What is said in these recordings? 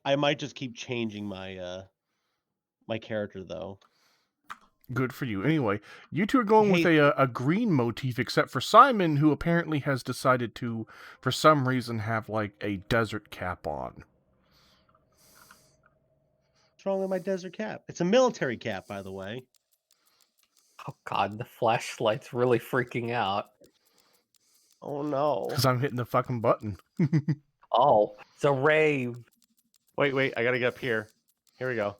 I might just keep changing my character though. Good for you. Anyway, you two are going with Hey, a green motif, except for Simon, who apparently has decided to, for some reason, have like a desert cap on. what's wrong with my desert cap? It's a military cap, by the way. Oh god, the flashlight's really freaking out. Oh no. Because I'm hitting the fucking button. Oh, it's a rave. Wait, I gotta get up here. Here we go.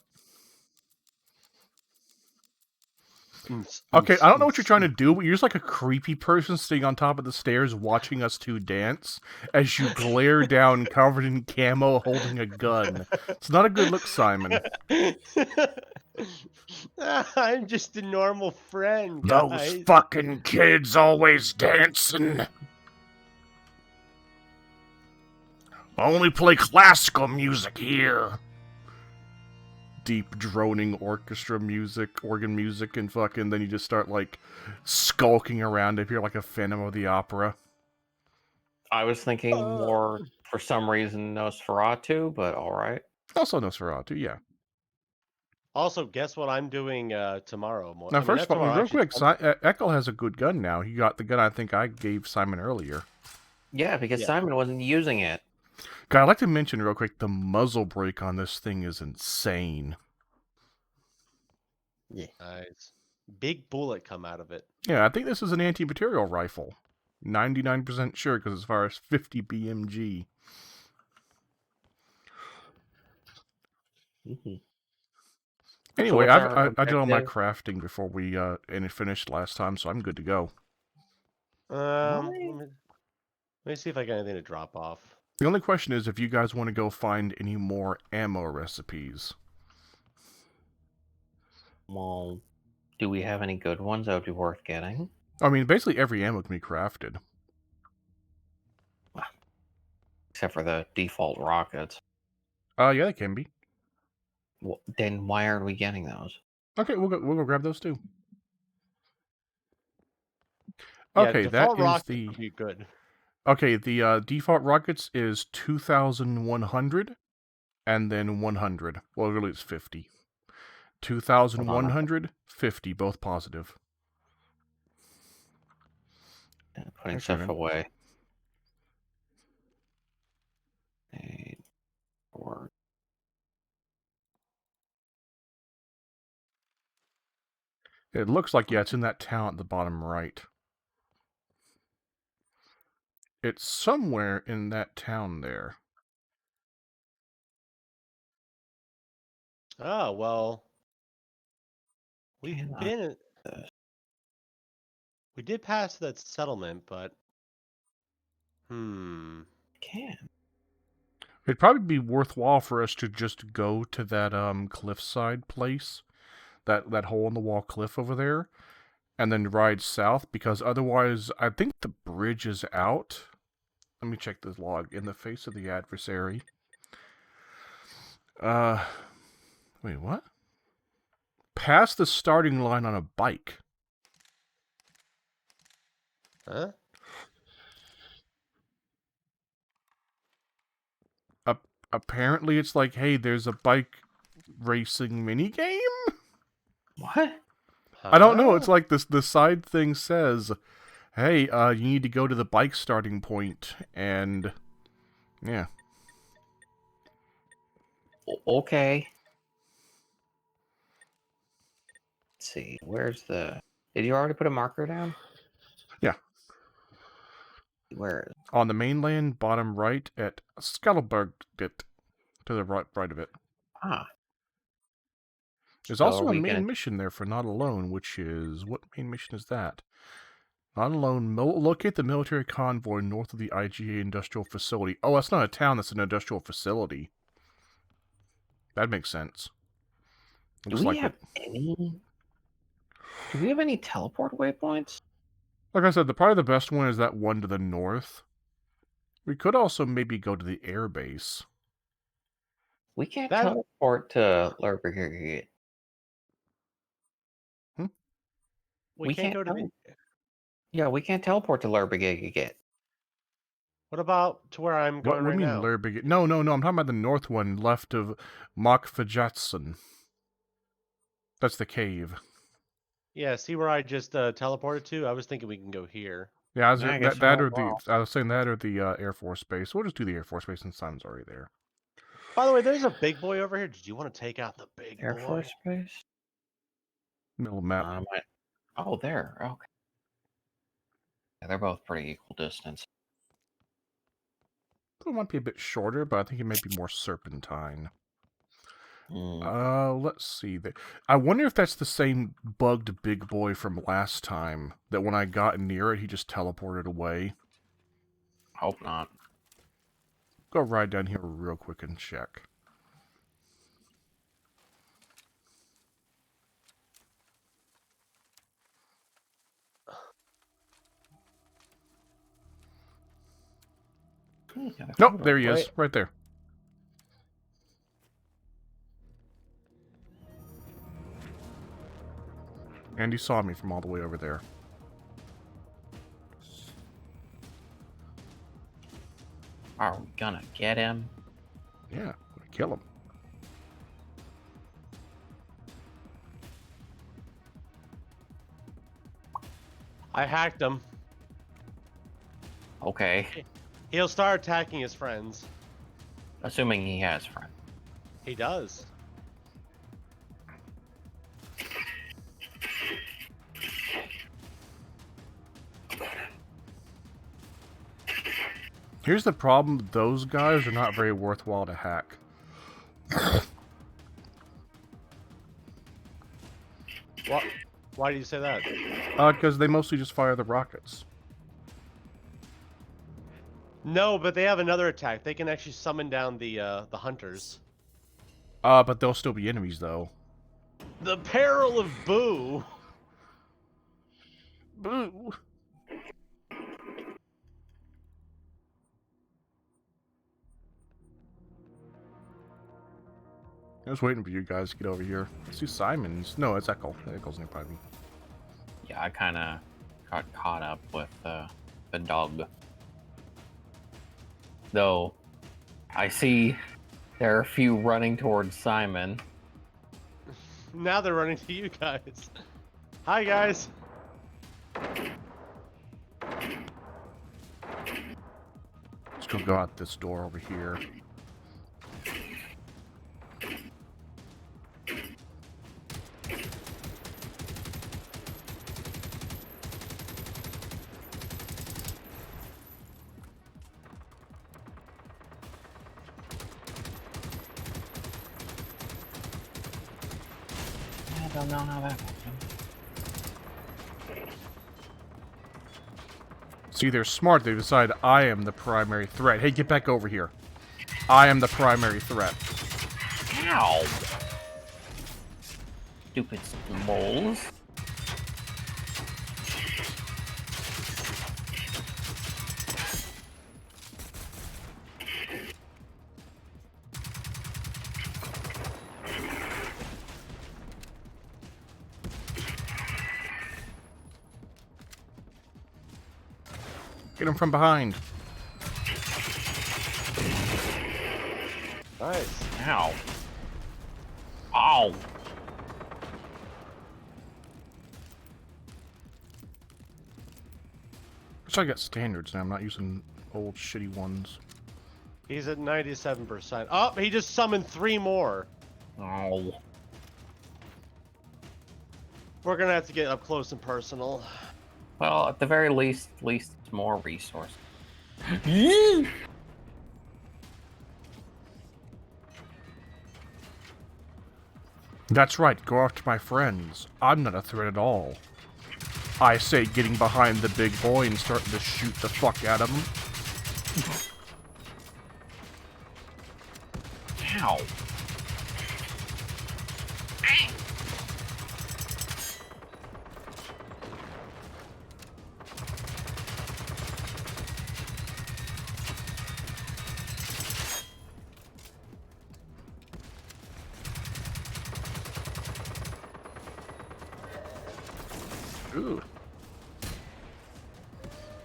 Okay, I don't know what you're trying to do, but you're just like a creepy person sitting on top of the stairs watching us two dance as you glare down covered in camo holding a gun. It's not a good look, Simon. I'm just a normal friend, Those guys. fucking kids always dancing. I only play classical music here. Deep droning orchestra music, organ music, and fucking then you just start like skulking around if you're like a Phantom of the Opera. I was thinking more for some reason Nosferatu, but alright. Also Nosferatu, yeah. Also, guess what I'm doing tomorrow morning? Now, first of all, real quick, Eckel has a good gun now. He got the gun I think I gave Simon earlier. Yeah, because Simon wasn't using it. God, I'd like to mention real quick, the muzzle brake on this thing is insane. Yeah. Nice. Big bullet come out of it. Yeah, I think this is an anti-material rifle. 99% sure, because as far as 50 BMG. Mm-hmm. Anyway, So I did all my crafting before we finished last time, so I'm good to go. Let me see if I got anything to drop off. The only question is if you guys want to go find any more ammo recipes. Well, do we have any good ones that would be worth getting? I mean, basically every ammo can be crafted. Except for the default rockets. Yeah, they can be. Well, then why aren't we getting those? Okay, we'll go grab those too. Yeah, Okay, that is the would be good. Okay, the default rockets is 2,100 and then 100. Well, really it's 50. 2,100, 50, both positive. Putting stuff away. 8, 4. It looks like, yeah, it's in that town at the bottom right. It's somewhere in that town there. Oh, well. We did pass that settlement, but Can. It'd probably be worthwhile for us to just go to that cliffside place, that hole in the wall cliff over there, and then ride south, because otherwise I think the bridge is out. Let me check this log. In the face of the adversary. Wait, what? Pass the starting line on a bike. huh? Apparently it's like, hey, there's a bike racing minigame? What? I don't know. It's like this. The side thing says, hey, you need to go to the bike starting point, and yeah. Okay. Let's see. Where's the... Did you already put a marker down? Yeah. Where? On the mainland, bottom right at Scuttlebug, to the right of it. Ah. There's So also a main mission there for Not Alone, which is... What main mission is that? Not Alone, locate the military convoy north of the IGA industrial facility. Oh, that's not a town, that's an industrial facility. That makes sense. Do we have any teleport waypoints? Like I said, probably the best one is that one to the north. We could also maybe go to the airbase. We can't teleport to Lerberg. We can't go to the... Yeah, we can't teleport to Lerberg. What about to where I'm What going do you right mean, now? Lurbig? No, I'm talking about the north one, left of Mokfajatson. That's the cave. Yeah, see where I just teleported to? I was thinking we can go here. Yeah, Yeah, I guess that you're or not the wrong. I was saying that or the Air Force Base. We'll just do the Air Force Base since Simon's already there. By the way, there's a big boy over here. Did you want to take out the big Air boy? Force Base? Middle map. Oh, there. Okay. Yeah, they're both pretty equal distance. It might be a bit shorter, but I think it may be more serpentine. Mm, Let's see. I wonder if that's the same bugged big boy from last time. That when I got near it, he just teleported away. hope not. Go ride down here real quick and check. Nope, there he is, Wait. right there. And he saw me from all the way over there. Are we gonna get him? Yeah, I'm gonna kill him. I hacked him. Okay. He'll start attacking his friends. Assuming he has friends. He does. Here's the problem, those guys are not very worthwhile to hack. What? Why do you say that? Because they mostly just fire the rockets. No, but they have another attack. They can actually summon down the hunters. But they'll still be enemies, though. The peril of Boo. Boo! I was waiting for you guys to get over here. Let's do Simon's. No, it's Echo. Echo's nearby me. Yeah, I kind of got caught up with the dog. Though, I see there are a few running towards Simon. Now they're running to you guys. Hi, guys. Let's go out this door over here. I don't know how that happened. See, they're smart. They decide I am the primary threat. Hey, get back over here. I am the primary threat. Ow! Stupid moles. Get him from behind. Nice. Ow. Ow! Wish I got standards now. I'm not using old shitty ones. He's at 97%. Oh, he just summoned 3 more. Ow. We're gonna have to get up close and personal. Well, at the very least it's more resources. That's right. Go after my friends. I'm not a threat at all. I say getting behind the big boy and starting to shoot the fuck at him. Ow. Ooh.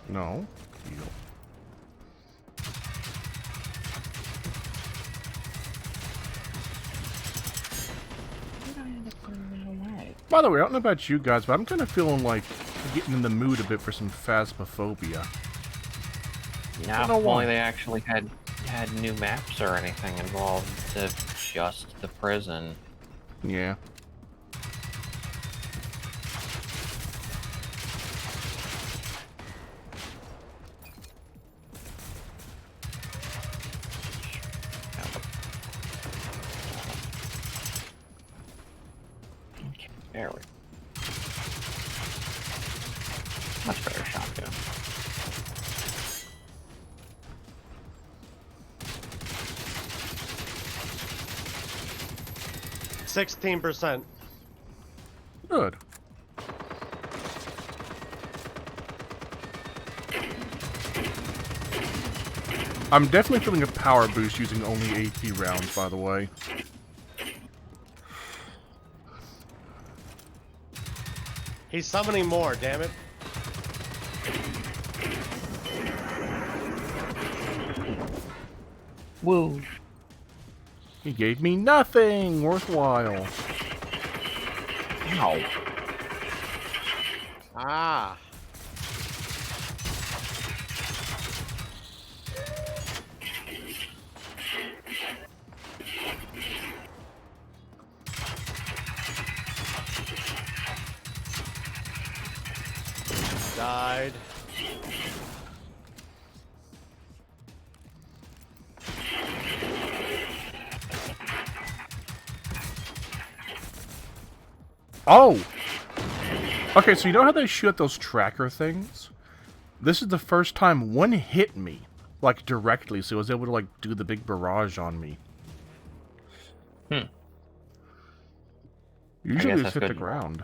No. Heal. By the way, I don't know about you guys, but I'm kind of feeling like getting in the mood a bit for some phasmophobia. Yeah, if only they actually had new maps or anything involved to just the prison. Yeah. Okay, there we go. Much better shotgun. %16. Good. I'm definitely feeling a power boost using only AT rounds, by the way. He's summoning more, damn it. Woo. He gave me nothing worthwhile. Ow. Ah. Died. Oh! Okay, so you know how they shoot those tracker things? This is the first time one hit me, like, directly, so it was able to, like, do the big barrage on me. Usually they hit the ground.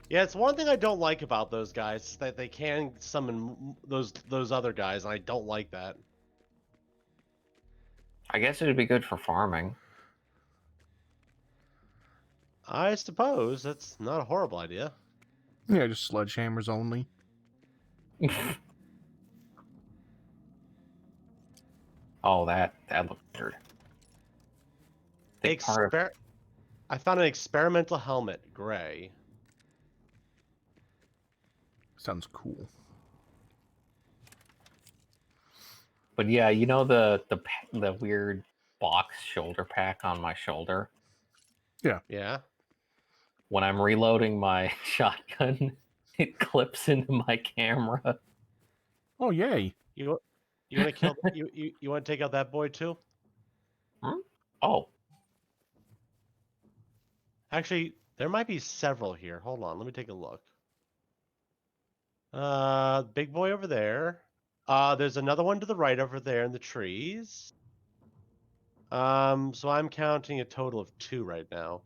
Yeah, it's one thing I don't like about those guys, is that they can summon those other guys, and I don't like that. I guess it would be good for farming. I suppose that's not a horrible idea. Yeah, just sledgehammers only. Oh, that looks weird. I found an experimental helmet, gray. Sounds cool. But yeah, you know the weird box shoulder pack on my shoulder? Yeah. Yeah. When I'm reloading my shotgun, it clips into my camera. Oh, yay. You want to kill you want to take out that boy too? Oh. Actually, there might be several here. Hold on, let me take a look. Big boy over there. There's another one to the right over there in the trees. So I'm counting a total of 2 right now.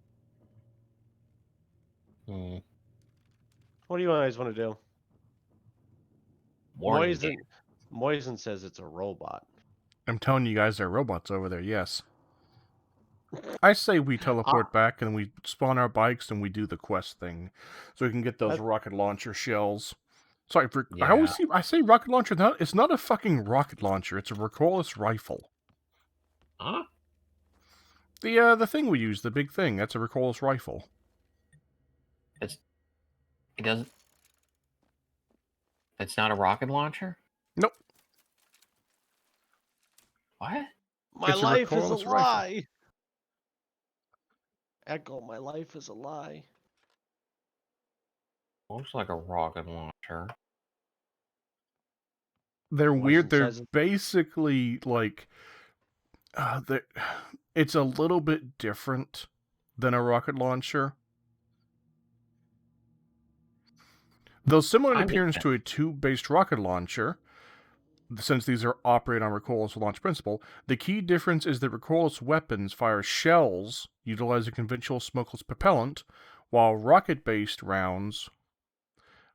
What do you guys want to do? Moisen says it's a robot. I'm telling you guys, there are robots over there, yes. I say we teleport back and we spawn our bikes and we do the quest thing. So we can get those rocket launcher shells. Sorry, Yeah. I say rocket launcher, it's not a fucking rocket launcher, it's a recoilless rifle. Huh? The thing we use, the big thing, that's a recoilless rifle. It's not a rocket launcher? Nope. What? My It's a life is a recoilless lie. rifle. Echo, my life is a lie. Looks like a rocket launcher. They're weird. They're Says... basically like... it's a little bit different than a rocket launcher. Though similar in appearance to a tube-based rocket launcher, since these are operated on recoilless launch principle, the key difference is that recoilless weapons fire shells utilizing conventional smokeless propellant, while rocket-based rounds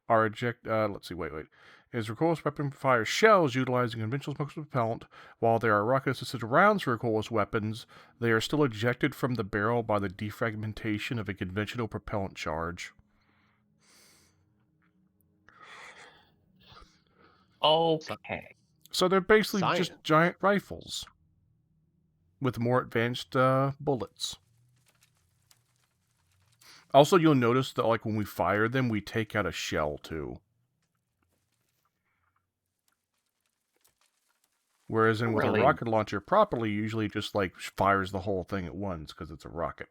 are recoilless weapon fire shells utilizing conventional smokeless propellant, while there are rocket-assisted rounds for recoilless weapons, they are still ejected from the barrel by the defragmentation of a conventional propellant charge. Okay. So they're basically just giant rifles with more advanced bullets. Also, you'll notice that like when we fire them, we take out a shell too. Whereas with a Really? rocket launcher properly, usually just like fires the whole thing at once because it's a rocket.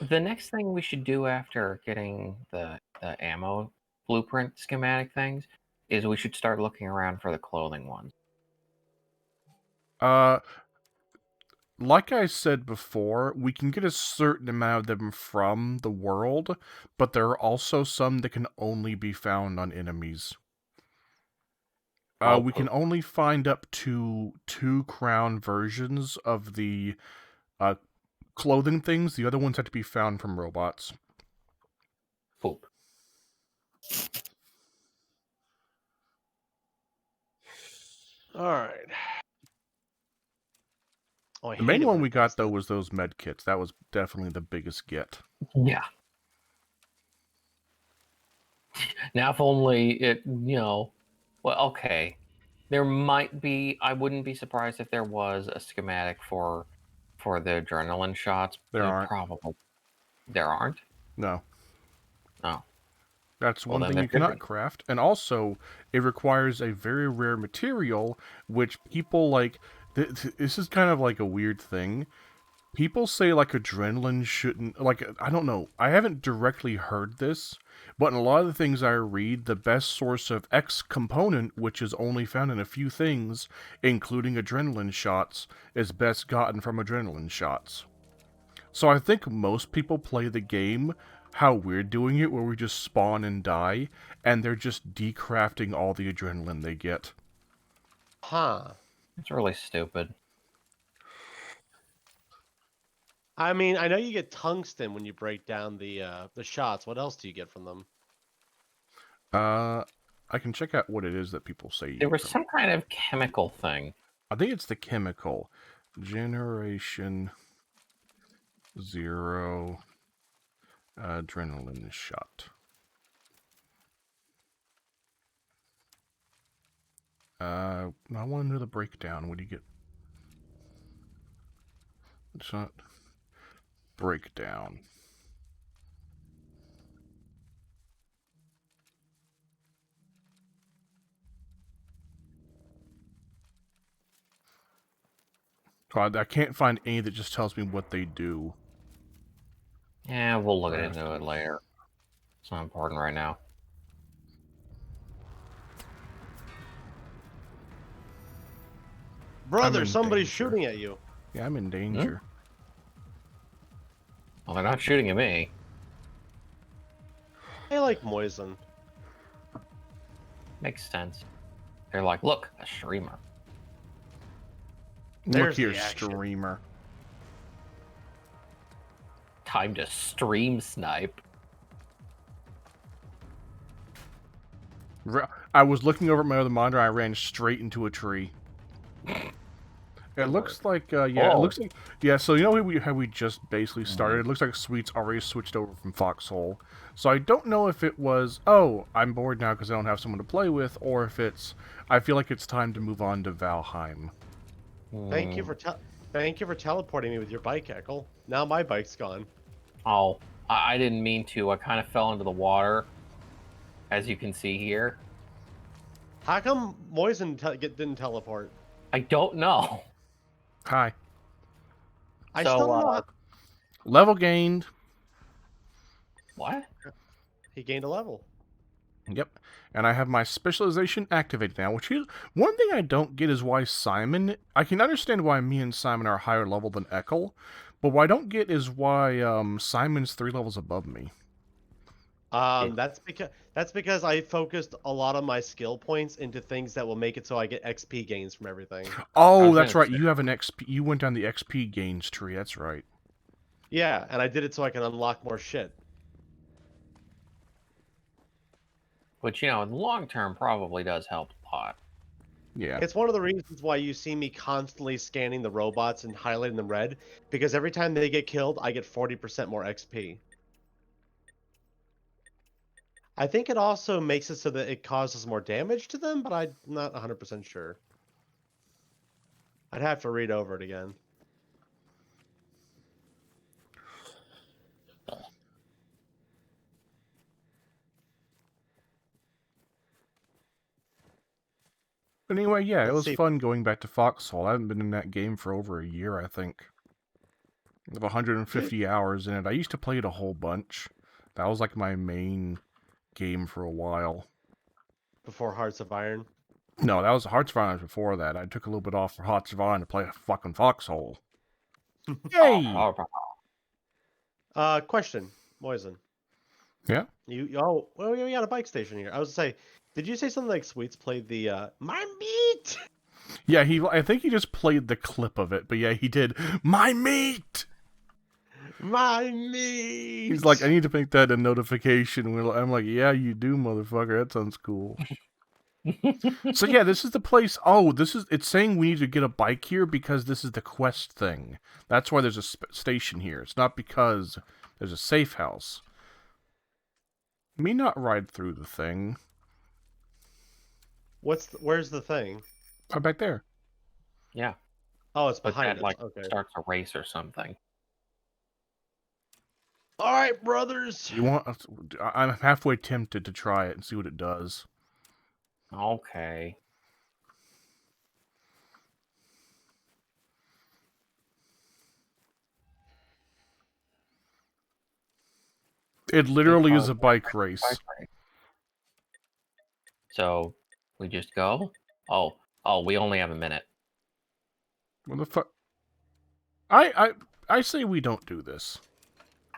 The next thing we should do after getting the ammo blueprint schematic things is we should start looking around for the clothing ones. Like I said before, we can get a certain amount of them from the world, but there are also some that can only be found on enemies. We can only find up to 2 crown versions of the clothing things. The other ones have to be found from robots. Poop. All right. Oh, The main one we got, though, was those med kits. That was definitely the biggest get. Yeah. Now, if only it, well, okay. There might be, I wouldn't be surprised if there was a schematic for the adrenaline shots. There aren't. Probably. There aren't? No. Oh. That's one thing you cannot craft. And also, it requires a very rare material, which people like... This is kind of like a weird thing. People say, like, adrenaline shouldn't... Like, I don't know. I haven't directly heard this, but in a lot of the things I read, the best source of X component, which is only found in a few things, including adrenaline shots, is best gotten from adrenaline shots. So I think most people play the game how we're doing it, where we just spawn and die, and they're just decrafting all the adrenaline they get. Huh. It's really stupid. I mean, I know you get tungsten when you break down the shots. What else do you get from them? I can check out what it is that people say. There was some kind of chemical thing. I think it's the chemical. Generation 0 adrenaline shot. I want to know the breakdown. What do you get? Shot. Breakdown. I can't find any that just tells me what they do. Yeah, we'll look into it later. It's not important right now. Brother, somebody's shooting at you. Yeah, I'm in danger. Well, they're not shooting at me. I like Moisen. Makes sense. They're like, look, a streamer. Look here, streamer. Time to stream snipe. I was looking over at my other monitor. I ran straight into a tree. It looks like, yeah, it looks like, yeah, so you know how we just basically started? It looks like Sweet's already switched over from Foxhole. So I don't know if it was, oh, I'm bored now because I don't have someone to play with, or if it's, I feel like it's time to move on to Valheim. Thank you for teleporting me with your bike, Eckle. Now my bike's gone. Oh, I didn't mean to. I kind of fell into the water, as you can see here. How come Moisen didn't teleport? I don't know. Hi. I still don't know. Level gained. What? He gained a level. Yep. And I have my specialization activated now, which is one thing I don't get is why Simon... I can understand why me and Simon are higher level than Eckle, but what I don't get is why Simon's 3 levels above me. That's because I focused a lot of my skill points into things that will make it so I get XP gains from everything. Oh, that's right. You have an XP. You went down the XP gains tree. That's right. Yeah, and I did it so I can unlock more shit. Which, in the long term probably does help a lot. Yeah. It's one of the reasons why you see me constantly scanning the robots and highlighting them red, because every time they get killed, I get 40% more XP. I think it also makes it so that it causes more damage to them, but I'm not 100% sure. I'd have to read over it again. Anyway, yeah, it Let's was see. fun going back to Foxhole. I haven't been in that game for over a year, I think. I have 150 hours in it. I used to play it a whole bunch. That was like my main game for a while. Before Hearts of Iron. No, that was Hearts of Iron before that. I took a little bit off for Hearts of Iron to play a fucking Foxhole. Yay! Question, Moisen. Yeah? Oh, well, we got a bike station here. I was gonna say, did you say something like Sweets played the My Meat? Yeah, I think he just played the clip of it, but yeah, he did. My meat! My Meat! He's like, I need to make that a notification. I'm like, yeah, you do, motherfucker. That sounds cool. So yeah, this is the place. Oh, it's saying we need to get a bike here because this is the quest thing. That's why there's a station here. It's not because there's a safe house. Me not ride through the thing. Where's the thing? Oh, back there. Yeah. Oh, it's But behind that us. like Okay. starts a race or something. All right, brothers. You want? I'm halfway tempted to try it and see what it does. Okay. It literally is a bike race. So we just go? Oh, we only have a minute. What the fuck? I say we don't do this.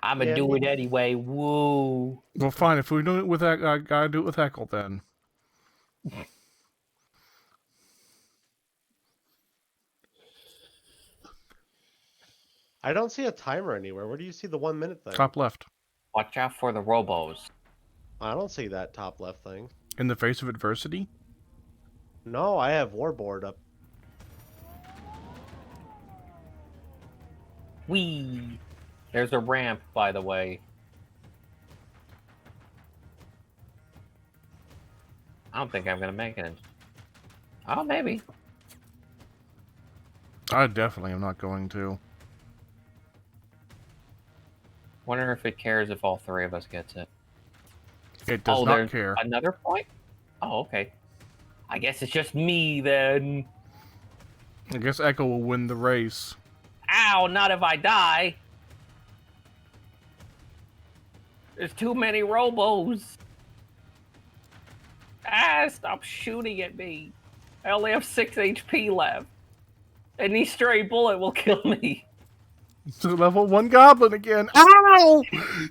I'm gonna do it anyway. Woo! Well, fine. If we do it with that, I gotta do it with Heckle then. I don't see a timer anywhere. Where do you see the 1 minute thing? Top left. Watch out for the robos. I don't see that top left thing. In the face of adversity? No, I have Warboard up. Whee! There's a ramp, by the way. I don't think I'm gonna make it. Oh, maybe. I definitely am not going to. Wonder if it cares if all three of us gets it. It does not there's care. Another point? Oh, okay. I guess it's just me then. I guess Echo will win the race. Ow, not if I die. There's too many robos. Ah, stop shooting at me. I only have 6 HP left. Any stray bullet will kill me. It's a level 1 goblin again. Ow!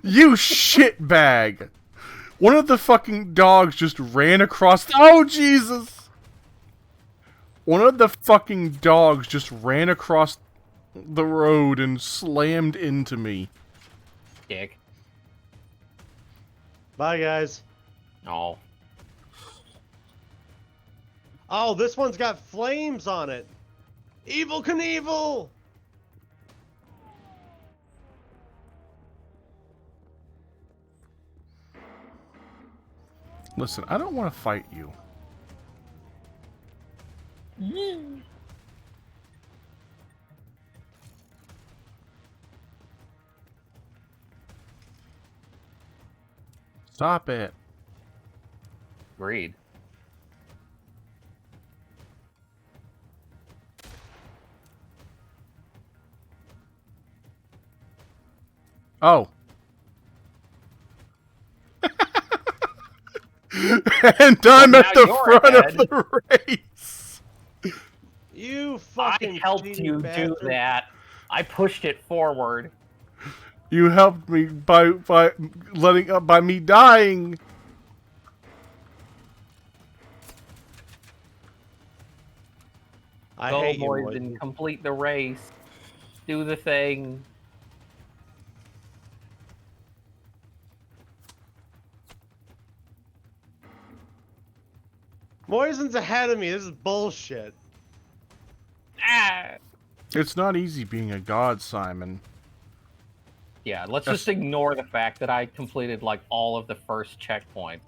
You shitbag! One of the fucking dogs just ran across... Oh, Jesus! One of the fucking dogs just ran across the road and slammed into me. Dick. Bye, guys. Oh. Oh, this one's got flames on it. Evil Knievel! Listen, I don't want to fight you. Stop it. Agreed. Oh. And I'm Well, at the now you're front ahead. of the race. You fucking I helped cheating you bastard. do that. I pushed it forward. You helped me by letting up by me dying. I Go, hate you, boys, boys. and complete the race. Do the thing. Moisen's ahead of me. This is bullshit. Ah! It's not easy being a god, Simon. Yeah, let's just ignore the fact that I completed like all of the first checkpoint.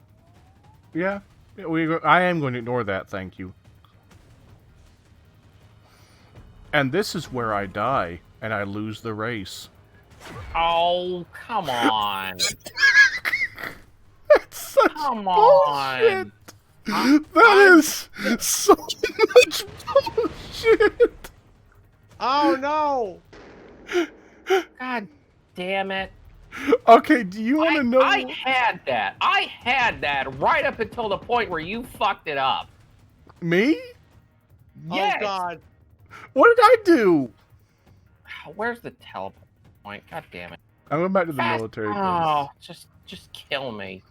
Yeah, I am going to ignore that, thank you. And this is where I die, and I lose the race. Oh, come on. It's such Come bullshit. on. That is so much bullshit. Oh no! God damn it. Okay, do you want to know? I had that. I had that right up until the point where you fucked it up. Me? Yes. Oh god! What did I do? Where's the teleport point? God damn it. I went back to the military base. Oh, just kill me.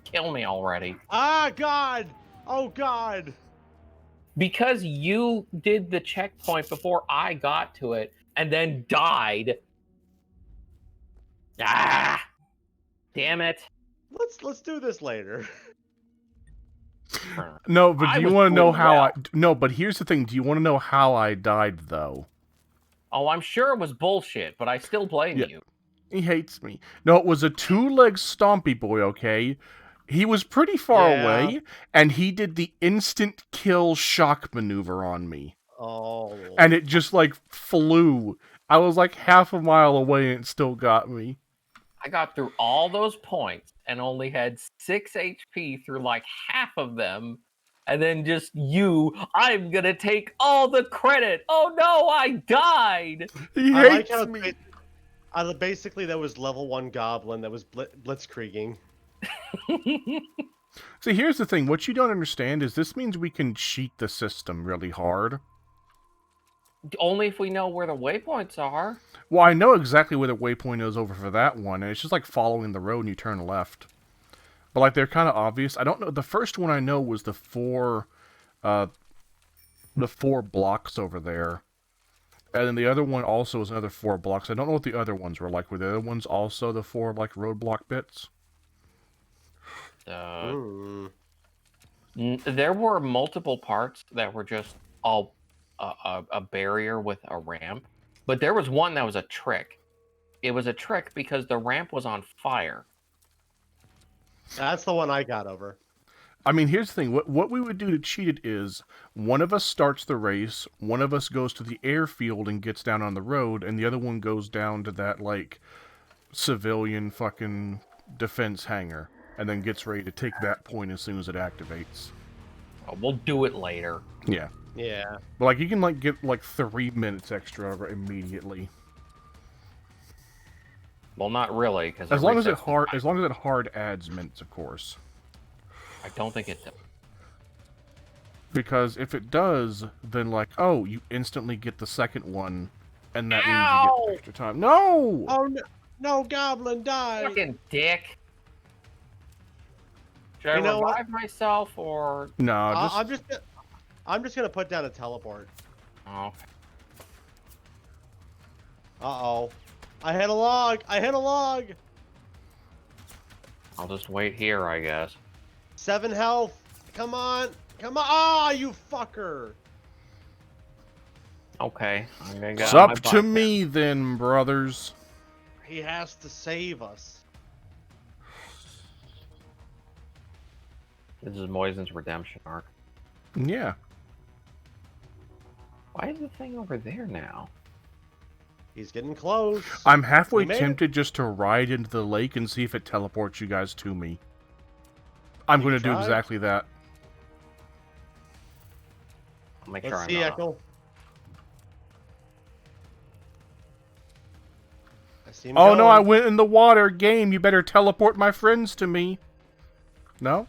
Kill me already. Ah god! Oh god! Because you did the checkpoint before I got to it and then died. Ah! Damn it. Let's do this later. No, but I do you was want to know doing how well. I? No, but here's the thing. Do you want to know how I died, though? Oh, I'm sure it was bullshit, but I still blame Yeah. you. He hates me. No, it was a two-leg stompy boy. Okay, he was pretty far Yeah. away, and he did the instant kill shock maneuver on me, Oh. and it just like flew. I was like half a mile away, and it still got me. I got through all those points and only had 6 HP through like half of them. And then just I'm gonna take all the credit. Oh no, I died. He I like hates how me. basically that was level 1 goblin that was blitzkrieging. See, here's the thing. What you don't understand is this means we can cheat the system really hard. Only if we know where the waypoints are. Well, I know exactly where the waypoint is over for that one, and it's just like following the road and you turn left. But like they're kind of obvious. I don't know. The first one I know was the four blocks over there, and then the other one also was another 4 blocks. I don't know what the other ones were like. Were the other ones also the 4 like roadblock bits? There were multiple parts that were just all a barrier with a ramp, but there was one that was a trick. It was a trick because the ramp was on fire. That's the one I got over. I mean, here's the thing. What we would do to cheat it is one of us starts the race, one of us goes to the airfield and gets down on the road, and the other one goes down to that, like, civilian fucking defense hangar, and then gets ready to take that point as soon as it activates. Oh, we'll do it later. Yeah. Yeah. But, like, you can, like, get, like, 3 minutes extra immediately. Well, not really, because As long as it hard adds minutes, of course. I don't think it does. Because if it does, then like, oh, you instantly get the second one, and that means you get extra time. No! Oh no! No, goblin died. Fucking dick. Should I You know what? revive myself or? No, I'm just gonna put down a teleport. Oh, okay. Uh-oh. I hit a log! I hit a log! I'll just wait here, I guess. 7 health! Come on! Come on! Ah, you fucker! Okay, I'm gonna go. it's up to me then, brothers. He has to save us. This is Moisen's redemption arc. Yeah. Why is the thing over there now? He's getting close. I'm halfway We made it. tempted just to ride into the lake and see if it teleports you guys to me. I'm You going to do tried? exactly that. I'll make Let's sure I'm see, not. Echo. I see him Oh no, I going. went in the water. Game, you better teleport my friends to me. No?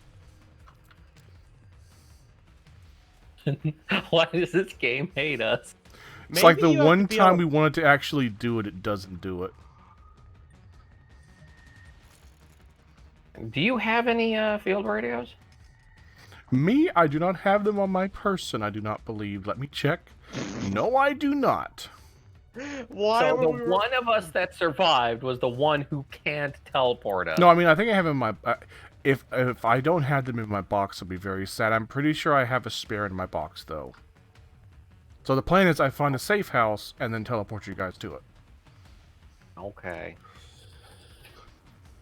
Why does this game hate us? It's like Maybe the you have one to be time on- we wanted to actually do it, it doesn't do it. Do you have any field radios? Me, I do not have them on my person, I do not believe. Let me check. No, I do not. Why So were the we one of us that survived was the one who can't teleport us. No, I mean, I think I have in my... if I don't have them in my box, I'll be very sad. I'm pretty sure I have a spare in my box, though. So the plan is I find a safe house and then teleport you guys to it. Okay.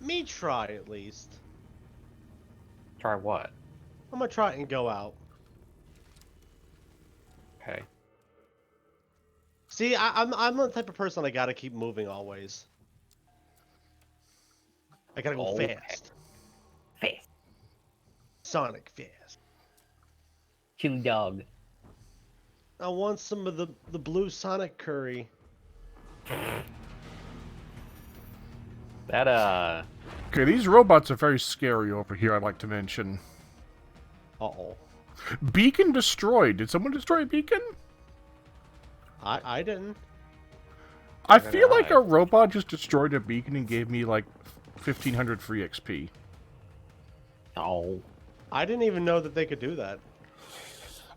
Me try at least. Try what? I'm gonna try it and go out. Okay. See, I'm the type of person I gotta keep moving always. I gotta go Okay. fast. Fast. Sonic fast. Chili dog. I want some of the blue Sonic curry. That Okay, these robots are very scary over here, I'd like to mention. Uh-oh. Beacon destroyed. Did someone destroy a beacon? I didn't. I Neither feel did like I. a robot just destroyed a beacon and gave me like 1,500 free XP. Oh. I didn't even know that they could do that.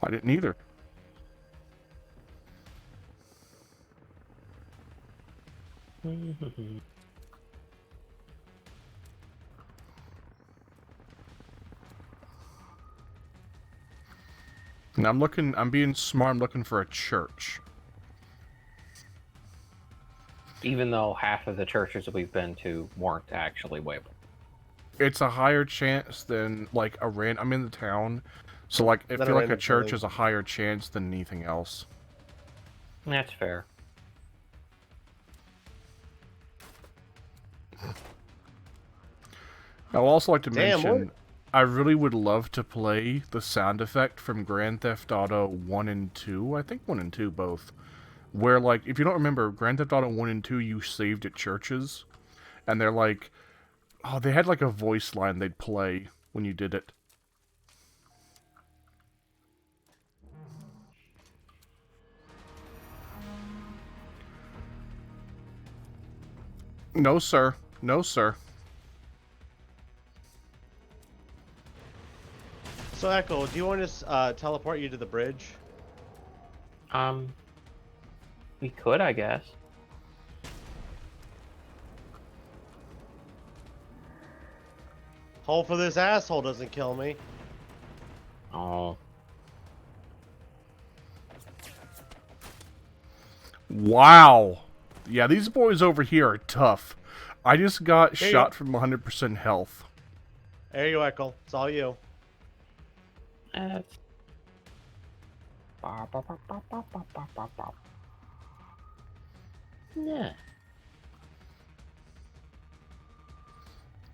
I didn't either. And I'm being smart, I'm looking for a church. Even though half of the churches we've been to weren't actually Wayland. It's a higher chance than, like, I'm in the town, so, like, I Than a feel like a random church building. is a higher chance than anything else. That's fair. I'd also like to Damn, mention, I really would love to play the sound effect from Grand Theft Auto 1 and 2, I think 1 and 2 both, where, like, if you don't remember, Grand Theft Auto 1 and 2 you saved at churches, and they're like, oh, they had like a voice line they'd play when you did it. No, sir. No, sir. So Echo, do you want us teleport you to the bridge? We could, I guess. Hopefully this asshole doesn't kill me. Oh. Wow. Yeah, these boys over here are tough. I just got Here you shot go. from 100% health. There you go, Echo. It's all you. That's... Yeah.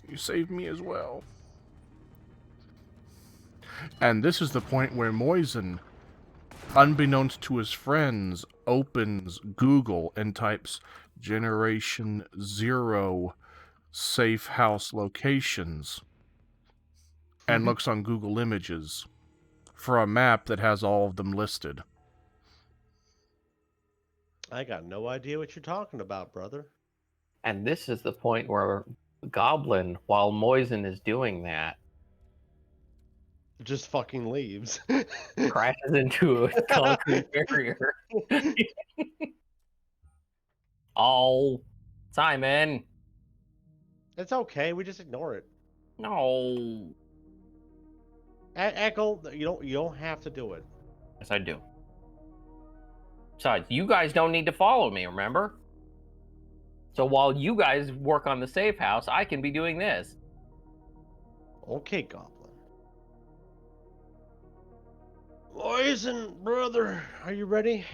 You saved me as well. And this is the point where Moisen, unbeknownst to his friends, opens Google and types Generation 0 safe house locations and looks on Google Images for a map that has all of them listed. I got no idea what you're talking about, brother. And this is the point where Goblin, while Moisen is doing that, Just fucking leaves. crashes into a concrete barrier. Oh, Simon. It's okay. We just ignore it. No. Echo, you don't have to do it. Yes, I do. Besides, you guys don't need to follow me, remember? So while you guys work on the safe house, I can be doing this. Okay, Goblin. Poison, brother, are you ready?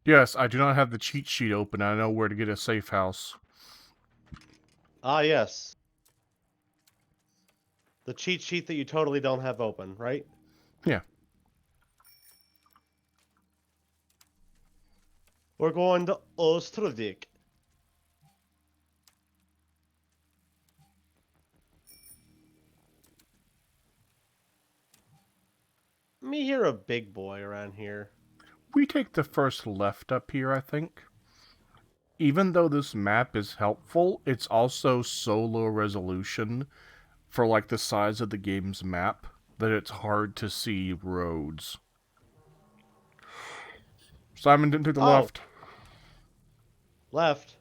Yes, I do not have the cheat sheet open. I know where to get a safe house. Ah, yes. The cheat sheet that you totally don't have open, right? Yeah. We're going to Ostrovik. Me hear a big boy around here. We take the first left up here, I think. Even though this map is helpful, it's also so low resolution for like the size of the game's map that it's hard to see roads. Simon didn't take the Oh. left. Left.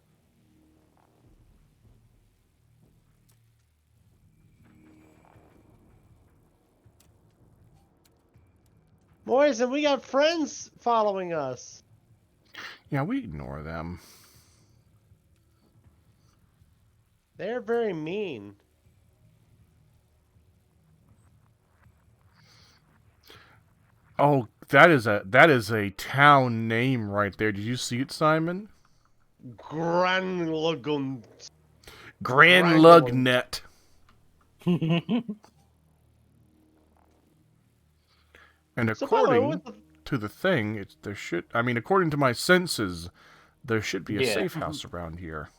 Boys, and we got friends following us. Yeah, we ignore them. They're very mean. Oh, that is a town name right there. Did you see it, Simon? Granlugum. Grand Granulum. Lugnet. And So by the way, according to the thing, according to my senses, there should be a Yeah. safe house around here.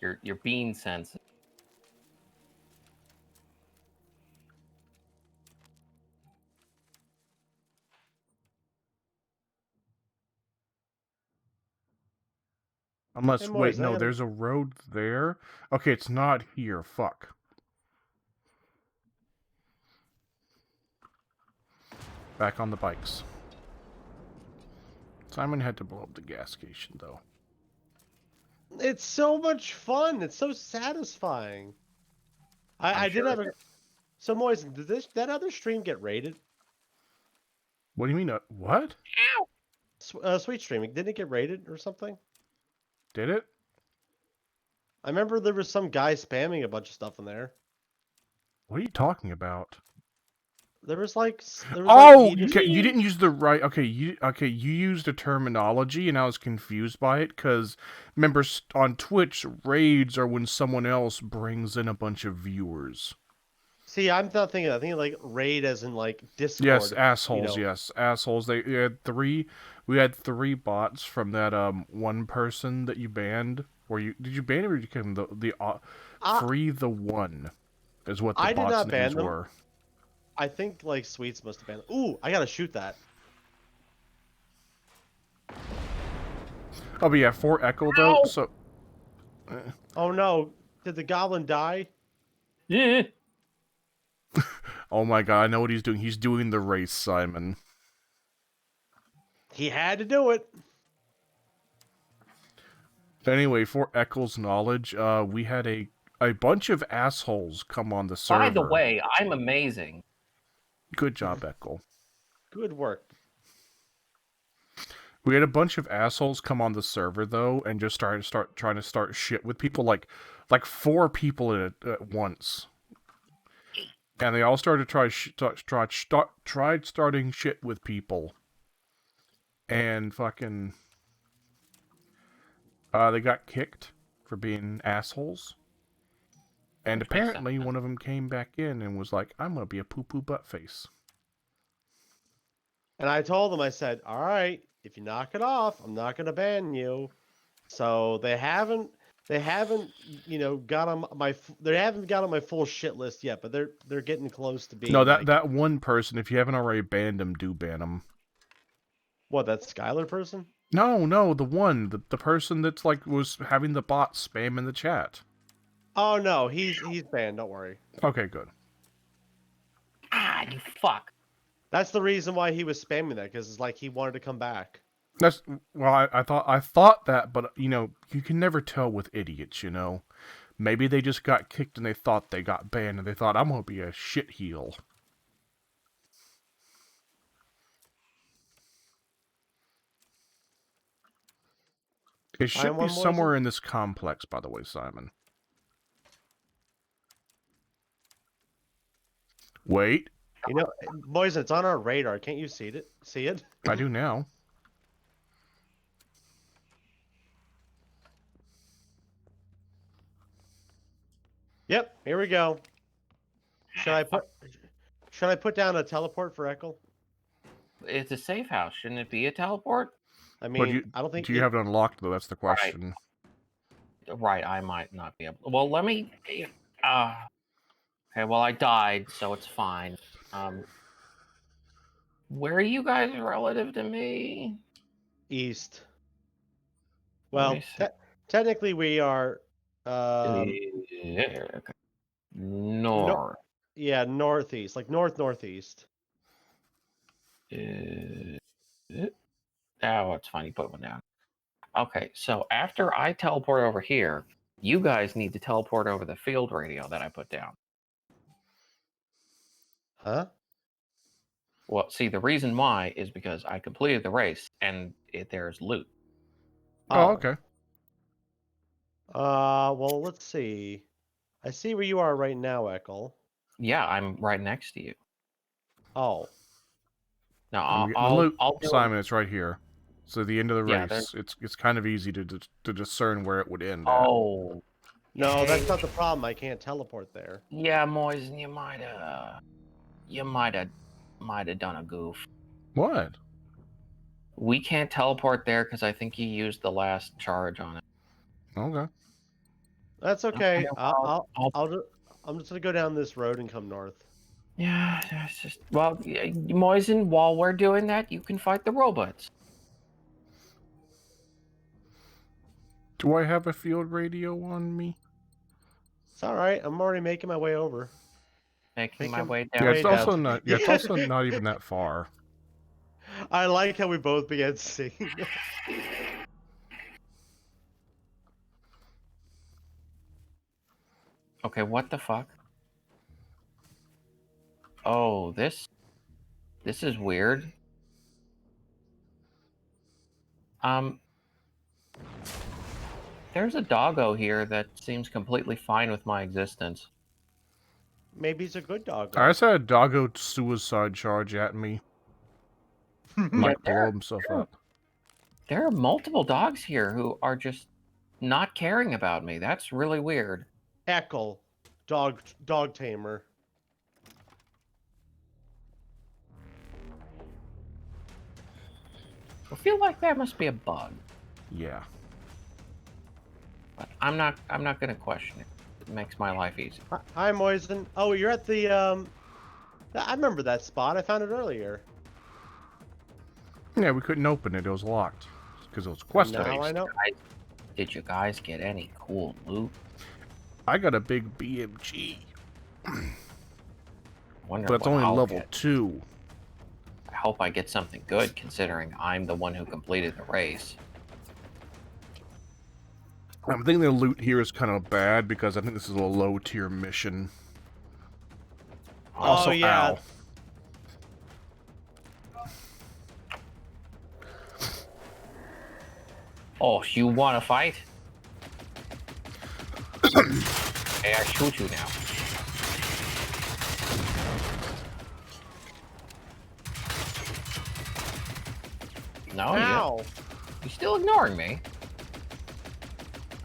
Your bean sense. Unless, Hey, wait, Moise, no, there's a road there. Okay, it's not here. Fuck. Back on the bikes. Simon had to blow up the gas station, though. It's so much fun. It's so satisfying. I did sure have it a. So Moise, did that other stream get raided? What do you mean? What? Sweet streaming, didn't it get raided or something? Did it? I remember there was some guy spamming a bunch of stuff in there. What are you talking about? There was like, Oh, he just- okay, you didn't use the right. Okay, you used a terminology, and I was confused by it because remember on Twitch, raids are when someone else brings in a bunch of viewers. See, I'm not thinking. I'm thinking like raid as in like Discord. Yes, assholes. You know. Yes, assholes. They had three. We had 3 bots from that one person that you banned. Or did you ban him or did you kill him? Free the One is what the I did bots' not ban names them. were. I think like Sweets must have banned. Ooh, I gotta shoot that. Oh, but yeah, for Echo though. Ow! So. Oh no, did the goblin die? Yeah. Oh my god, I know what he's doing. He's doing the race, Simon. He had to do it. Anyway, for Eccles' knowledge, we had a bunch of assholes come on the server. By the way, I'm amazing. Good job, Eckel. Good work. We had a bunch of assholes come on the server though, and just trying to start shit with people, like 4 people at once, and they all started tried starting shit with people, and fucking they got kicked for being assholes, and apparently one of them came back in and was like, "I'm gonna be a poo-poo butt face." And I told them, I said, all right, if you knock it off, I'm not gonna ban you. So they haven't, got on they haven't got on my full shit list yet, but they're getting close to being. No, like, that one person, if you haven't already banned him, do ban him. What, that Skylar person? No, the person that's was having the bot spam in the chat. Oh no, he's banned. Don't worry. Okay, good. Ah, you fuck. That's the reason why he was spamming that, because it's like he wanted to come back. That's I thought that, but you can never tell with idiots. Maybe they just got kicked and they thought they got banned and they thought I'm gonna be a shit heel. It should be somewhere in this complex, by the way, Simon. Wait. Boys, it's on our radar. Can't you see it? See it? I do now. Yep, here we go. Should I put down a teleport for Echo? It's a safe house. Shouldn't it be a teleport? I mean, I don't think. Do you have it unlocked though? That's the question. Right, I might not be able. Well, let me. Okay, well, I died, so it's fine. Where are you guys relative to me? East. Well, technically we are. North. Yeah, northeast, like northeast. Oh, it's fine. You put one down. Okay, so after I teleport over here, you guys need to teleport over the field radio that I put down. Huh? Well, see, the reason why is because I completed the race and there's loot. Oh, okay. Well, let's see. I see where you are right now, Echo. Yeah, I'm right next to you. Oh. Now, I'll Simon, it's right here. So the end of the race, Yeah, it's kind of easy to discern where it would end. Oh. No, that's not the problem. I can't teleport there. Yeah, Moisen, you might have might have done a goof. What? We can't teleport there because I think you used the last charge on it. Okay. That's okay. well, I'm just gonna go down this road and come north. Yeah, it's just Moisen. While we're doing that, you can fight the robots. Do I have a field radio on me? It's all right. I'm already making my way over. Making my Making way Yeah, down. it's Way also down. not. Yeah, it's also not even that far. I like how we both began singing. Okay, what the fuck? Oh, this is weird. There's a doggo here that seems completely fine with my existence. Maybe he's a good dog. I just had a doggo suicide charge at me. Might there- blow himself up. There are multiple dogs here who are just not caring about me. That's really weird. Eckle, dog tamer. I feel like that must be a bug, Yeah. but I'm not gonna question it. It makes my life easy. Hi, Moisen. Oh, you're at the I remember that spot. I found it earlier. Yeah, we couldn't open it. It was locked because it was quest Now based. I know. Did you guys get any cool loot? I got a big BMG, Wonder but it's what only I'll level get. 2. I hope I get something good, considering I'm the one who completed the race. I think the loot here is kind of bad because I think this is a low tier mission. Also, yeah. ow. Oh, you want to fight? Hey, I shoot you now. No, Ow. you're still ignoring me.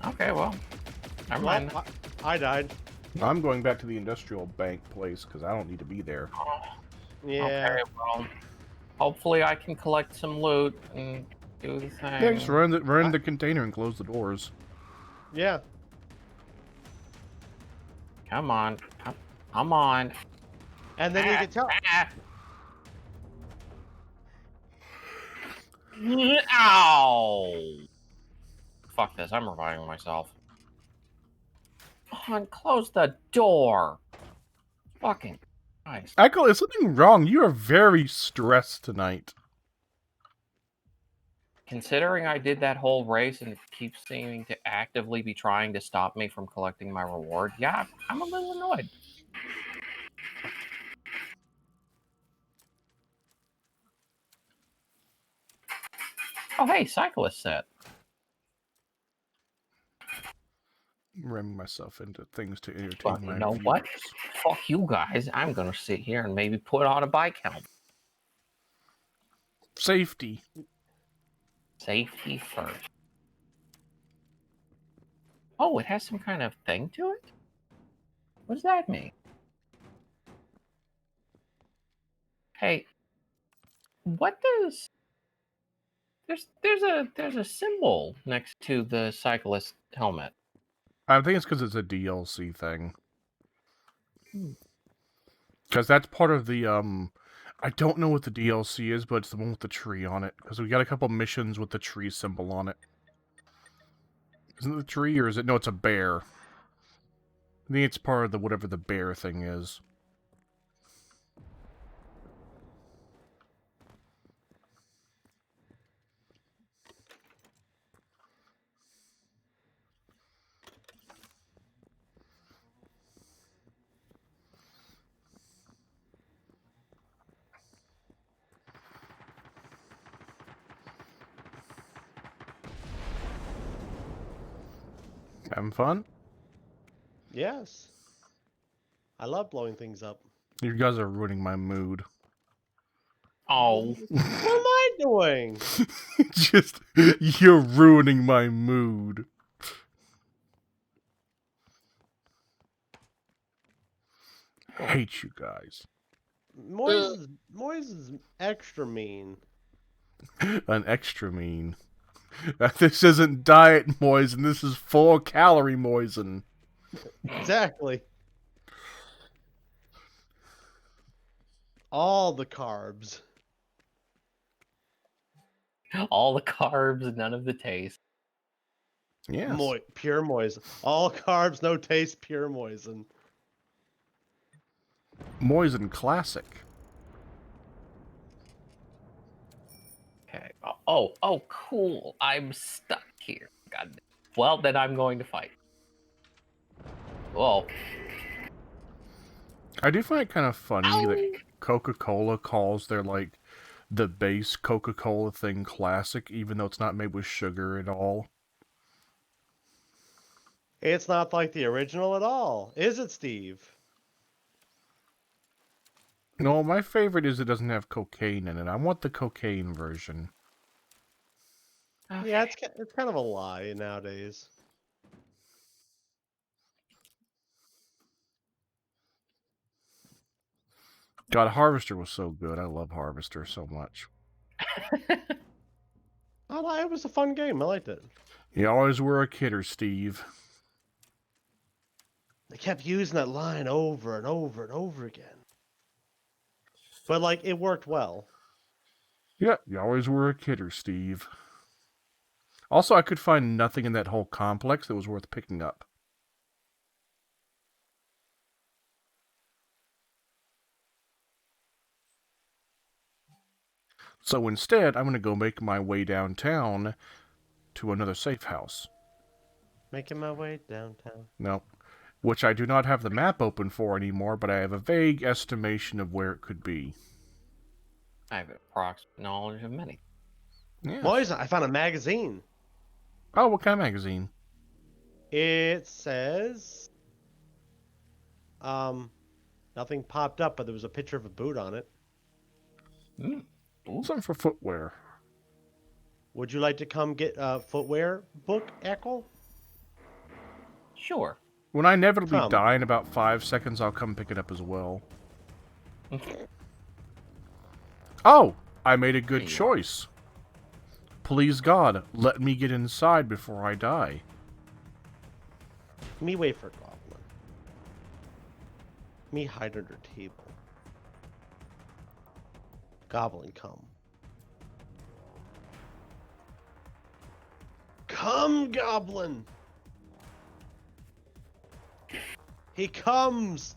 Okay, well, never mind. Well, I died. I'm going back to the industrial bank place because I don't need to be there. Yeah. Okay, well, hopefully I can collect some loot and do the thing. Yeah, just run the container and close the doors. Yeah. Come on, come on. And then you can tell. Ow! Fuck this, I'm reviving myself. Come on, close the door. Fucking Christ. Echo, is something wrong? You are very stressed tonight. Considering I did that whole race and it keeps seeming to actively be trying to stop me from collecting my reward, yeah, I'm a little annoyed. Oh, hey, cyclist set. Ramming myself into things to entertain Well, my you know viewers. what? Fuck you guys. I'm gonna sit here and maybe put on a bike helmet. Safety. Safety first. Oh, it has some kind of thing to it? What does that mean? Hey, what does... There's a symbol next to the cyclist helmet. I think it's because it's a DLC thing. Because that's part of the, I don't know what the DLC is, but it's the one with the tree on it. Because we got a couple missions with the tree symbol on it. Isn't it the tree, or is it... No, it's a bear. I think it's part of the whatever the bear thing is. Having fun? Yes. I love blowing things up. You guys are ruining my mood. Oh, What am I doing? Just, you're ruining my mood. I hate you guys. Moise is extra mean. An extra mean. This isn't diet Moisen, this is 4-calorie Moisen. Exactly. All the carbs. All the carbs, none of the taste. Yes. Pure Moisen. All carbs, no taste, pure Moisen. Moisen Classic. Okay. Oh, cool. I'm stuck here. God. Well, then I'm going to fight. Whoa. I do find it kind of funny Ow! that Coca-Cola calls their, like, the base Coca-Cola thing classic, even though it's not made with sugar at all. It's not like the original at all, is it, Steve? No, my favorite is it doesn't have cocaine in it. I want the cocaine version. Okay. Yeah, it's kind of a lie nowadays. God, Harvester was so good. I love Harvester so much. I lie, it was a fun game. I liked it. You always were a kidder, Steve. They kept using that line over and over and over again. But, like, it worked well. Yeah, you always were a kidder, Steve. Also, I could find nothing in that whole complex that was worth picking up. So instead, I'm going to go make my way downtown to another safe house. Making my way downtown. No, which I do not have the map open for anymore, but I have a vague estimation of where it could be. I have approximate knowledge of many. Yeah. Moisen, I found a magazine. Oh, what kind of magazine? It says... Nothing popped up, but there was a picture of a boot on it. Ooh. Something for footwear. Would you like to come get a footwear book, Echo? Sure. When I inevitably Come. die in about 5 seconds, I'll come pick it up as well. Oh, I made a good There you are. choice. Please God, let me get inside before I die. Me wait for Goblin. Me hide under table. Goblin, come. Come, Goblin! He comes!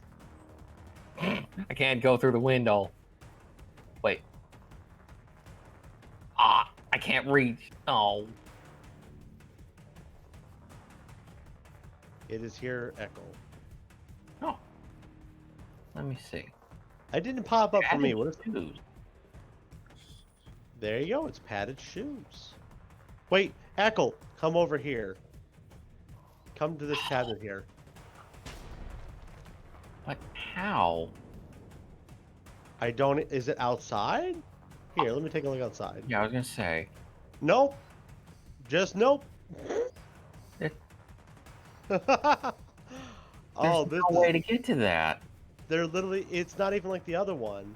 I can't go through the window. Wait. Ah, I can't reach. Oh. It is here, Echo. Oh. Let me see. I didn't pop up for me. Padded What is... shoes. There you go. It's padded shoes. Wait, Echo, come over here. Come to this cabinet here. But how? I don't... Is it outside? Here, let me take a look outside. Yeah, I was gonna say. Nope. Just nope. There's Oh, this no way is... to get to that. They're literally... It's not even like the other one.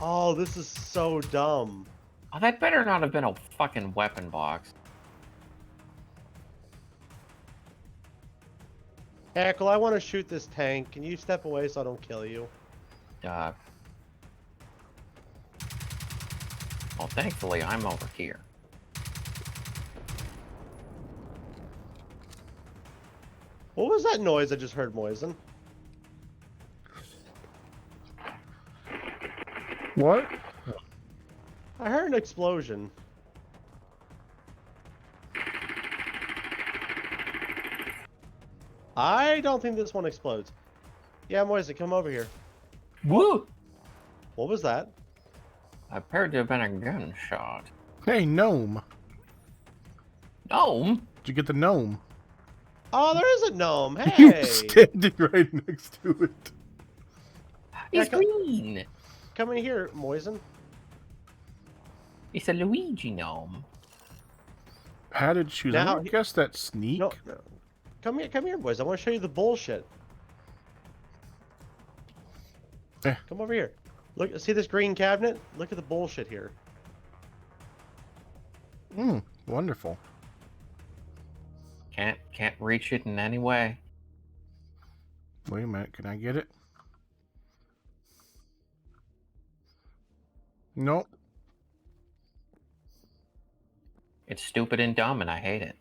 Oh, this is so dumb. Oh, that better not have been a fucking weapon box. Echo, I want to shoot this tank. Can you step away so I don't kill you? Well, thankfully, I'm over here. What was that noise I just heard, Moisen? What? I heard an explosion. I don't think this one explodes. Yeah, Moisen, come over here. Woo! What was that? Appeared to have been a gunshot. Hey, gnome. Gnome? Did you get the gnome? Oh, there is a gnome. You're Hey! standing right next to it. He's Yeah, green. Come in here, Moisen. It's a Luigi gnome. Padded shoes. I Now would guess that's sneak. No, no. Come here, boys. I want to show you the bullshit. Eh. Come over here. Look, see this green cabinet? Look at the bullshit here. Wonderful. Can't reach it in any way. Wait a minute, can I get it? Nope. It's stupid and dumb, and I hate it.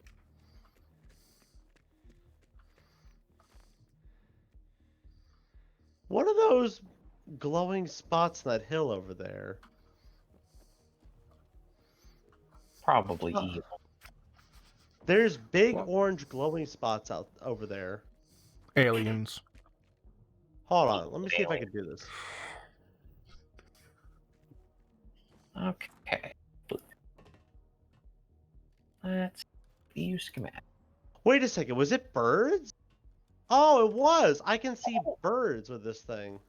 What are those glowing spots on that hill over there? Probably Huh. evil. There's big Well- orange glowing spots out over there. Aliens. Hold on, let me see if I can do this. Okay. Let's view schematic. Wait a second, was it birds? Oh, it was. I can see birds with this thing.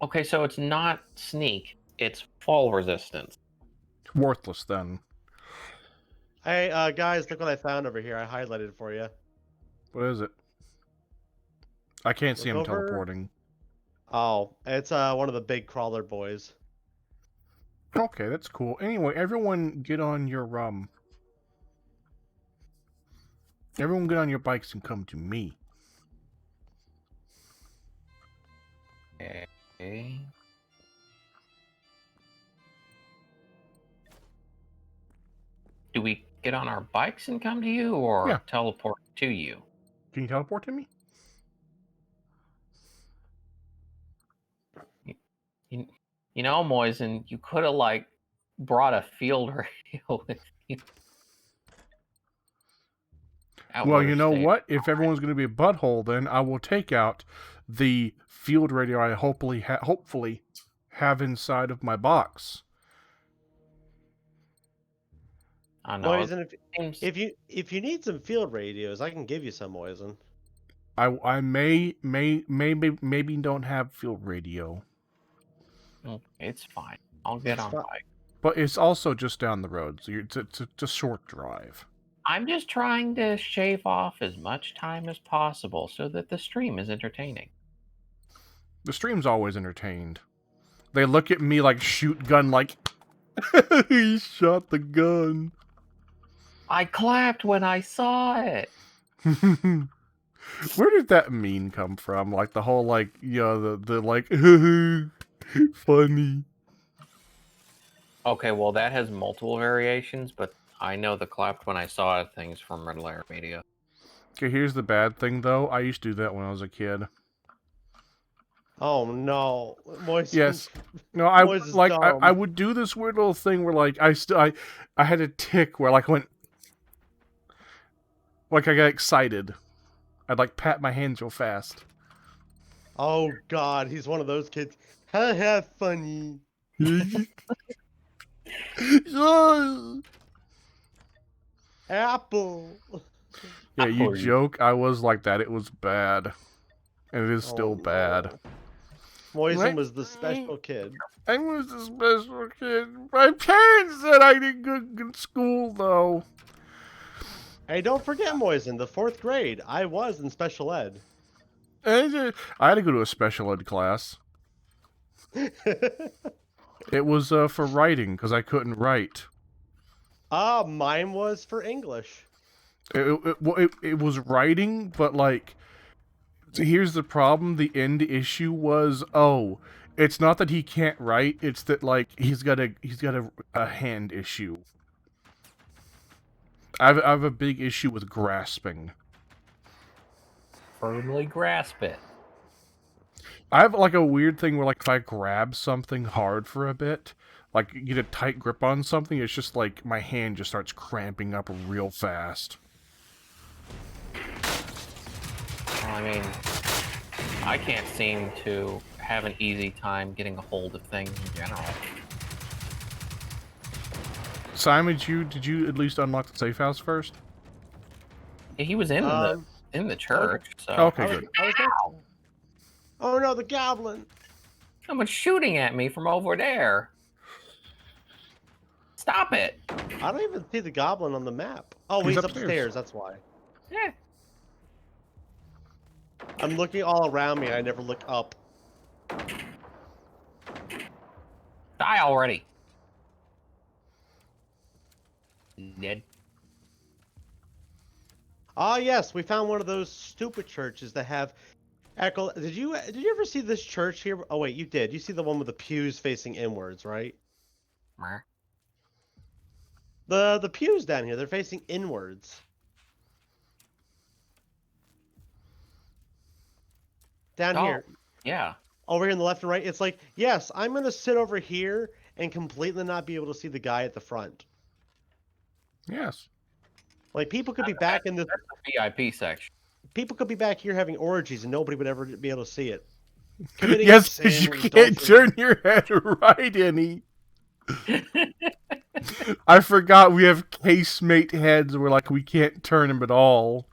Okay, so it's not sneak. It's fall resistance. Worthless then. Hey, guys, look what I found over here. I highlighted it for you. What is it? I can't see him Look over. teleporting. Oh, it's one of the big crawler boys. Okay, that's cool. Anyway, everyone get on your everyone get on your bikes and come to me. Okay. Do we get on our bikes and come to you, or Yeah. teleport to you? Can you teleport to me? You know, Moisen, you could have like brought a field radio with you. That Well, would've you know saved- what? If everyone's going to be a butthole, then I will take out the field radio I hopefully have inside of my box. I know. Moisen, it seems- if you need some field radios, I can give you some, Moisen. I maybe don't have field radio, It's fine. I'll get It's on fine. bike. but it's also just down the road, so it's a short drive. I'm just trying to shave off as much time as possible so that the stream is entertaining. The stream's always entertained. They look at me like shoot gun, like he shot the gun. I clapped when I saw it. Where did that meme come from? Like the whole like the like funny. Okay, well that has multiple variations, but I know the clapped when I saw it things from Red Layer Media. Okay, here's the bad thing though. I used to do that when I was a kid. Oh no, Moisen. Yes. No, I Boys is like dumb. I would do this weird little thing where like I had a tick where like went like I got excited. I'd like pat my hands real fast. Oh God, he's one of those kids. Ha ha, funny. Apple. Yeah, you Apple. joke. I was like that. It was bad. And it is still Oh, bad. no. Moisen Right? was the special kid. I was a special kid. My parents said I did good in school, though. Hey, don't forget, Moisen, the 4th grade. I was in special ed. I had to go to a special ed class. It was for writing, because I couldn't write. Mine was for English. It was writing, but like, here's the problem. The end issue was, it's not that he can't write. It's that like he's got a hand issue. I have a big issue with grasping. Firmly grasp it. I have like a weird thing where like if I grab something hard for a bit, like get a tight grip on something, it's just like my hand just starts cramping up real fast. Well, I mean, I can't seem to have an easy time getting a hold of things in general. Simon, did you at least unlock the safe house first? He was in the church, so Okay, good. Ow! Oh no, the goblin! Someone's shooting at me from over there. Stop it! I don't even see the goblin on the map. Oh, He's he's upstairs. upstairs. That's why. Yeah. I'm looking all around me. I never look up. Die already. Ned. Ah, yes, we found one of those stupid churches that have echo. Did you ever see this church here? Oh wait, you did. You see the one with the pews facing inwards, right? Meh. The pews down here, they're facing inwards. Down Oh. here, Yeah. over here on the left and right, it's like, yes, I'm gonna sit over here and completely not be able to see the guy at the front. Yes. Like people could be back in the VIP section. people could be back here having orgies and nobody would ever be able to see it. Committing Yes, because sin you with can't adultery. turn your head right any. I forgot we have casemate heads where like we can't turn them at all.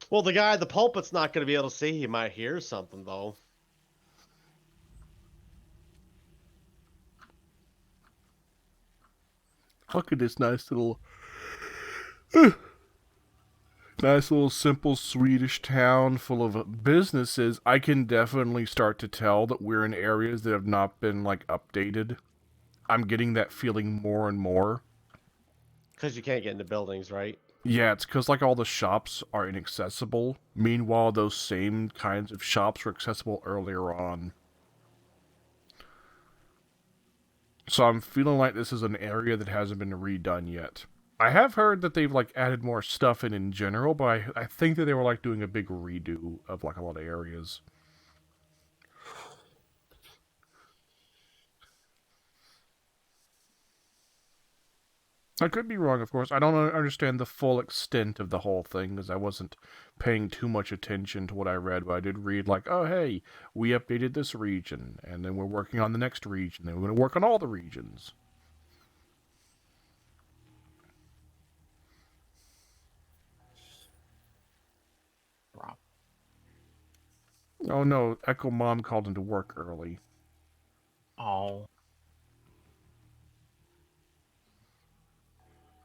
Well, the guy at the pulpit's not going to be able to see. He might hear something though. Look at this nice little simple Swedish town full of businesses. I can definitely start to tell that we're in areas that have not been like updated. I'm getting that feeling more and more. Because you can't get into buildings, right? Yeah, it's because like all the shops are inaccessible. Meanwhile, those same kinds of shops were accessible earlier on. So I'm feeling like this is an area that hasn't been redone yet. I have heard that they've like added more stuff in general, but I think that they were like doing a big redo of like a lot of areas. I could be wrong, of course. I don't understand the full extent of the whole thing, because I wasn't paying too much attention to what I read, but I did read, like, oh, hey, we updated this region, and then we're working on the next region, and we're going to work on all the regions. Rob. Oh, no, Echo Mom called into work early. Oh.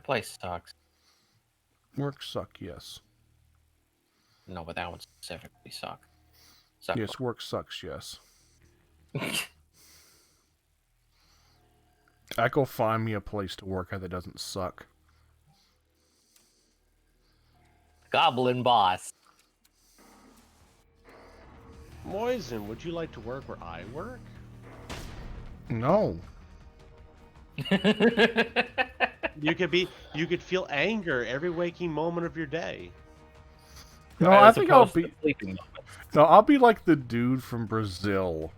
Place sucks. Work suck, yes. No, but that one specifically sucks. Suck. Yes, work sucks, yes. Echo, find me a place to work at that doesn't suck. Goblin boss. Moisen, would you like to work where I work? No. You could feel anger every waking moment of your day. No, I As think I'll opposed to be... sleeping moments. No, I'll be like the dude from Brazil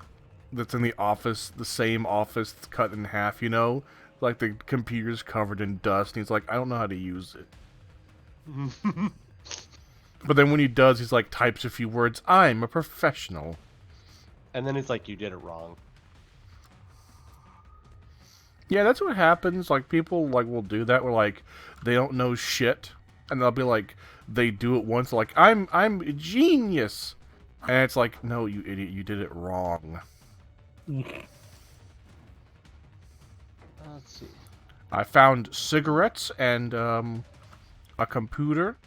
that's in the office, the same office that's cut in half, you know? Like the computer's covered in dust, and he's like, I don't know how to use it. But then when he does, he's like, types a few words, I'm a professional. And then it's like, you did it wrong. Yeah, that's what happens. Like, people, like, will do that where, like, they don't know shit. And they'll be like, they do it once, like, I'm a genius. And it's like, no, you idiot, you did it wrong. Let's see. I found cigarettes and, a computer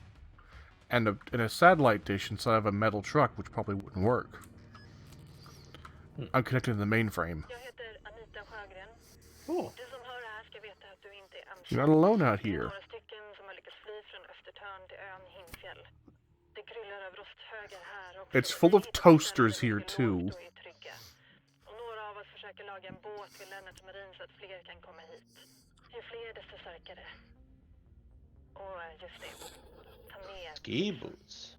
and a satellite dish inside of a metal truck, which probably wouldn't work. I'm connected to the mainframe. Cool. You're not alone out here. It's full of toasters here, too. Ski boots.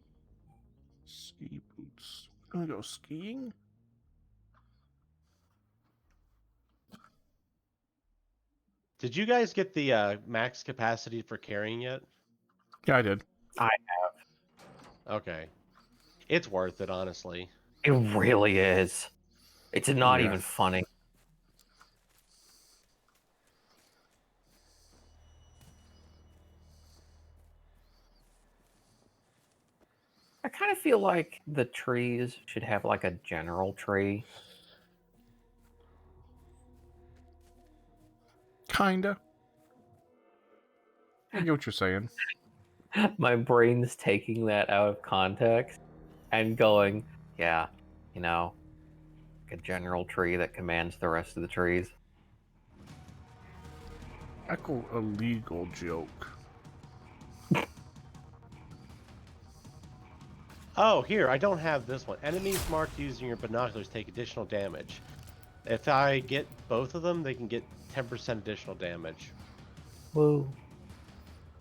Ski boots. I'm gonna go skiing? Did you guys get the max capacity for carrying yet? Yeah, I did. Okay. It's worth it, honestly. It really is. It's not Yeah. even funny. I kind of feel like the trees should have like a general tree. Kinda. I get what you're saying. My brain's taking that out of context and going, yeah, you know, like a general tree that commands the rest of the trees. Echo illegal joke. Oh, here, I don't have this one. Enemies marked using your binoculars take additional damage. If I get both of them, they can get 10% additional damage. Woo.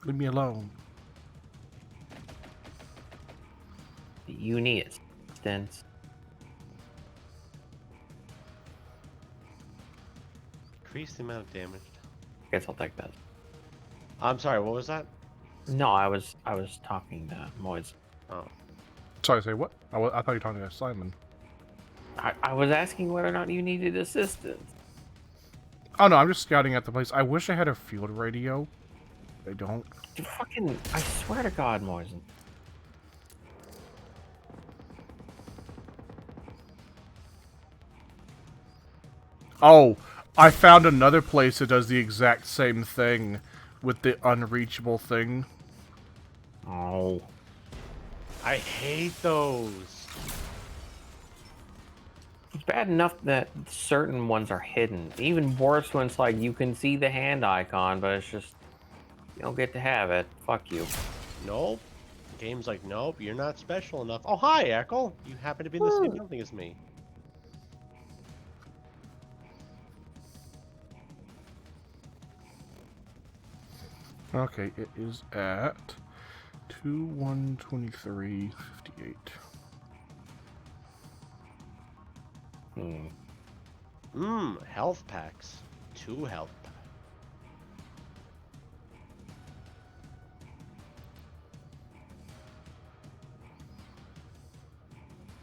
Leave me alone. You need assistance. Increase the amount of damage. Guess I'll take that. I'm sorry, what was that? No, I was talking to Moise. Oh. Sorry, say what? I thought you were talking to Simon. I was asking whether or not you needed assistance. Oh no, I'm just scouting at the place. I wish I had a field radio. I don't. You fucking, I swear to God, Moise. Oh, I found another place that does the exact same thing with the unreachable thing. Oh. I hate those. It's bad enough that certain ones are hidden. Even worse when it's like you can see the hand icon, but it's just, you don't get to have it. Fuck you. Nope. Game's like, nope, you're not special enough. Oh, hi, Echo. You happen to be in the same building as me. Okay, it is at 2/123:58. Health packs. 2 health packs.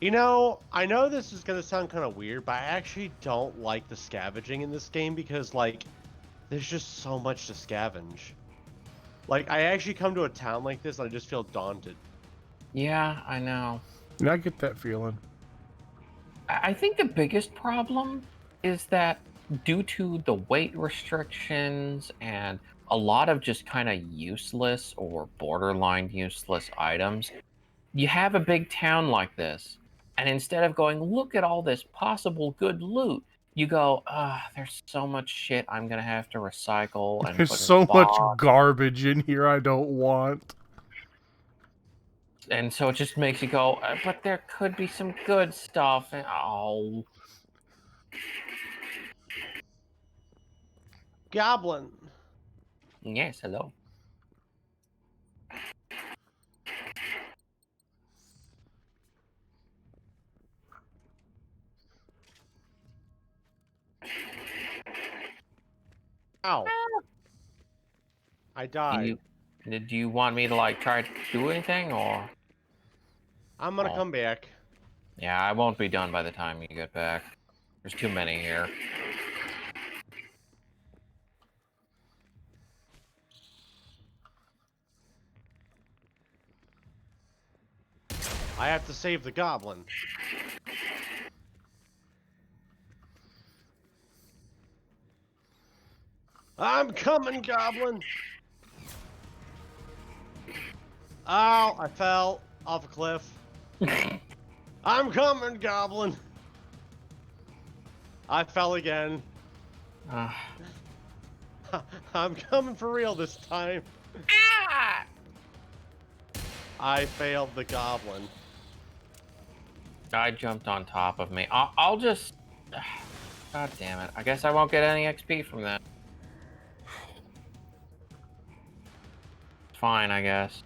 You know, I know this is going to sound kind of weird, but I actually don't like the scavenging in this game because, like, there's just so much to scavenge. Like, I actually come to a town like this and I just feel daunted. Yeah, I know. Yeah, I get that feeling. I think the biggest problem is that due to the weight restrictions and a lot of just kind of useless or borderline useless items, you have a big town like this, and instead of going, look at all this possible good loot, you go, there's so much shit I'm gonna have to recycle and There's put in so much box. garbage in here I don't want. And so it just makes you go, but there could be some good stuff. And, oh. Goblin. Yes, hello. Ow. I died. Did you want me to like try to do anything or? I'm gonna come back. Yeah, I won't be done by the time you get back. There's too many here. I have to save the goblin. I'm coming, goblin. Ow, I fell off a cliff. I'm coming, goblin. I fell again. I'm coming for real this time. Ah! I failed the goblin. I jumped on top of me. I'll just... God damn it. I guess I won't get any XP from that. Fine, I guess.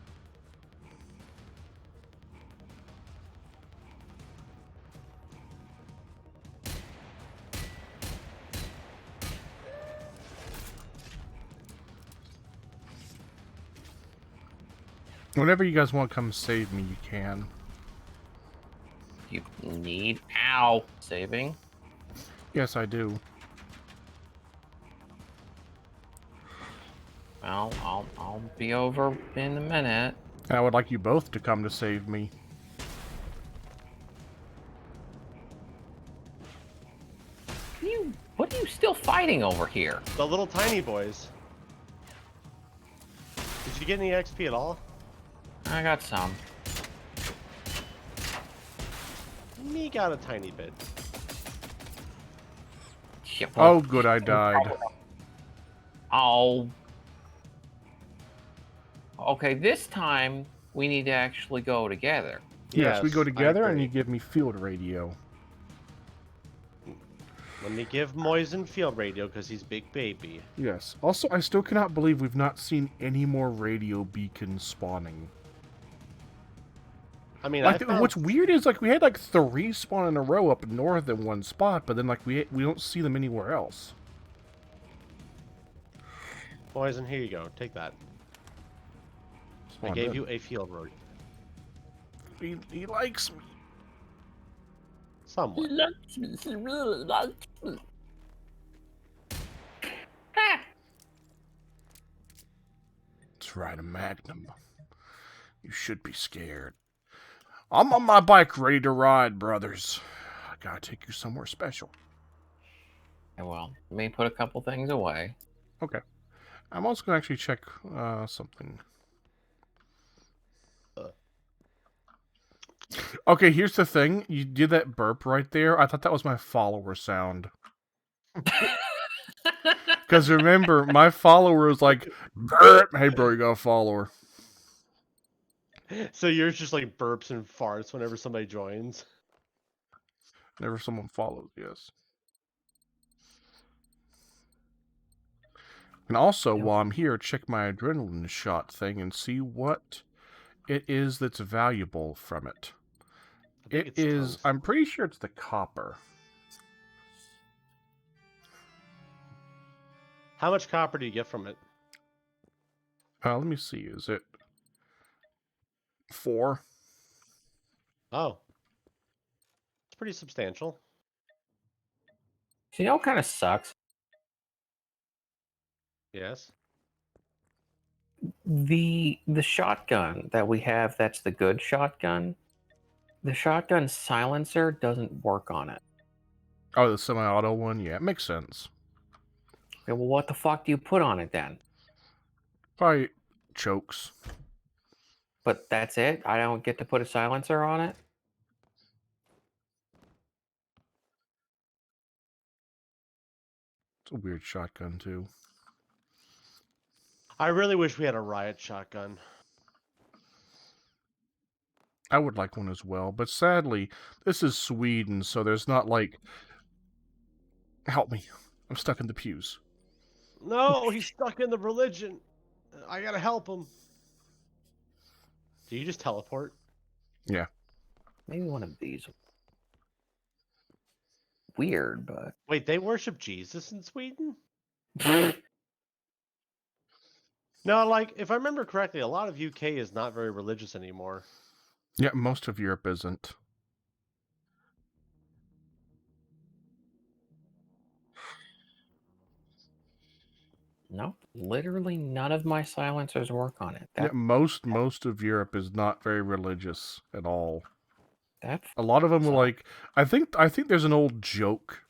Whenever you guys want to come save me, you can. You need... Ow! Saving. Yes, I do. Well, I'll be over in a minute. And I would like you both to come to save me. What are you still fighting over here? The little tiny boys. Did you get any XP at all? I got some. Me got a tiny bit. Yeah, well, Oh, good, I died. Oh. Okay, this time we need to actually go together. Yes, we go I together, and agree. you give me field radio. Let me give Moisen field radio because he's big baby. Yes. Also, I still cannot believe we've not seen any more radio beacons spawning. I mean, Like, what's weird is, like, we had, like, 3 spawn in a row up north in one spot, but then, like, we don't see them anywhere else. Moisen, here you go. Take that. I gave you a field radio. He likes me. Somewhat. likes me. He really likes me. That's right, a Magnum. You should be scared. I'm on my bike ready to ride, brothers. I gotta take you somewhere special. Yeah, well, let me put a couple things away. Okay. I'm also gonna actually check something. Okay, here's the thing. You did that burp right there. I thought that was my follower sound. Because remember, my follower was like, burp. Hey, bro, you got a follower. So yours just like burps and farts whenever somebody joins. Whenever someone follows, yes. And also, while I'm here, check my adrenaline shot thing and see what it is that's valuable from it. It is, I'm pretty sure it's the copper. How much copper do you get from it? Let me see, is it 4? Oh. It's pretty substantial. So you know what kind of sucks? Yes. The shotgun that we have, that's the good shotgun. The shotgun silencer doesn't work on it. Oh, the semi-auto one? Yeah, it makes sense. Okay, well, what the fuck do you put on it then? Probably chokes. But that's it? I don't get to put a silencer on it? It's a weird shotgun, too. I really wish we had a riot shotgun. I would like one as well, but sadly, this is Sweden, so there's not like... Help me. I'm stuck in the pews. No, he's stuck in the religion. I gotta help him. Do you just teleport? Yeah. Maybe one of these. Weird, but... Wait, they worship Jesus in Sweden? No, like, if I remember correctly, a lot of UK is not very religious anymore. Yeah, most of Europe isn't. No, literally none of my silencers work on it. Yeah, most of Europe is not very religious at all. That's A lot of them are sucks. like... I think there's an old joke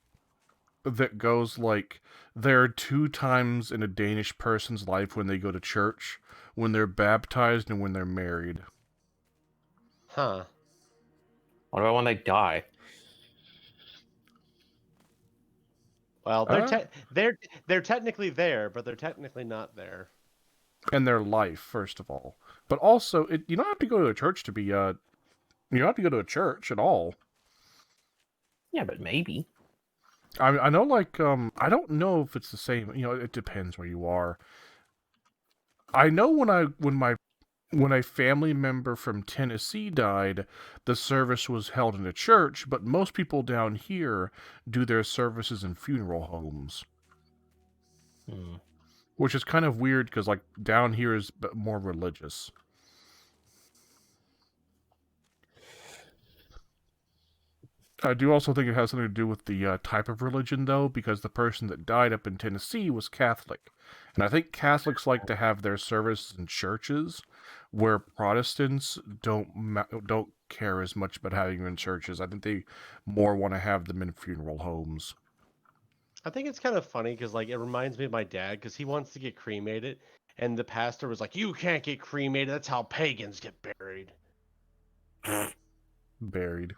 that goes like, there are 2 times in a Danish person's life when they go to church: when they're baptized and when they're married. Huh. What about when they die? Well, they're technically there, but they're technically not there. And their life, first of all. But also, you don't have to go to a church to be, you don't have to go to a church at all. Yeah, but maybe. I know, like, I don't know if it's the same, it depends where you are. I know when a family member from Tennessee died, the service was held in a church, but most people down here do their services in funeral homes. Which is kind of weird, because, like, down here is more religious. I do also think it has something to do with the type of religion, though, because the person that died up in Tennessee was Catholic. And I think Catholics like to have their services in churches, where Protestants don't care as much about having them in churches. I think they more want to have them in funeral homes. I think it's kind of funny because, like, it reminds me of my dad because he wants to get cremated, and the pastor was like, "You can't get cremated. That's how pagans get buried." Buried.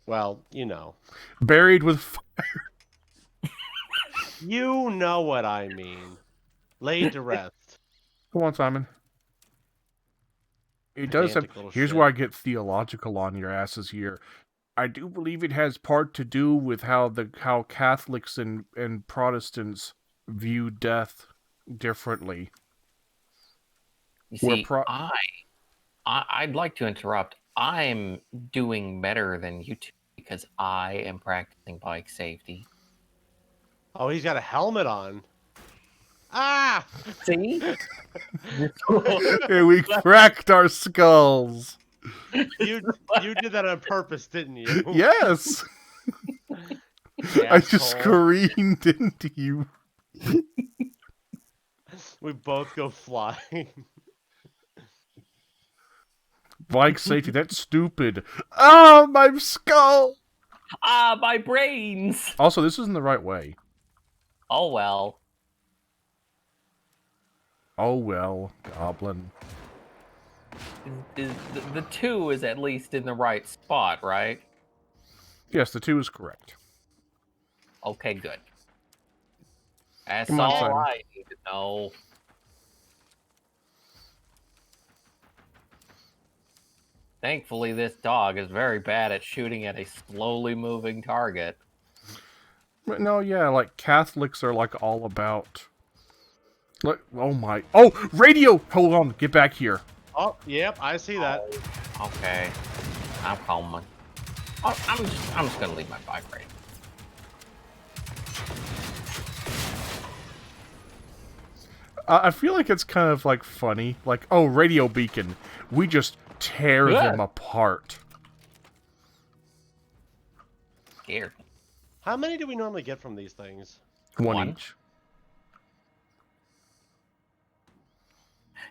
Well, you know. Buried with. You know what I mean. Laid to rest. Come on, Simon. It does have. Pedantic little Here's shit. where I get theological on your asses here. I do believe it has part to do with how Catholics and Protestants view death differently. You Where see, I'd like to interrupt. I'm doing better than you two because I am practicing bike safety. Oh, he's got a helmet on. Ah! See? we cracked our skulls. You did that on purpose, didn't you? Yes. I just Asshole. screamed into you. We both go flying. Bike safety, that's stupid. Oh, my skull! Ah, my brains! Also, this isn't the right way. Oh well. Oh well, goblin. The 2 is at least in the right spot, right? Yes, the 2 is correct. Okay, good. That's Come on, all Simon. I need to know. Thankfully, this dog is very bad at shooting at a slowly moving target. But no, yeah, like, Catholics are, like, all about... Like, oh my... Oh! Radio! Hold on, get back here. Oh, yep, I see that. Oh, okay. I'm coming. Oh, I'm just gonna leave my bike right. I feel like it's kind of, like, funny. Like, oh, radio beacon. We just tear Yeah. them apart. Scared. How many do we normally get from these things? One each.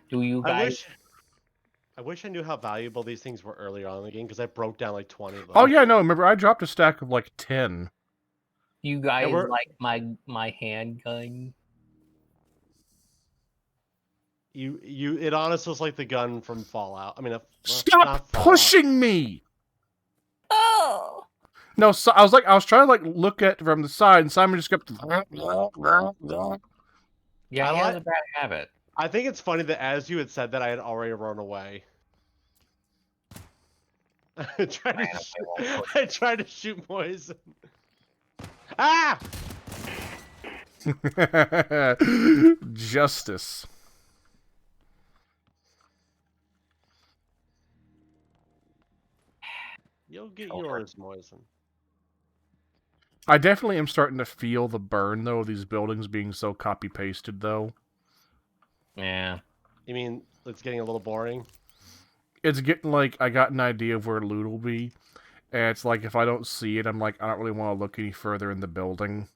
Do you guys? I wish I knew how valuable these things were earlier on in the game because I broke down like 20 of them. Oh, yeah, no, remember, I dropped a stack of, like, 10. You guys we're- like my handgun? It honestly was like the gun from Fallout. I mean, well, Stop not Fallout. pushing me! Oh. No, so I was trying to like look at from the side, and Simon just kept. Yeah, he has a bad habit. I think it's funny that as you had said that, I had already run away. I tried to shoot poison. Ah! Justice. You'll get yours, Moisen. I definitely am starting to feel the burn though of these buildings being so copy pasted though. Yeah. You mean it's getting a little boring? It's getting like I got an idea of where loot will be, and it's like if I don't see it, I'm like I don't really want to look any further in the building.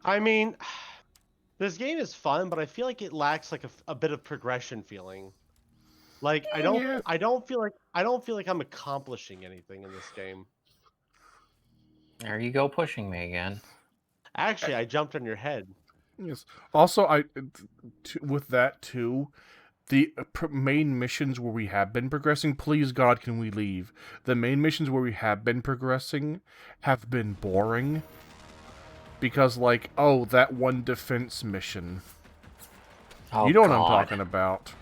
I mean, this game is fun, but I feel like it lacks like a bit of progression feeling. Like I don't feel like I'm accomplishing anything in this game. There you go, pushing me again. Actually, I jumped on your head. Yes. Also, with that too, the main missions where we have been progressing. Please God, can we leave? The main missions where we have been progressing have been boring. Because, like, oh, that one defense mission. Oh, you know what God. I'm talking about.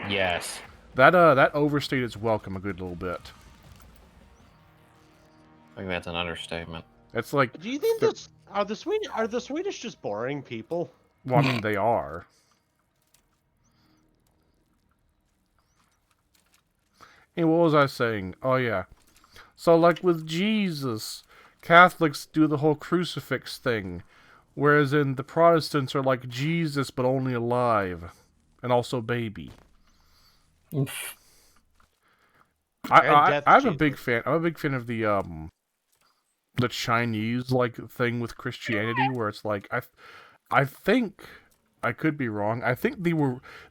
Yes. That overstayed its welcome a good little bit. I think that's an understatement. It's like... Do you think are the Swedish just boring people? Well, I mean, they are. And what was I saying? Oh, yeah. So, like, with Jesus, Catholics do the whole crucifix thing. Whereas in the Protestants are like Jesus, but only alive. And also baby. I'm a big fan. I'm a big fan of the Chinese like thing with Christianity, where it's like I think I could be wrong. I think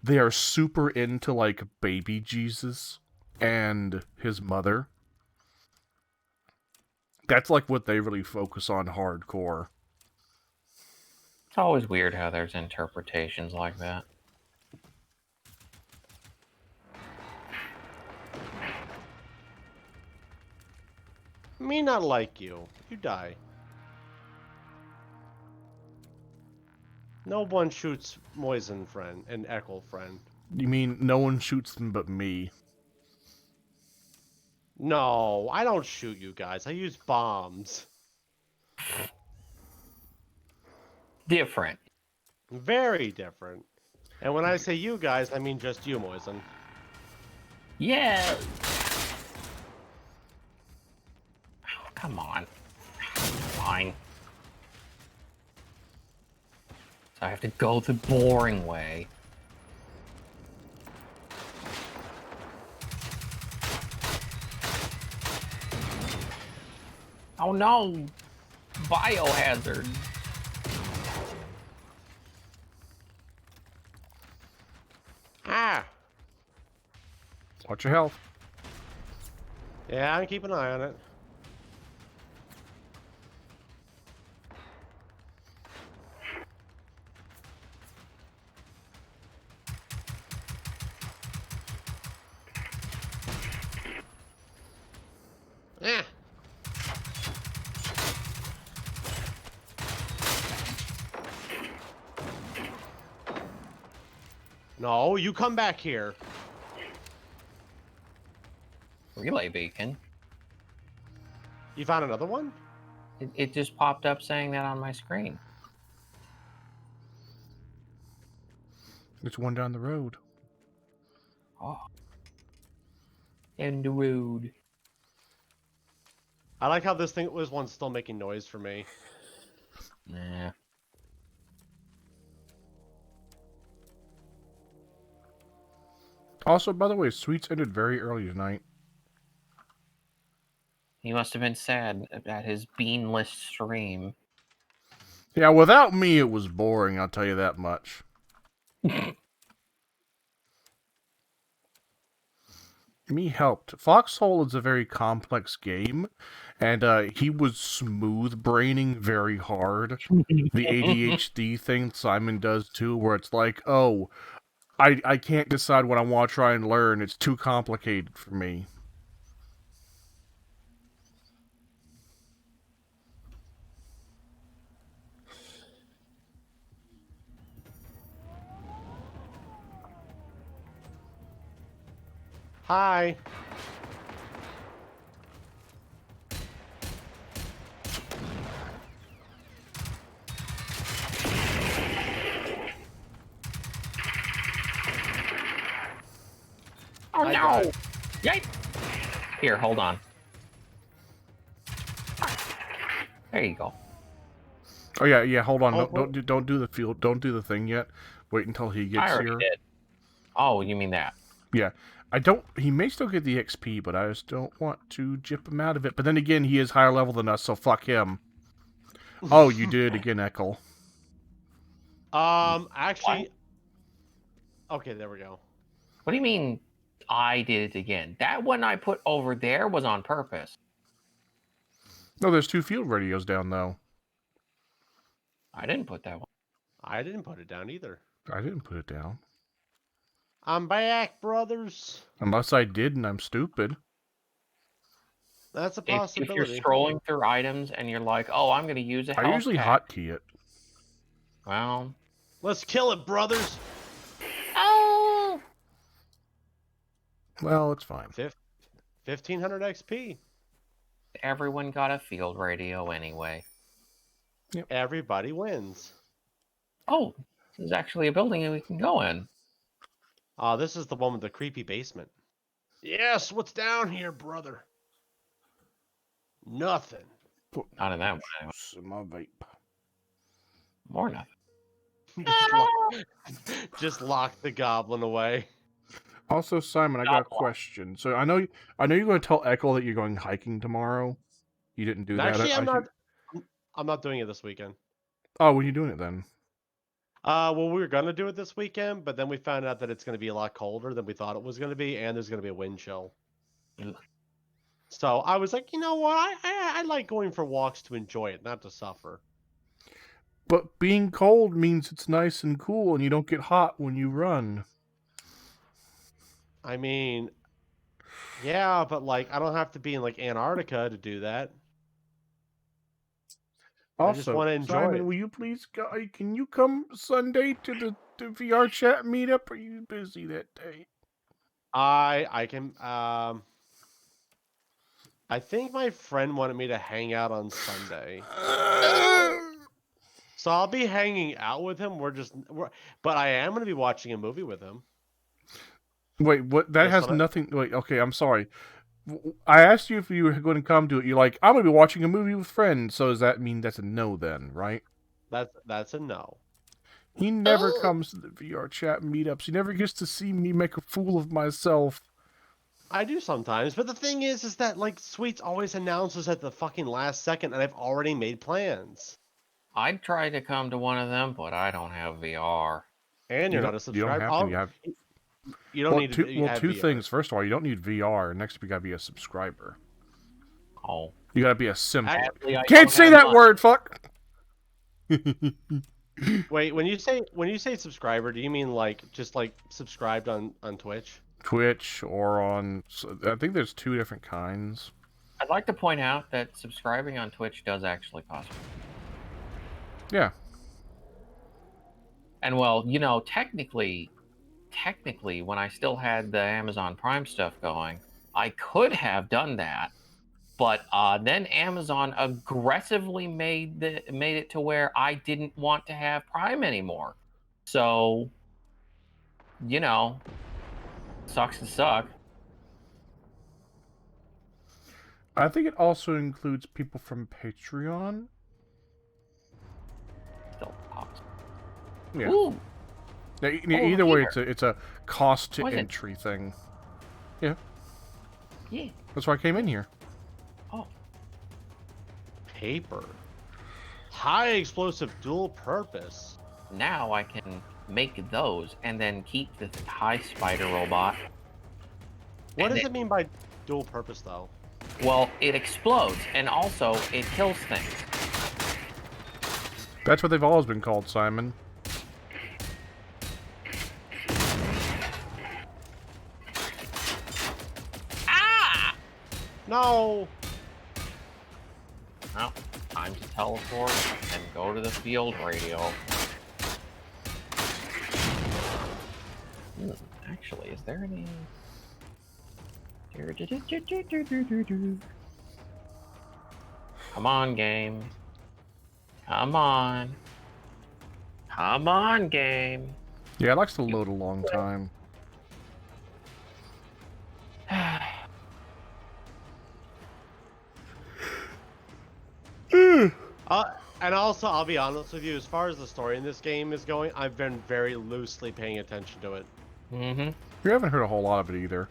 they are super into like baby Jesus and his mother. That's like what they really focus on hardcore. It's always weird how there's interpretations like that. Me not like you. You die. No one shoots Moisen friend and Echo friend. You mean no one shoots them but me? No, I don't shoot you guys. I use bombs. Different. Very different. And when I say you guys, I mean just you, Moisen. Yeah. Oh, come on. Fine. So I have to go the boring way. Oh no! Biohazard. Ah! Watch your health. Yeah, I'm keeping an eye on it. Eh. No, you come back here. Relay beacon. You found another one? It just popped up saying that on my screen. There's one down the road. Oh. In the road. I like how this thing was one still making noise for me. Nah. Also, by the way, Sweets ended very early tonight. He must have been sad about his beanless stream. Yeah, without me, it was boring, I'll tell you that much. Me helped. Foxhole is a very complex game, and he was smooth braining very hard. The ADHD thing Simon does too, where it's like, oh, I can't decide what I want to try and learn. It's too complicated for me. Hi. Oh I no! got- Yikes! Here, hold on. There you go. Oh yeah. Hold on. Oh, Don't do the field. Don't do the thing yet. Wait until he I gets already here. did. Oh, you mean that? Yeah. I don't. He may still get the XP, but I just don't want to jip him out of it. But then again, he is higher level than us, so fuck him. Oh, you did it again, Eckel. Actually. Okay, there we go. What do you mean I did it again? That one I put over there was on purpose. No, there's 2 field radios down though. I didn't put that one. I didn't put it down either. I didn't put it down. I'm back, brothers. Unless I did and I'm stupid. That's a If you're possibility. scrolling through items and you're like, oh, I'm going to use a health I usually pack. hotkey it. Well, Let's kill it, brothers. oh, Well, it's fine. 1500 XP. everyone got a field radio anyway. Everybody wins. Oh, this is actually a building we can go in. This is the one with the creepy basement. Yes, what's down here, brother? Nothing. Not in that one. Anyway. My vape. More nothing. Just lock the goblin away. Also, Simon, I got a question. So I know you're going to tell Eckel that you're going hiking tomorrow. You didn't do that. Actually, I'm not doing it this weekend. Oh, when are you doing it then? Well, we were gonna do it this weekend, but then we found out that it's gonna be a lot colder than we thought it was gonna be, and there's gonna be a wind chill. Ugh. So I was like, you know what? I like going for walks to enjoy it, not to suffer. But being cold means it's nice and cool, and you don't get hot when you run. I mean, Yeah, but like I don't have to be in like Antarctica to do that. I just Also, want to enjoy Simon, it. will you please go? Can you come Sunday to the VR chat meetup? Or are you busy that day? I can I think my friend wanted me to hang out on Sunday. So I'll be hanging out with him. But I am going to be watching a movie with him. Wait, what? That Just has on a, nothing. Wait, okay, I'm sorry. I asked you if you were going to come to it. You're like, I'm going to be watching a movie with friends. So does that mean that's a no then, right? that's a no. He never comes to the VR chat meetups. He never gets to see me make a fool of myself. I do sometimes, but the thing is that like Sweets always announces at the fucking last second, and I've already made plans. I'd try to come to one of them, but I don't have VR. And you're not a You don't subscriber. have to. You have You don't need to have two VR. things. First of all, you don't need VR. Next, you gotta be a subscriber. Oh, You gotta be a simp. sadly, I Can't don't say have that mine. word. Fuck. Wait, when you say subscriber, do you mean like just like subscribed on Twitch? Twitch or on. I think there's two different kinds. I'd like to point out that subscribing on Twitch does actually cost money. Yeah. And well, technically, when I still had the Amazon Prime stuff going, I could have done that. But then Amazon aggressively made it to where I didn't want to have Prime anymore. So, sucks to suck. I think it also includes people from Patreon. Still costs. Yeah. Ooh, Either way, it's a cost to Was it? entry thing. yeah. That's why I came in here. Oh, Paper. High explosive dual purpose. now I can make those and then keep the high spider robot. What And does it mean by dual purpose though? Well, it explodes and also it kills things. That's what they've always been called, Simon. Ah! No. Well, time to teleport and go to the field radio. Actually, is there any... Come on, game. Come on. Come on, game. Yeah, it likes to load a long time. And also, I'll be honest with you, as far as the story in this game is going, I've been very loosely paying attention to it. Mm-hmm. You haven't heard a whole lot of it either.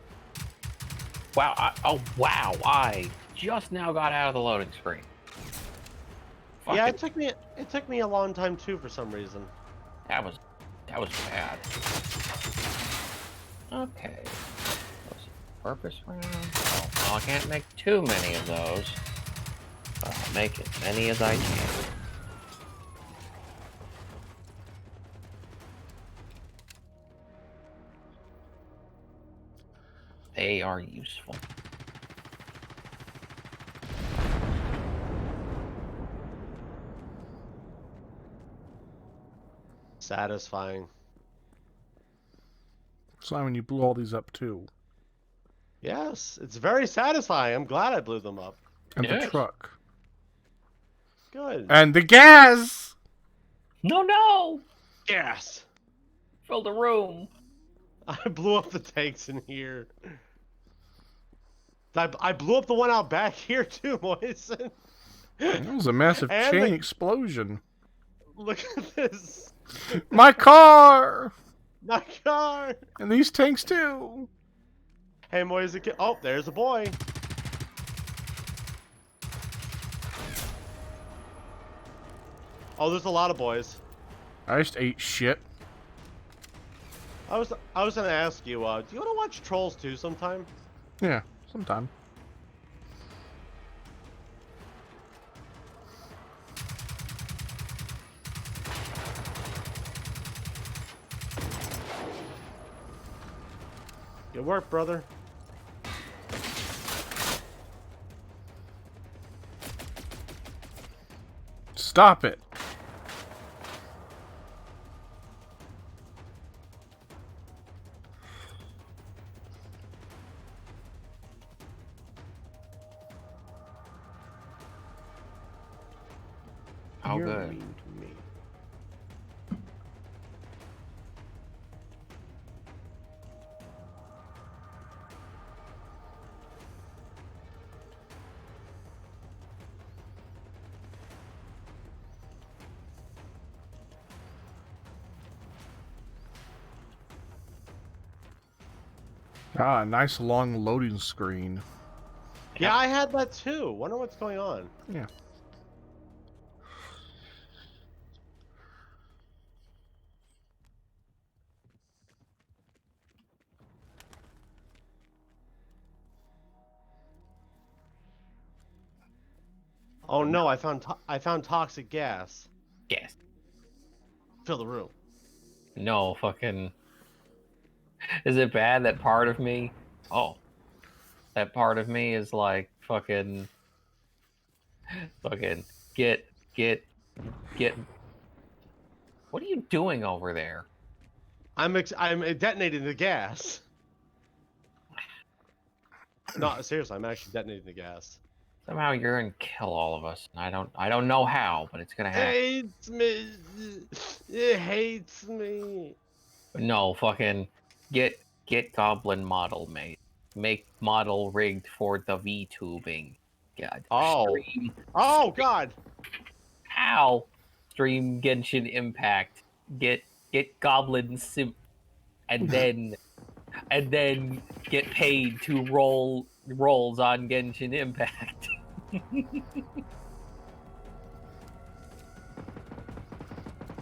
Wow. Wow. I just now got out of the loading screen. Yeah, Fucking- it took me a long time too for some reason. That was bad. Okay. Purpose round. Oh, well, I can't make too many of those. But I'll make as many as I can. They are useful. Satisfying. Simon, you blew all these up too. Yes, it's very satisfying. I'm glad I blew them up. And the Yes. truck. Good. And the gas! No! Yes. Fill the room. I blew up the tanks in here. I blew up the one out back here too, Moisen. That was a massive And chain the- explosion. Look at this. My car! My car. And these tanks too. Hey, Moisen. Oh, there's a boy. Oh, there's a lot of boys. I just ate shit. I was gonna ask you, do you want to watch Trolls 2 sometime? Yeah, sometime. Good work, brother. Stop it. How You're good. mean to me. Ah, nice long loading screen. Yeah, I had that too. Wonder what's going on. Yeah. Oh no, I found toxic gas. Yes. Fill the room. No, fucking. Is it bad that part of me? Oh, that part of me is like fucking get get get. What are you doing over there? I'm detonating the gas. No, seriously, I'm actually detonating the gas. Somehow you're gonna kill all of us. And I don't know how, but it's gonna happen. Hates me. It hates me. No, fucking get Goblin model made. Make model rigged for the V-tubing. God. Oh. Stream. Oh God. Ow. Stream Genshin Impact. Get Goblin Simp, and then get paid to rolls on Genshin Impact.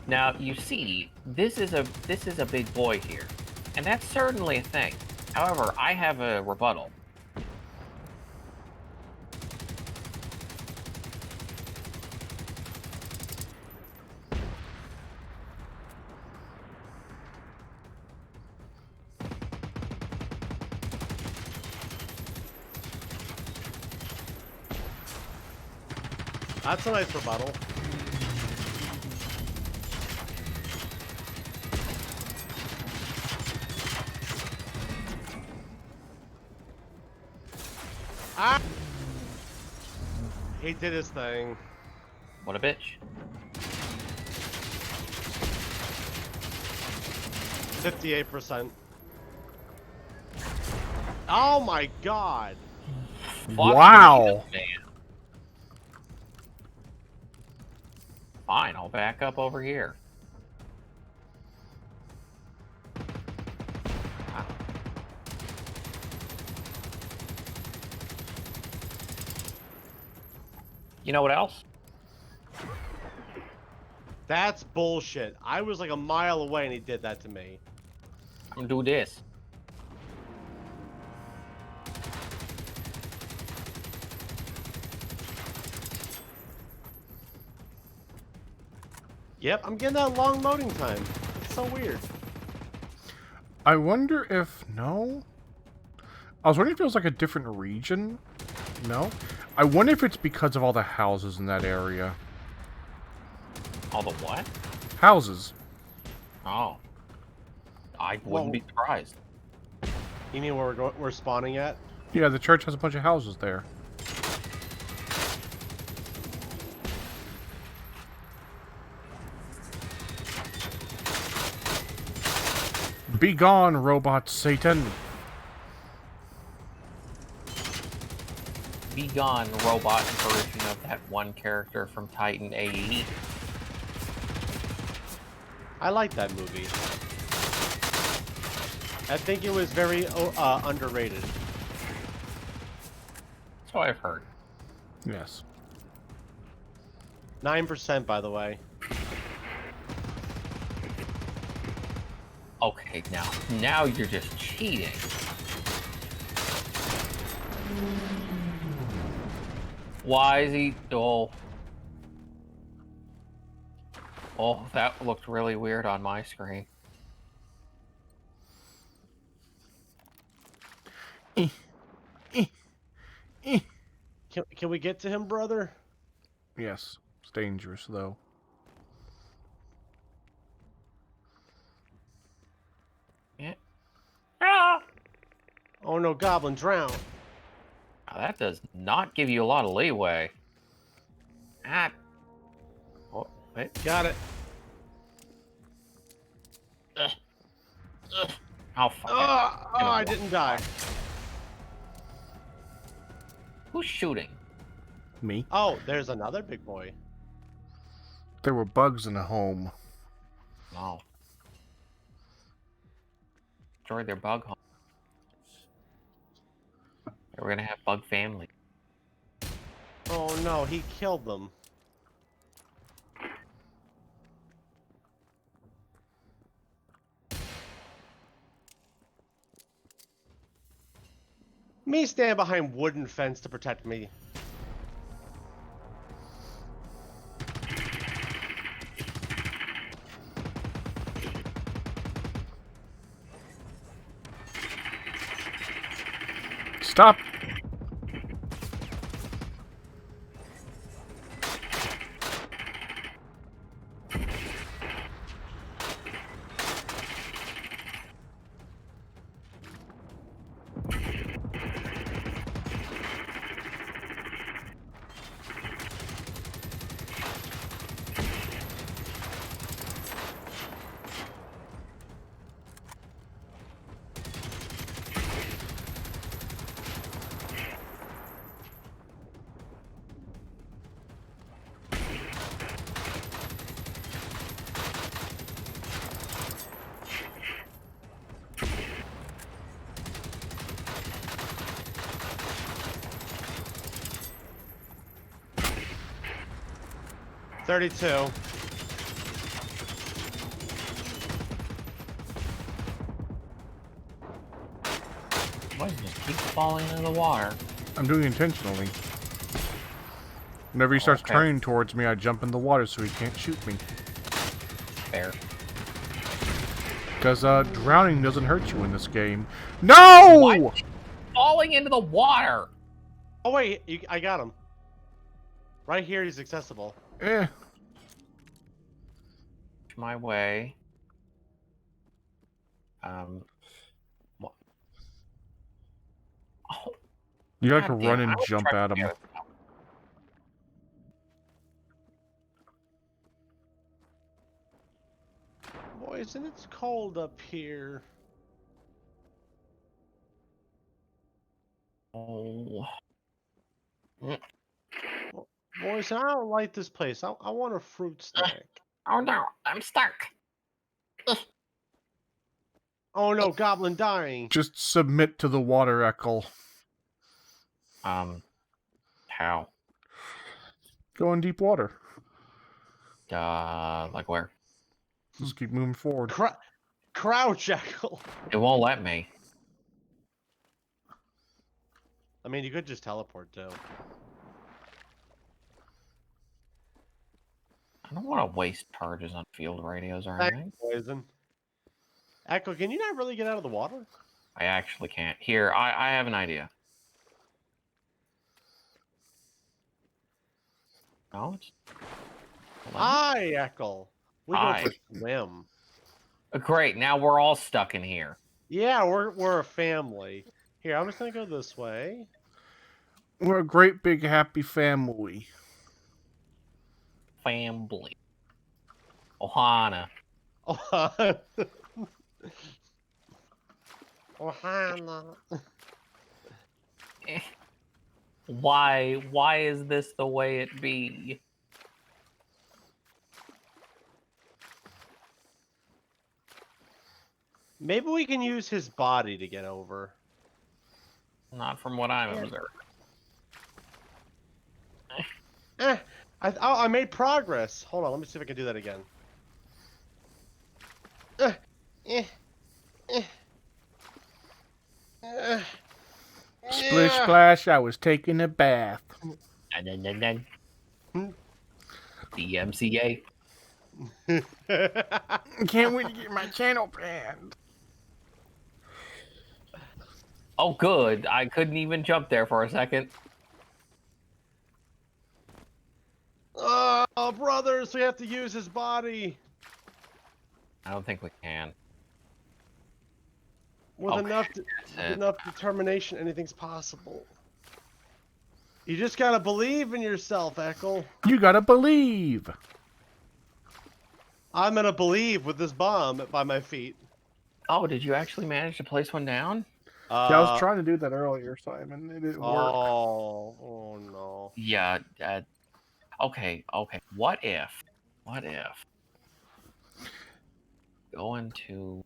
Now you see, this is a big boy here, and that's certainly a thing. However, I have a rebuttal. That's a nice rebuttal. Ah! He did his thing. What a bitch. 58%. Oh my God. Fuck Wow. me, man. Fine, I'll back up over here. You know what else? That's bullshit. I was like a mile away and he did that to me. I'm gonna do this. Yep, I'm getting that long loading time. It's so weird. I wonder if... No? I was wondering if it was like a different region. No? I wonder if it's because of all the houses in that area. All the what? Houses. Oh. I wouldn't be surprised. You mean where we're spawning at? Yeah, the church has a bunch of houses there. Be gone, robot Satan. Be gone, robot version of that one character from Titan AE. I like that movie. I think it was very underrated. That's what I've heard. Yes. 9%, by the way. Okay, now you're just cheating. Why is he? Oh, that looked really weird on my screen. Can we get to him, brother? Yes. dangerous, though. Yeah. Ah! Oh no, goblin, drown. Now, that does not give you a lot of leeway. Ah. Oh, wait. Got it. Ugh. Ugh. Oh, fuck it. Oh, I didn't die. Who's shooting? Me. Oh, there's another big boy. There were bugs in the home. No. Destroyed their bug home. We're gonna have bug family. Oh no, he killed them. Me stand behind wooden fence to protect me. Stop! $32. Why does it just keep falling into the water? I'm doing it intentionally. Whenever he starts Okay. turning towards me, I jump in the water so he can't shoot me. Fair. Because drowning doesn't hurt you in this game. No! What? Falling into the water! Oh wait, I got him. Right here, he's accessible. Eh. My way. What? Oh, You like to God damn, run I and was jump trying at to him. get it. Boys, and it's cold up here. Oh. Boys, I don't like this place. I want a fruit snack. Oh no, I'm stuck. Oh no, goblin dying. Just submit to the water, Echo. How? Go in deep water. Like where? Just keep moving forward. Crouch, Echo. It won't let me. I mean, you could just teleport too. I don't want to waste charges on field radios or Thanks, anything. Poison. Echo, can you not really get out of the water? I actually can't. Here, I have an idea. No, it's... Hi, Echo. We go Hi. for a swim. Great, now we're all stuck in here. Yeah, we're a family. Here, I'm just gonna go this way. We're a great big happy family. Family. Ohana. Ohana. Ohana. Why is this the way it be? Maybe we can use his body to get over. Not from what I'm observing. I made progress. Hold on, let me see if I can do that again. Splish splash, I was taking a bath. And the MCA. Can't wait to get my channel banned. Oh, good. I couldn't even jump there for a second. Oh, brothers, we have to use his body. I don't think we can. With Okay, enough that's it. enough determination, anything's possible. You just gotta believe in yourself, Echo. You gotta believe. I'm gonna believe with this bomb by my feet. Oh, did you actually manage to place one down? Yeah, I was trying to do that earlier, Simon. It didn't work. Oh no. Yeah. Okay. What if? Going to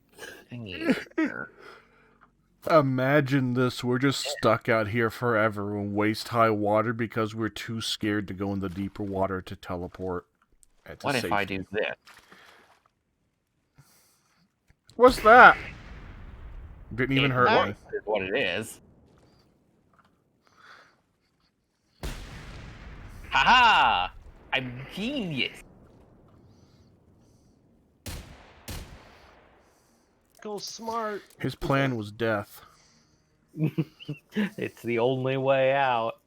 thingy here. Imagine this. We're just stuck out here forever in waist-high water because we're too scared to go in the deeper water to teleport. What if I do this? What's that? Didn't even hurt me. Is what it is. Haha! I'm genius. Go smart. His plan was death. It's the only way out.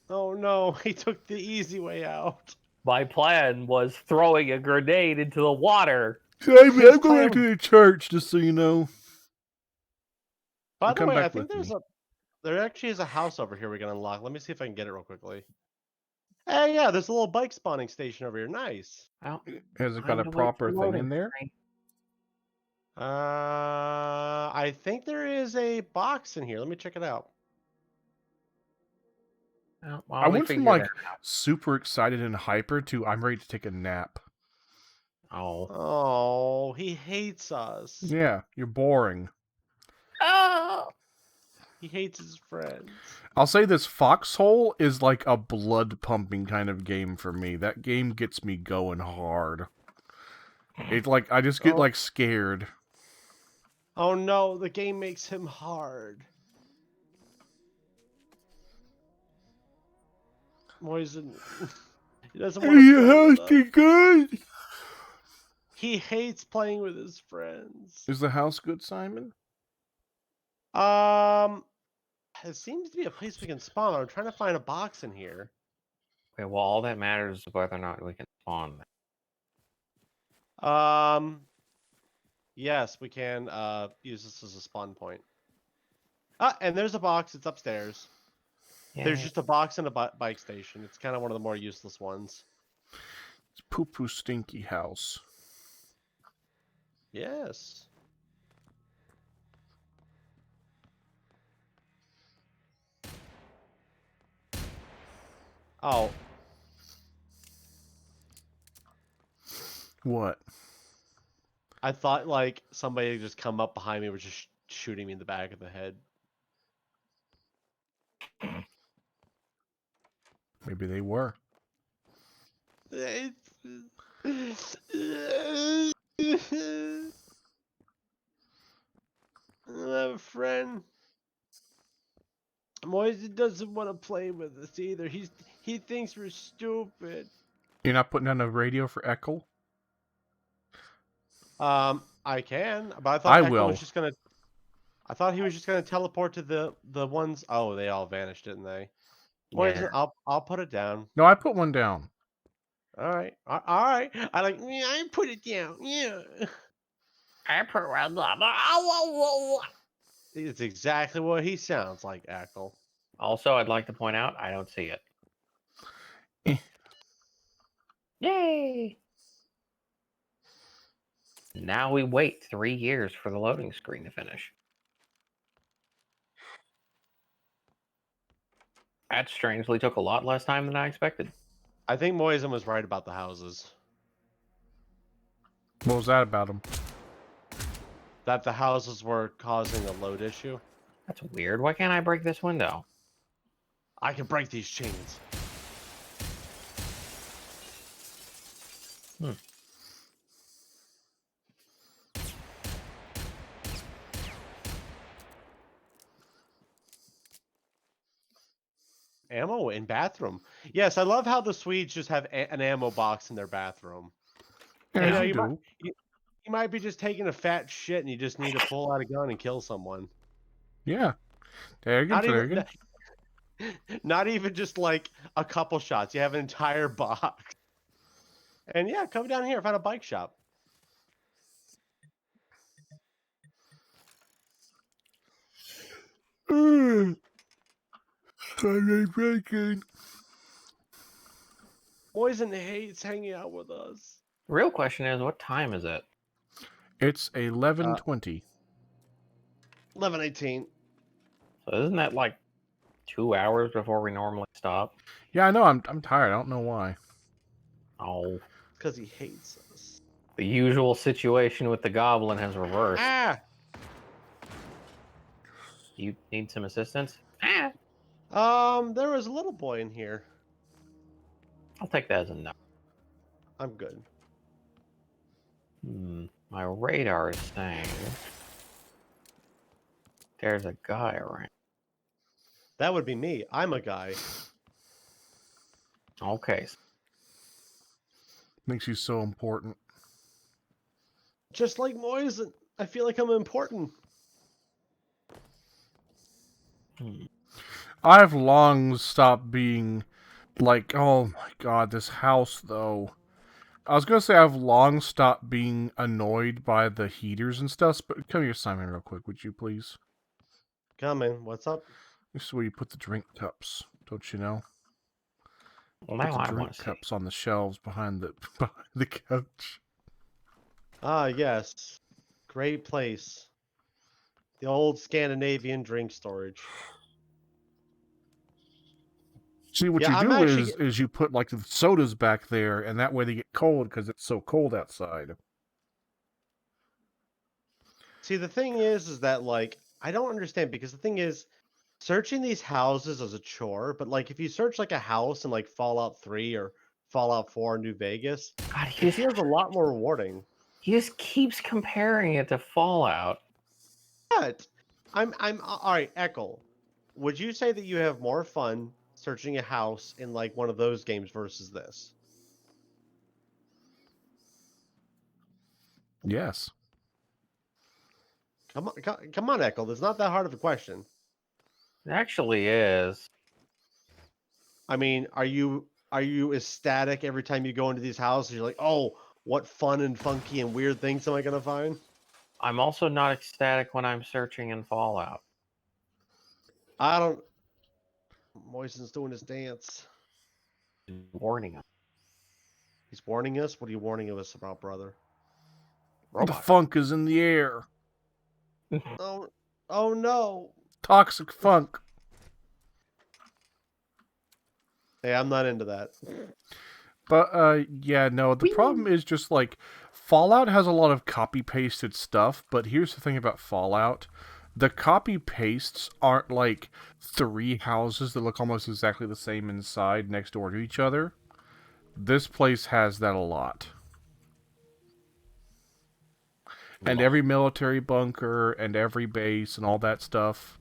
Oh no, he took the easy way out. My plan was throwing a grenade into the water. Simon, I'm going to the church, just so you know. By the Come way, I back think with me. there actually is a house over here we can unlock. Let me see if I can get it real quickly. Hey, yeah, there's a little bike spawning station over here. Nice. Well, Has it got a time to wait proper for thing loading in there? screen. I think there is a box in here. Let me check it out. Well, I we went from figured like it out. super excited and hyper to I'm ready to take a nap. Oh. Oh, he hates us. Yeah, you're boring. Oh. He hates his friends. I'll say this, Foxhole is like a blood pumping kind of game for me. That game gets me going hard. It's like I just get like scared. Oh no, the game makes him hard. Moisen. He doesn't want to play with us. Good. He hates playing with his friends. Is the house good, Simon? It seems to be a place we can spawn. I'm trying to find a box in here. Okay, well, all that matters is whether or not we can spawn. Yes, we can use this as a spawn point. Ah, and there's a box. It's upstairs. There's just a box and a bike station. It's kind of one of the more useless ones. It's poo-poo stinky house. Yes. Oh. What? I thought like somebody had just come up behind me was just shooting me in the back of the head. Maybe they were. I have a friend. Moise doesn't want to play with us either. He thinks we're stupid. You're not putting on a radio for Echo? I can, but I thought I Echo will. was just gonna. I thought he was just gonna teleport to the ones. Oh, they all vanished, didn't they? Moise, I'll put it down. No, I put one down. All right, all right. I like. Yeah, I put it down. Yeah. I put around It's exactly what he sounds like, Echo. Also, I'd like to point out I don't see it. Eh. Yay! Now we wait 3 years for the loading screen to finish. That strangely took a lot less time than I expected. I think Moisen was right about the houses. What was that about him? That the houses were causing a load issue. That's weird. Why can't I break this window? I can break these chains. Ammo in bathroom. Yes, I love how the Swedes just have an ammo box in their bathroom. Yeah, You know, you might be just taking a fat shit and you just need to pull out a gun and kill someone. Yeah. There you go. Not even just like a couple shots. You have an entire box. And yeah, come down here. Find a bike shop. Sunday bacon. Poison hates hanging out with us. The real question is, what time is it? It's 11:20. 11:18. So isn't that like 2 hours before we normally stop? Yeah, I know. I'm tired. I don't know why. Oh, Because he hates us. the usual situation with the goblin has reversed. Ah! You need some assistance? Ah, There was a little boy in here. I'll take that as a no. I'm good. My radar is saying there's a guy around. That would be me. I'm a guy. Okay. Makes you so important. Just like Moisen. I feel like I'm important. I've long stopped being like, oh my god, this house though. I was gonna say I've long stopped being annoyed by the heaters and stuff, but come here, Simon, real quick, would you please? Coming. What's up? This is where you put the drink cups, don't you know? Well, Put now the I drink want to see. cups on the shelves behind the couch. Ah, yes. Great place. The old Scandinavian drink storage. See, what Yeah, you I'm do actually is you put like the sodas back there, and that way they get cold because it's so cold outside. See, the thing is that like I don't understand because the thing is searching these houses is a chore, but like if you search like a house in like Fallout 3 or Fallout 4 New Vegas, God, it feels a lot more rewarding. he just keeps comparing it to Fallout. But I'm all right, Echo. Would you say that you have more fun searching a house in like one of those games versus this? Yes. Come on, Echo. That's not that hard of a question. It actually is. I mean, are you ecstatic every time you go into these houses? You're like, oh, what fun and funky and weird things am I gonna find? I'm also not ecstatic when I'm searching in Fallout. I don't. Moisten's doing his dance. Warning him. He's warning us. What are you warning us about, brother? The Robot. funk is in the air. Oh, oh no. Toxic funk. Hey, I'm not into that. But yeah, no, the problem is just like Fallout has a lot of copy pasted stuff, but here's the thing about Fallout. The copy pastes aren't like 3 houses that look almost exactly the same inside next door to each other. This place has that a lot. And every military bunker and every base and all that stuff.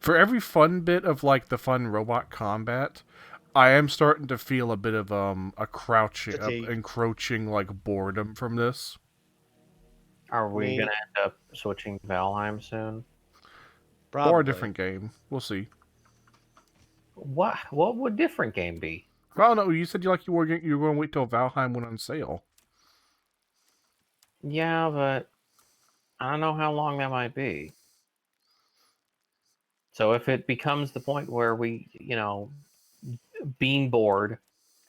For every fun bit of like the fun robot combat, I am starting to feel a bit of a Fatigue. encroaching like boredom from this. Are we Me- gonna end up switching to Valheim soon? Probably. Or a different game. We'll see. What would different game be? Oh no, you said you were going to wait till Valheim went on sale. Yeah, but I don't know how long that might be. So if it becomes the point where we, being bored,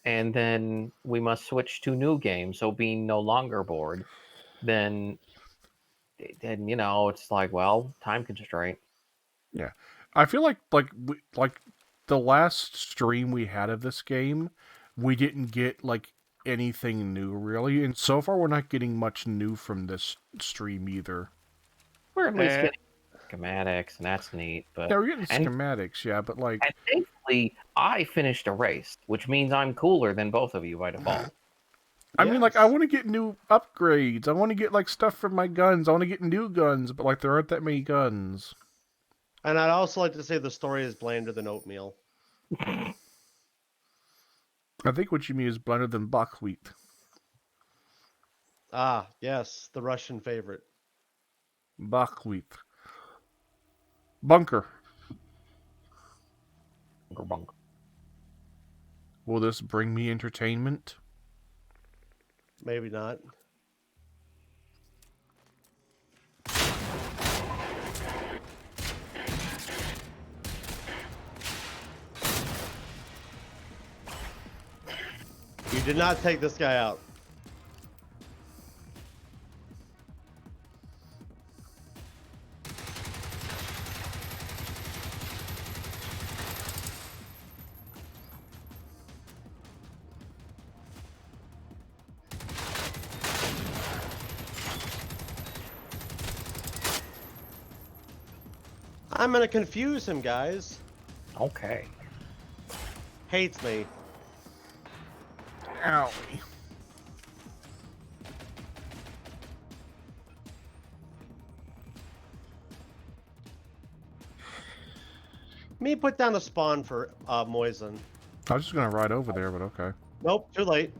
and then we must switch to new games, so being no longer bored, then it's like, well, time constraint. Yeah, I feel like the last stream we had of this game, we didn't get like anything new really, and so far we're not getting much new from this stream either. We're at least getting schematics, and that's neat. But Yeah, we're getting schematics, yeah, but like, and thankfully, I finished a race, which means I'm cooler than both of you by default. I mean, like, I Yes. want to get new upgrades. I want to get like stuff for my guns. I want to get new guns, but like, there aren't that many guns. And I'd also like to say the story is blander than oatmeal. I think what you mean is blender than buckwheat. Ah, yes, the Russian favorite. Buckwheat. Bunker. Bunker. Will this bring me entertainment? Maybe not. You did not take this guy out. I'm gonna confuse him, guys. Okay. Hates me. Ow. Me put down a spawn for Moisen. I was just gonna ride over there, but okay. Nope, too late.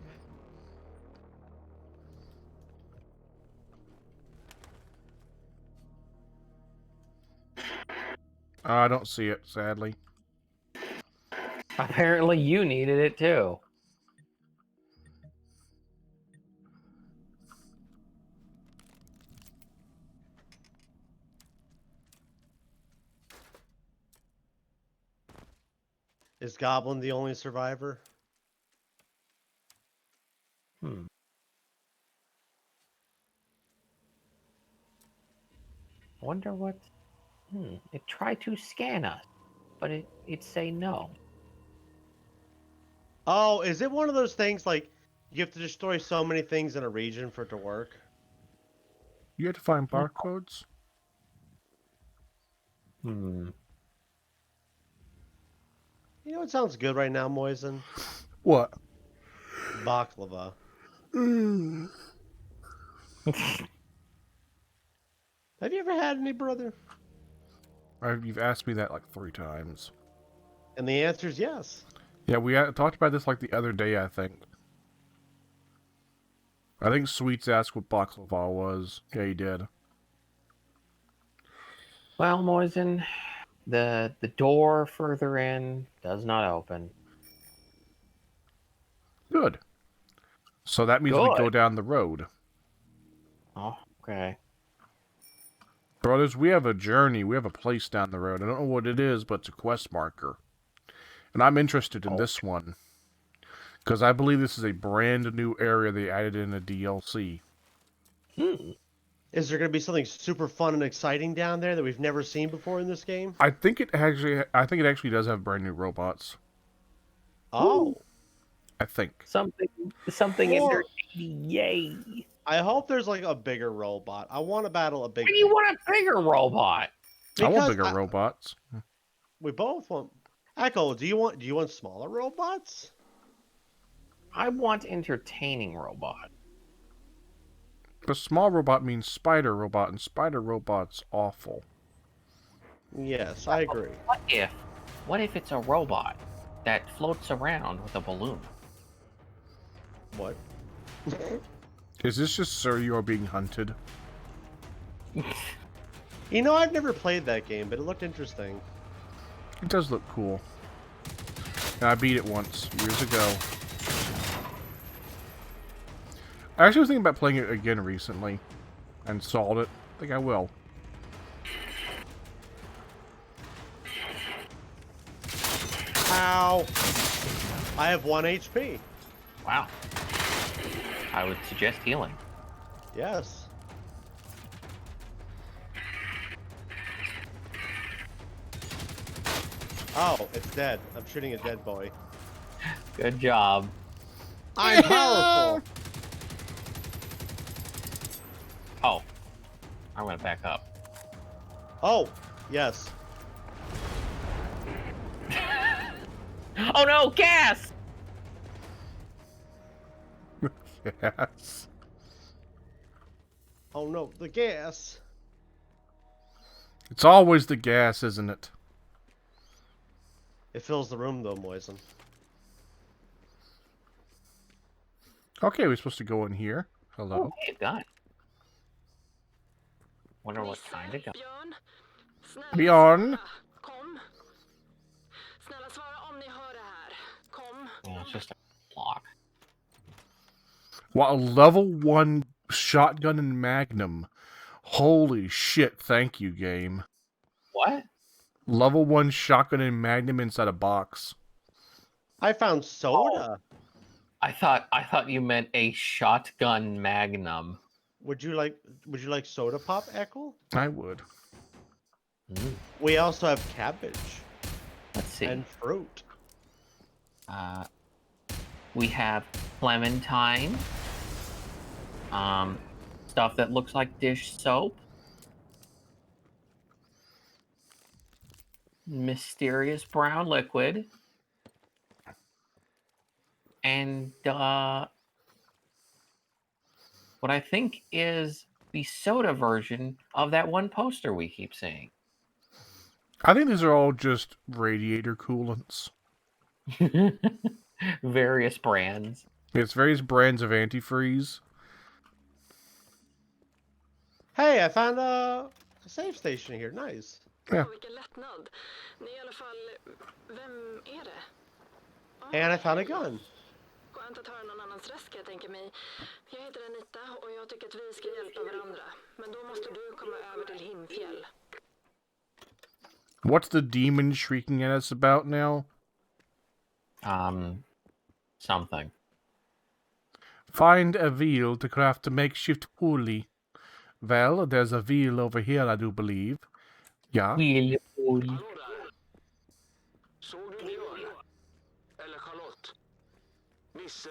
I don't see it, sadly. Apparently you needed it too. Is Goblin the only survivor? Wonder what. It tried to scan us, but it say no. Oh, is it one of those things like you have to destroy so many things in a region for it to work? You had to find barcodes? You know what sounds good right now, Moisen? What? Baklava. Have you ever had any, brother? You've asked me that like 3 times. And the answer is yes. Yeah, we talked about this like the other day, I think. I think Sweets asked what baklava was. Yeah, he did. Well, Moisen, the door further in does not open. Good. So that means we go Good. down the road. Oh, okay. Brothers, we have a journey. We have a place down the road. I don't know what it is, but it's a quest marker. And I'm interested in this one. Because I believe this is a brand new area they added in a DLC. Is there going to be something super fun and exciting down there that we've never seen before in this game? I think it actually does have brand new robots. Oh. I think. Something Or- entertaining. Yay. I hope there's like a bigger robot. I want to battle a big. Why do you want a bigger robot? I want Because bigger robots. We both want. Echo, do you want smaller robots? I want entertaining robot. But small robot means spider robot, and spider robot's awful. Yes, I agree. What if it's a robot that floats around with a balloon? What? Is this just Sir You Are Being Hunted? You know, I've never played that game, but it looked interesting. It does look cool. And I beat it once, years ago. I actually was thinking about playing it again recently. And solved it. I think I will. Ow! I have 1 HP. Wow. I would suggest healing. Yes. Oh, it's dead. I'm shooting a dead boy. Good job. I'm powerful. Oh. I'm gonna back up. Oh, yes. Oh no, gas! Yes. Oh no, the gas. It's always the gas, isn't it? It fills the room though, Moisen. Okay, we're supposed to go in here. Hello. Oh, hey, a gun. Wonder what kind of gun. Bjorn. Kom. Snälla svara it's just a block. Wow, level 1 shotgun and magnum. Holy shit, thank you, game. What? Level 1 shotgun and magnum inside a box. I found soda. I thought you meant a shotgun magnum. Would you like soda pop, Echo? I would. We also have cabbage Let's see. and fruit. We have clementine. Stuff that looks like dish soap. Mysterious brown liquid. And what I think is the soda version of that one poster we keep seeing. I think these are all just radiator coolants. Various brands. It's various brands of antifreeze. Hey, I found a save station here. Nice. Yeah. Vilken lättnad. Ni är i alla fall... Vem är det? And I found a gun. Skönt att höra någon annans röst, kan jag tänka mig. Jag heter Anita och jag tycker att vi ska hjälpa varandra. Men då måste du komma över till Himfjäll. What's the demon shrieking at us about now? Something. Find a wheel to craft a makeshift pulley. Well, there's a wheel over here, I do believe. Yeah. Wheel. Hallå där! Såg du Björn? Eller Charlotte? Nisse?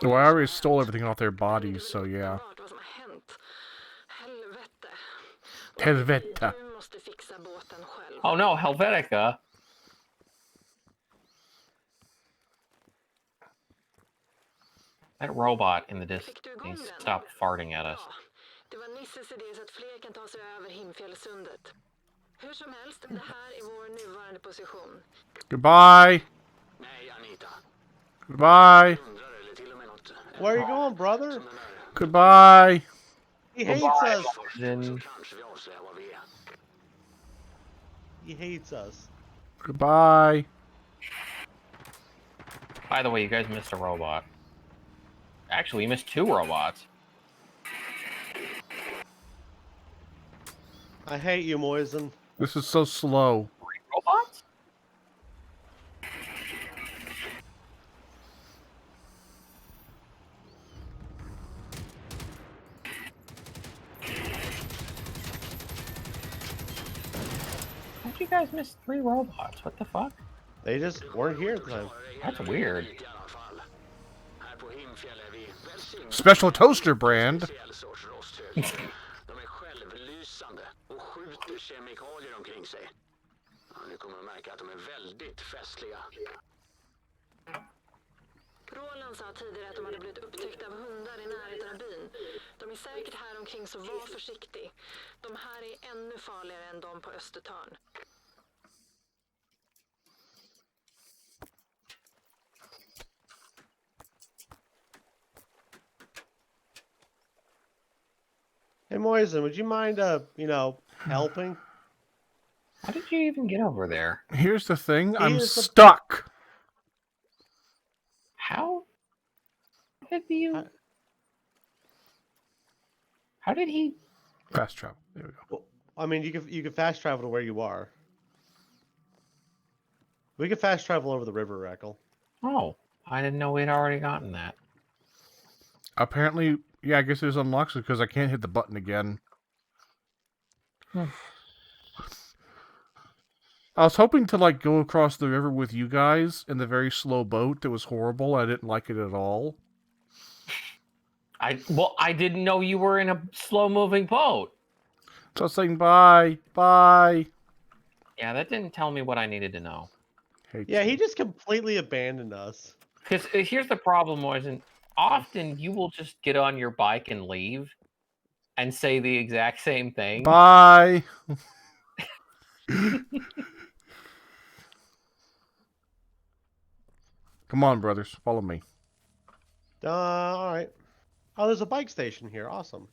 Well, I already stole everything off their bodies, so yeah. Vad som har hänt. Helvete. Helvete. Du måste fixa båten själv. Oh no, Helvetica. That robot in the distance needs to stop farting at us. Det var Nisses idé så att fler kan ta sig över Himfjällsundet. Hur som helst, det här är vår nuvarande position. Goodbye. Nej, Anita. Goodbye. Undrar eller till och med något. Where are you going, brother? Som den där. Goodbye. He hates us. Then Så kanske vi avslöjar vad vi är. He hates us. Goodbye. by the way, you guys missed a robot. Actually, you missed 2 robots. I hate you, Moisen. This is so slow. 3 robots? How'd you guys miss 3 robots? What the fuck? They just weren't here at the time. That's weird. Special toaster brand. De är självlysande och skjuter kemikalier omkring sig. Ja, nu kommer de märka att de är väldigt festliga. Roland sa tidigare att de hade blivit upptäckta av hundar i närheten av byn. De är säkert här omkring, så var försiktig. De här är ännu farligare än de på Östertörn. Hey, Moisen, would you mind, helping? How did you even get over there? Here's the thing. I'm Here's the- stuck. How did you... How did he... Fast travel. There we go. Well, I mean, you can fast travel to where you are. We can fast travel over the river, Reckle. Oh, I didn't know we'd already gotten that. Apparently, yeah, I guess it was unlocked because I can't hit the button again. I was hoping to, go across the river with you guys in the very slow boat that was horrible. I didn't like it at all. I didn't know you were in a slow-moving boat. So I was saying bye, bye. Yeah, that didn't tell me what I needed to know. Yeah, he just completely abandoned us. Because here's the problem, Moisen. Often you will just get on your bike and leave and say the exact same thing. Bye. Come on, brothers. Follow me. All right. Oh, there's a bike station here. Awesome.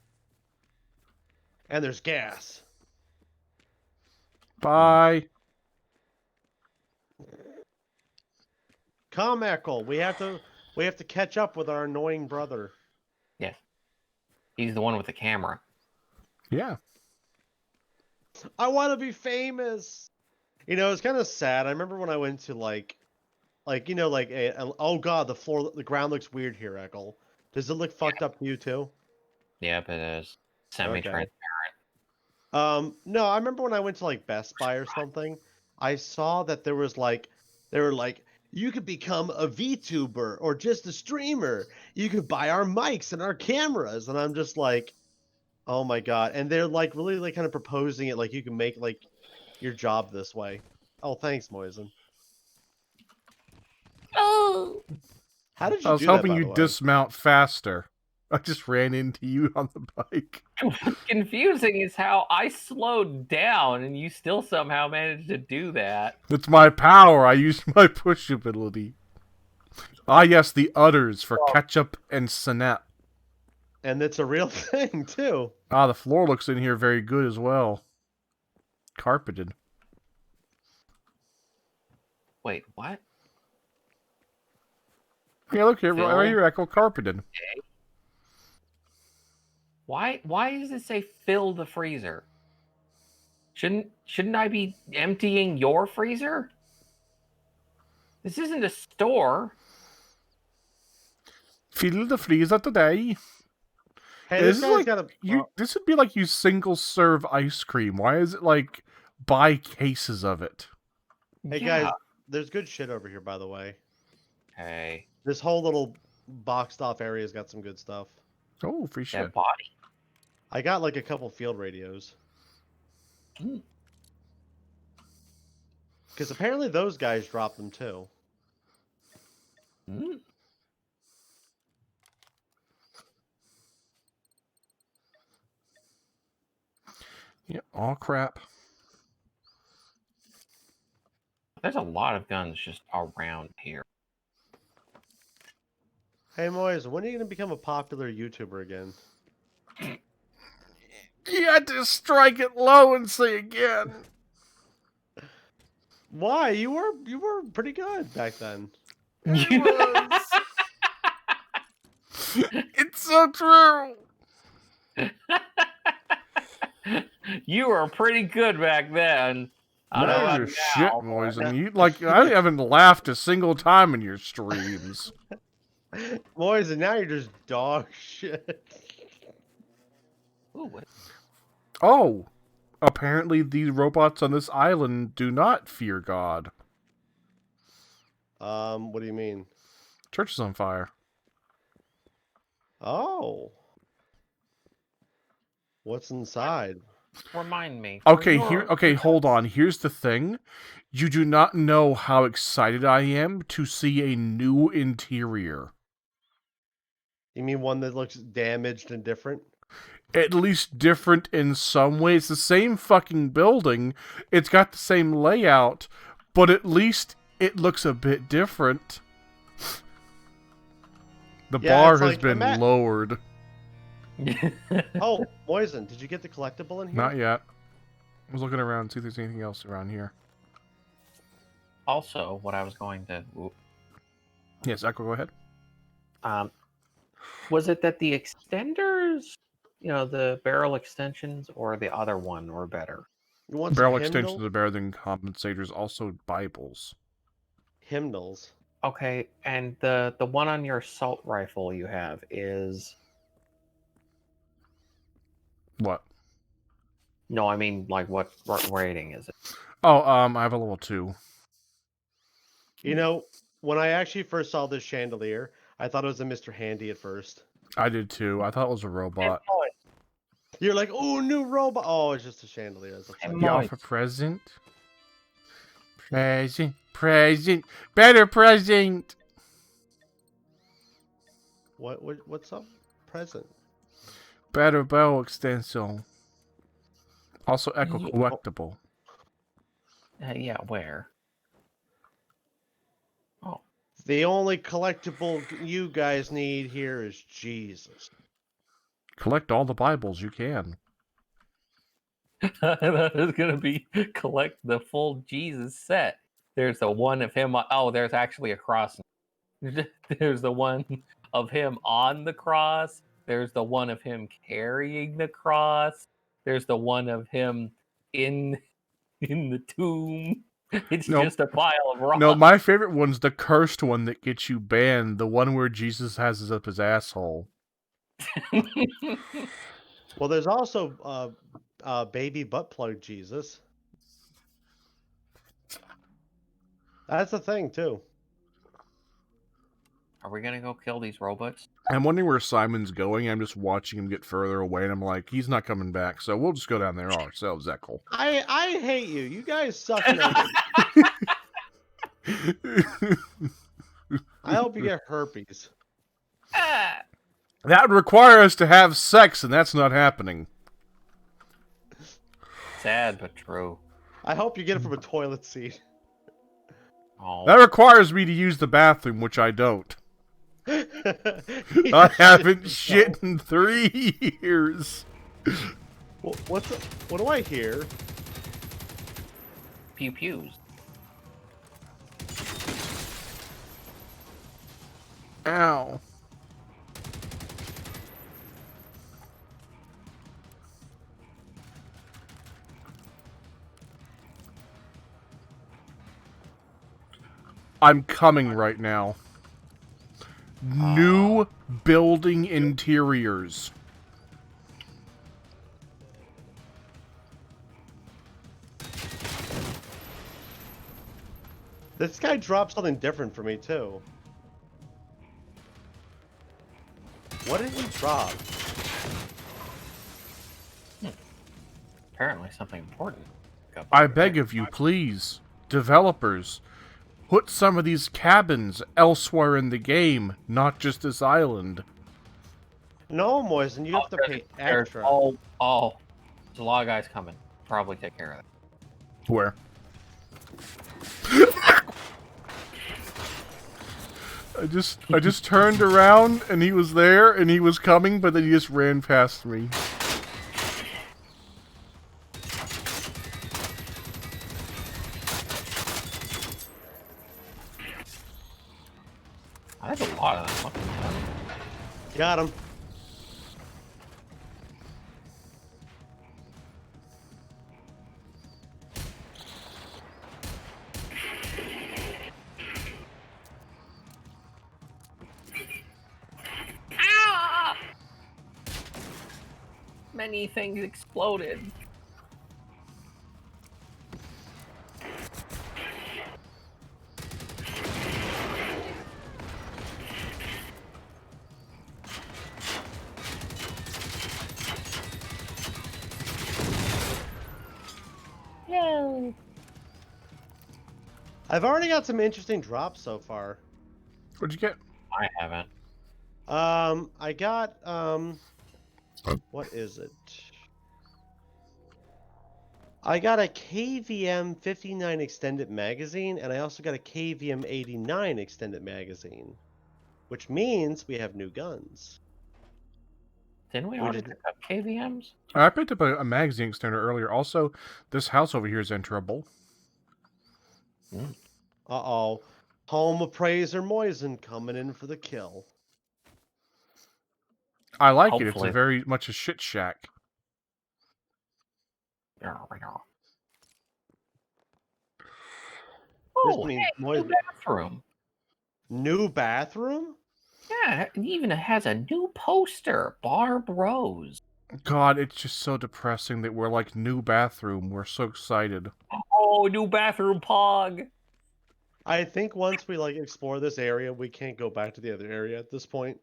And there's gas. Bye. Come, Echo. We have to catch up with our annoying brother. Yes. He's the one with the camera. Yeah. I want to be famous. It's kind of sad. I remember when I went to like oh god, the ground looks weird here, Echo. Does it look fucked up to you too? Yep, it is. Semi-transparent. No, I remember when I went to like Best Buy or something, I saw that they were like, you could become a VTuber or just a streamer. You could buy our mics and our cameras, and I'm just like, oh my god. And they're like really like kind of proposing it like you can make like your job this way. Oh, thanks, Moisen. Oh! How did I you was do that, hoping by the you'd way? dismount faster. I just ran into you on the bike. What's confusing is how I slowed down and you still somehow managed to do that. It's my power. I used my push ability. Ah, yes, the udders for ketchup and Sinette. And it's a real thing too. Ah, the floor looks in here very good as well. Carpeted. Wait, what? Yeah, look here, Phil? right here, Echo, carpeted. Why does it say fill the freezer? Shouldn't I be emptying your freezer? This isn't a store. Fill the freezer today. Hey, This this is guy's like got a This would be like you single serve ice cream. Why is it like buy cases of it? Hey Yeah. guys, there's good shit over here, by the way. Hey, This whole little boxed off area's got some good stuff. Oh, free shit. that body. I got like a couple field radios. Mm. Because apparently those guys dropped them too. Mm. Yeah, all crap. There's a lot of guns just around here. Hey Moise, when are you gonna become a popular YouTuber again? You had to strike it low and say again. Why? You were pretty good back then. It was. It's so true. You were pretty good back then. I don't know No, about you're now, shit, but- Moisen. You like I haven't laughed a single time in your streams. Moise, and now you're just dog shit. Ooh, what- Oh, apparently these robots on this island do not fear God. What do you mean? Church is on fire. Oh. What's inside? Remind me. Okay, You're- okay, hold on. Here's the thing. You do not know how excited I am to see a new interior. You mean one that looks damaged and different? At least different in some ways. The same fucking building. It's got the same layout, but at least it looks a bit different. The Yeah, bar it's has like, been lowered. Oh, Moisen, did you get the collectible in here? Not yet. I was looking around to see if there's anything else around here. Also, what I was going to... Yes, Echo, go ahead. Was it that the extenders, the barrel extensions, or the other one were better? You want some Barrel hymnals? extensions are better than compensators. Also, Bibles. Hymnals. Okay, and the one on your assault rifle you have is... What? No, I mean, like, what rating is it? Oh, I have a level 2. You know, when I actually first saw this chandelier, I thought it was a Mr. Handy at first. I did too. I thought it was a robot. You're like, oh, new robot. Oh, it's just a chandelier. It's upside Hey, The down. Moise. offer present. Present. Better present. What's up? Present. Better barrel extension. Also, Echo Yeah. collectible. Yeah, where? Oh. The only collectible you guys need here is Jesus. Collect all the Bibles you can. That is going to be collect the full Jesus set. There's the one of him. Oh, there's actually a cross. There's the one of him on the cross. There's the one of him carrying the cross. There's the one of him in the tomb. It's Nope. just a pile of rocks. No, my favorite one's the cursed one that gets you banned. The one where Jesus has up his asshole. Well, there's also baby butt plug Jesus. That's a thing too. Are we gonna go kill these robots? I'm wondering where Simon's going. I'm just watching him get further away, and I'm like, he's not coming back, so we'll just go down there ourselves, Eckle. I hate you. You guys suck numbers. I hope you get herpes. Ah! That would require us to have sex, and that's not happening. Sad but true. I hope you get it from a toilet seat. Oh. That requires me to use the bathroom, which I don't. I haven't shit in 3 years. What do I hear? Pew pews. Ow. I'm coming right now. New building interiors. This guy dropped something different for me too. What did he drop? Apparently something important. I beg of you, please, developers, put some of these cabins elsewhere in the game, not just this island. No, Moisen, you have to pay extra. Oh, there's a lot of guys coming. Probably take care of it. Where? I just turned around and he was there and he was coming, but then he just ran past me. That's a lot of them. Got him. Ah! Many things exploded. No. I've already got some interesting drops so far. What'd you get? I haven't. I got what is it? I got a KVM 59 extended magazine, and I also got a KVM 89 extended magazine, which means we have new guns. Didn't we We already did- pick up KVMs? I picked up a magazine extender earlier. Also, this house over here is enterable. Uh-oh. Home appraiser Moisen coming in for the kill. I like it. It's Hopefully. a very much a shit shack. Oh, means hey, more- new bathroom. New bathroom? Yeah, it even has a new poster. Barb Rose. God, it's just so depressing that we're like new bathroom. We're so excited. Oh, new bathroom pog. I think once we like explore this area, we can't go back to the other area at this point.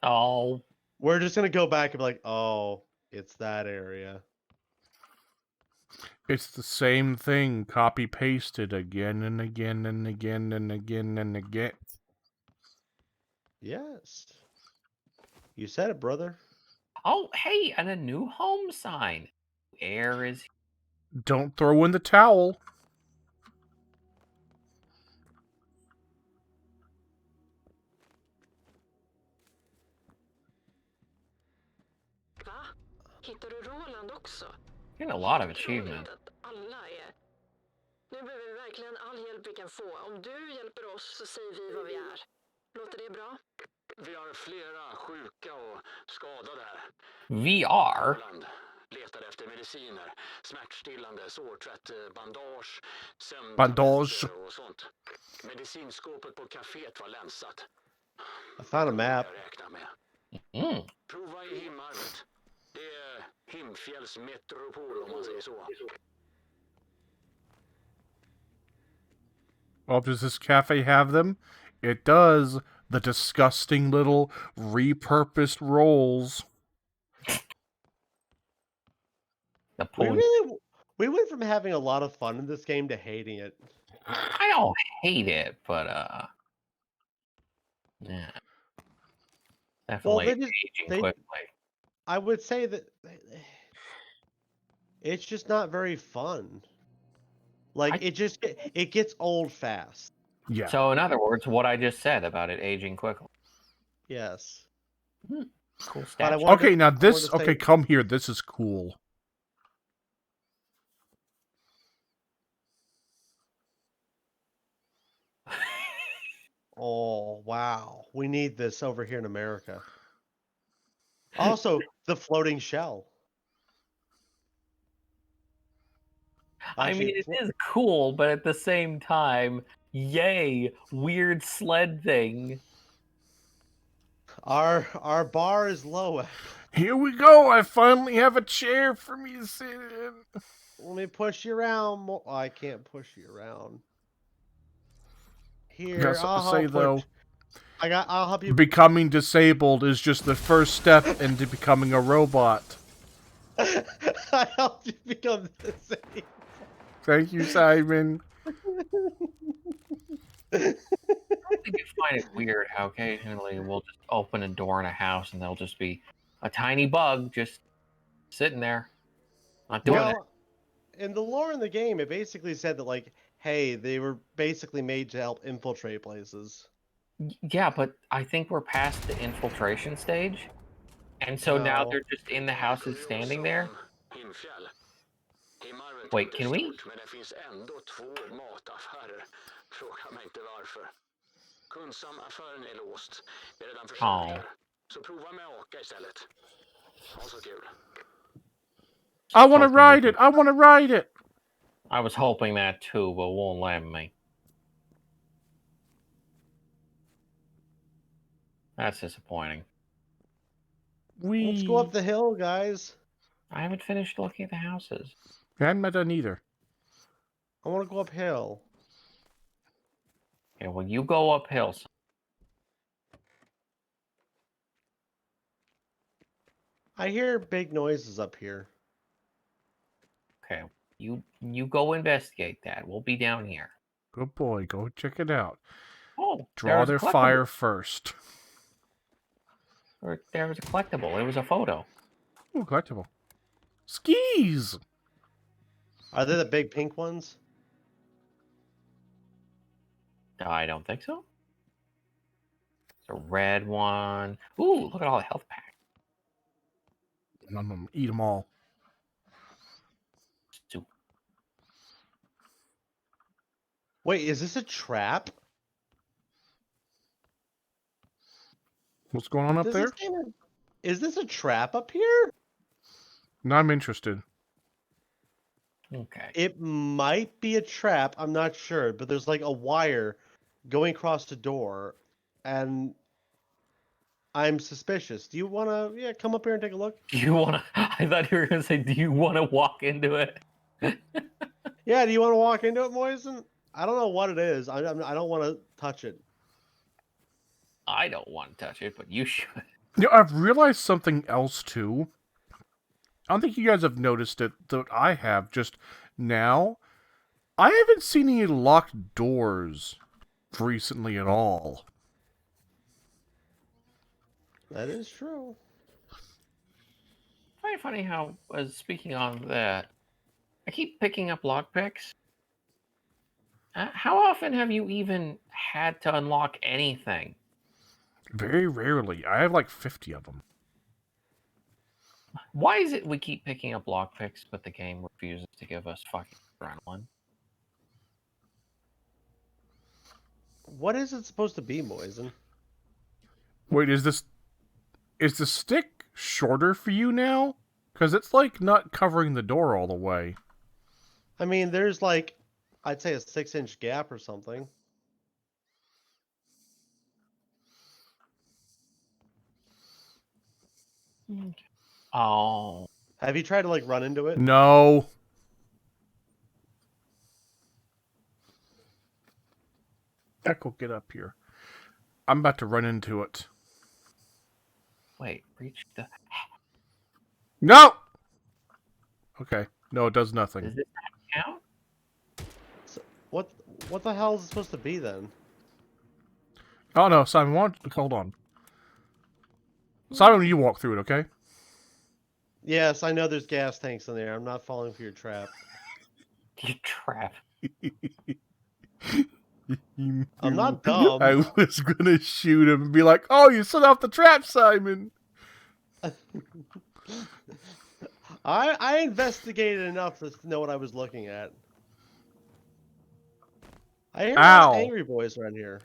Oh, We're just gonna go back and be like, oh, it's that area. It's the same thing, copy pasted again and again and again and again and again. Yes. You said it, brother. oh, hey, and a new home sign. Air is. Don't throw in the towel. Va? Hittar du Roland också? Getting a lot of Otroligt achievements. att alla är... Nu behöver vi verkligen all all hjälp vi kan få. Om du hjälper oss så säger vi vad vi är. Låter det bra? Vi har flera sjuka och skadade här. VR? Holland letade efter mediciner, smärtstillande, sårtvätt, bandage, sömntabletter och sånt. Medicinskåpet på kaféet var länsat. I found a map. Jag räknar med. Mm. Prova i Himmarvet. Det är Himfjälls metropol om man säger så. Well, does this cafe have them? It does. The disgusting little repurposed rolls. The We point. we went from having a lot of fun in this game to hating it. I don't hate it, but yeah, definitely they just- aging they- quickly. I would say that it's just not very fun. Like it gets old fast. Yeah. So, in other words, what I just said about it aging quickly. Yes. Cool But I stats. want- Okay, now wanted this. to say- Okay, come here. This is cool. Oh wow, we need this over here in America. Also, the floating shell. I mean, it is cool, but at the same time, yay, weird sled thing. Our bar is low. Here we go. I finally have a chair for me to sit in. Let me push you around. I can't push you around. Here, Got something to say, though. I'll help you. Becoming disabled is just the first step into becoming a robot. I helped you become the same. Thank you, Simon. I think you find it weird how occasionally we'll just open a door in a house and there'll just be a tiny bug just sitting there, not doing it. Well, in the lore in the game, it basically said that, like, hey, they were basically made to help infiltrate places. Yeah, but I think we're past the infiltration stage. And so now No. they're just in the houses standing there. Himfjäll. Himmarvet Wait, är inte can we? stort, men det finns ändå 2 mataffärer. Fråga mig inte varför. Kungsamaffären är låst. Vi är redan försökt Ja. där. Så prova med Aka istället. Ha så kul. I want to ride it. I want to ride it. I was hoping that too, but won't let me. That's disappointing. Let's go up the hill, guys. I haven't finished looking at the houses. I hadn't done either. I want to go uphill. Okay, well, you go uphill. I hear big noises up here. Okay, you go investigate that. We'll be down here. Good boy. Go check it out. Oh, Draw there's a their fire first. Or there was a collectible. It was a photo. Ooh, collectible. Skis! Are they the big pink ones? I don't think so. It's a red one. Ooh, look at all the health packs. I'm gonna eat them all. Soup. Wait, is this a trap? What's going on up Does there? this game- Is this a trap up here? No, I'm interested. Okay. It might be a trap. I'm not sure, but there's like a wire going across the door, and I'm suspicious. Do you want to, come up here and take a look? Do you want to? I thought you were going to say, do you want to walk into it? Yeah, do you want to walk into it, Moisen? I don't know what it is. I don't want to touch it. I don't want to touch it, but you should. You know, I've realized something else too. I don't think you guys have noticed it, though I have just now. I haven't seen any locked doors recently at all. That is true. I find it funny how, speaking on that, I keep picking up lockpicks. How often have you even had to unlock anything? Very rarely. I have like 50 of them. Why is it we keep picking up lockpicks, but the game refuses to give us fucking adrenaline? What is it supposed to be, Moisen? Wait, is the stick shorter for you now? Because it's like not covering the door all the way. I mean, there's like, I'd say a 6-inch gap or something. Oh. Have you tried to like run into it? No. Echo, get up here. I'm about to run into it. Wait, reach the... No! Okay. No, it does nothing. Does this not count? So, what the hell is it supposed to be then? Oh, no, Simon, hold on. Simon, you walk through it, okay? Yes, I know there's gas tanks in there. I'm not falling for your trap. You trap. I'm not dumb. I was gonna shoot him and be like, "Oh, you set off the trap, Simon." I investigated enough to know what I was looking at. I hear a lot Ow. of angry boys around here.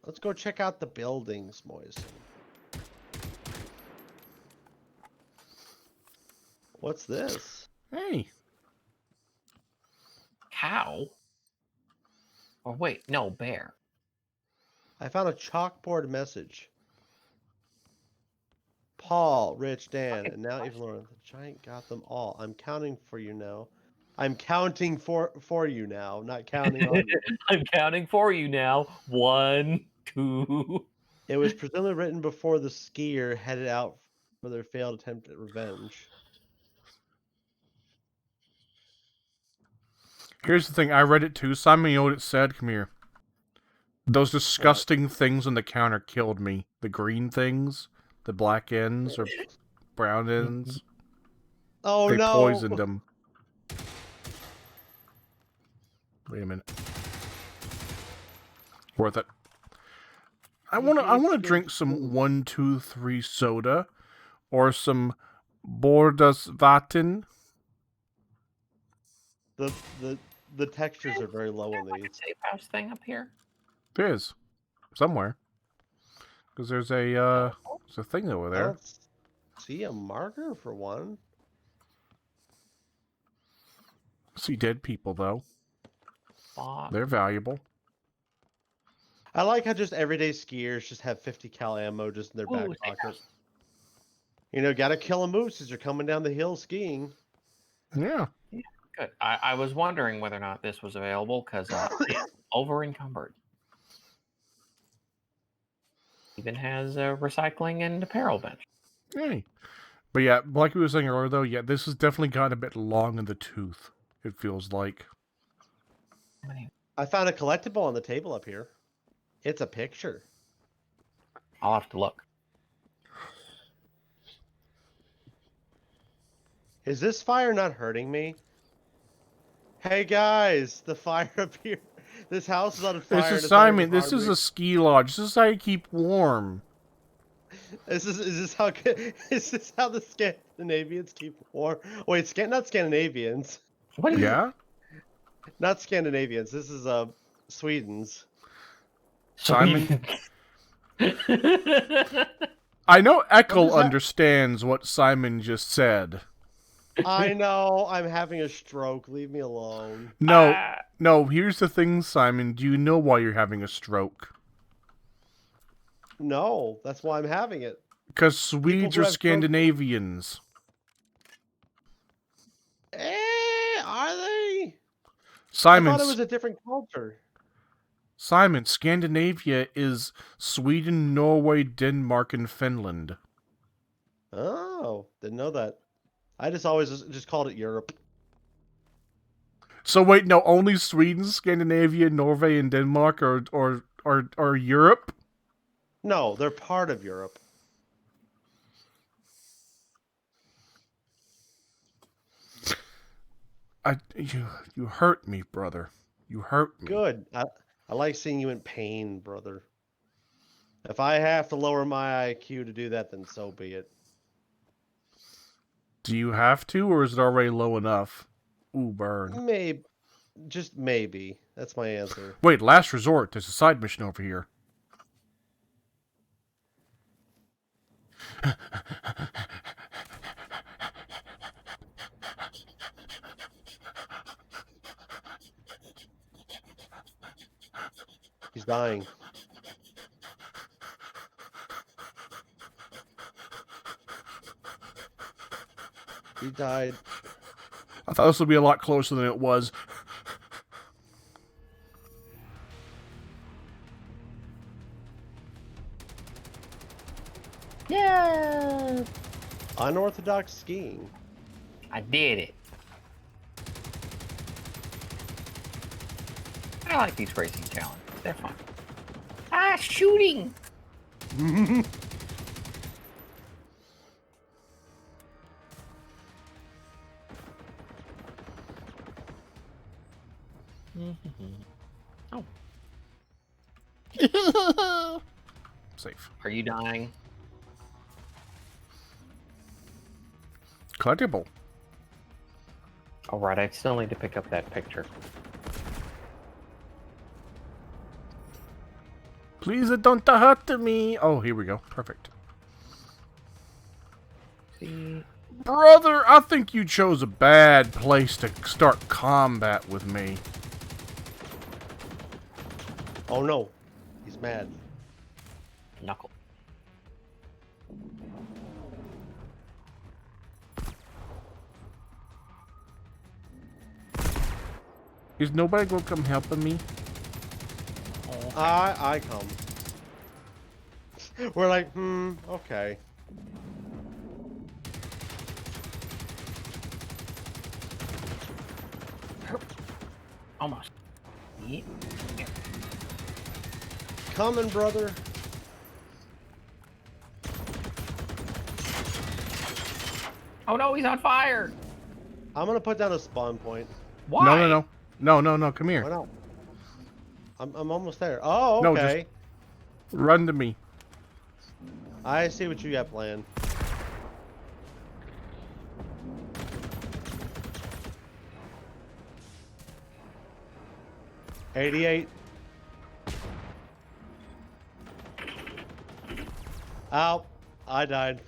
Let's go check out the buildings, Moisen. What's this? Hey, Cow? Or wait, no, bear. I found a chalkboard message. Paul, Rich, Dan, and now even Lauren. The giant got them all. I'm counting for you now. I'm counting for you now, not counting on you. I'm counting for you now. 1, 2. It was presumably written before the skier headed out for their failed attempt at revenge. here's the thing. I read it too. Simon, you know what it said? Come here. Those disgusting things on the counter killed me. The green things, the black ends or brown ends. Oh They no! poisoned them. Wait a minute. Worth it. I wanna drink some 1, 2, 3 soda, or some Bordasvaten. The textures are very low on Like a these. safe house thing up here? There is somewhere, because there's a thing over I there. don't see a marker for one. See dead people though. Fuck. They're valuable. I like how just everyday skiers just have 50 cal ammo just in their back Ooh, safe pocket. house. You know, gotta kill a moose as you're coming down the hill skiing. Yeah. Good. I was wondering whether or not this was available because it's over encumbered. Even has a recycling and apparel bench. Hey. But yeah, like we were saying earlier though, yeah, this has definitely gotten a bit long in the tooth. It feels like. I found a collectible on the table up here. It's a picture. I'll have to look. Is this fire not hurting me? Hey guys, the fire up here. This house is on fire. This is Simon. This is a ski lodge. This is how you keep warm. Is this how the Scandinavians keep warm? Wait, not Scandinavians. What? Yeah. Not Scandinavians. This is Sweden's. Simon. I know Echo What is that? understands what Simon just said. I know. I'm having a stroke. Leave me alone. No, here's the thing, Simon. Do you know why you're having a stroke? No, that's why I'm having it. Because Swedes who are have strokes- Scandinavians. Are they? Simon, I thought it was a different culture. Simon, Scandinavia is Sweden, Norway, Denmark, and Finland. Oh, didn't know that. I just always just called it Europe. So wait, no, only Sweden, Scandinavia, Norway, and Denmark are Europe? No, they're part of Europe. You hurt me, brother. You hurt me. Good. I like seeing you in pain, brother. If I have to lower my IQ to do that, then so be it. Do you have to, or is it already low enough? Ooh, burn. Maybe. Just maybe. That's my answer. Wait, last resort. There's a side mission over here. He's dying. He died. I thought this would be a lot closer than it was. Yeah. Unorthodox skiing. I did it. I like these racing challenges. They're fun. Ah, shooting! Oh. Safe. Are you dying? Collectible. Alright, I still need to pick up that picture. Please don't hurt me. Oh, here we go. Perfect. See? Brother, I think you chose a bad place to start combat with me. Oh no. He's mad. Knuckle. Is nobody gonna come helping me? I come. We're like, okay. Almost. Yeah. Coming, brother. Oh no, he's on fire! I'm gonna put down a spawn point. Why? No, come here. Why not? I'm almost there. Oh, No, okay. Run to me. I see what you got planned. $88. Ow. I died.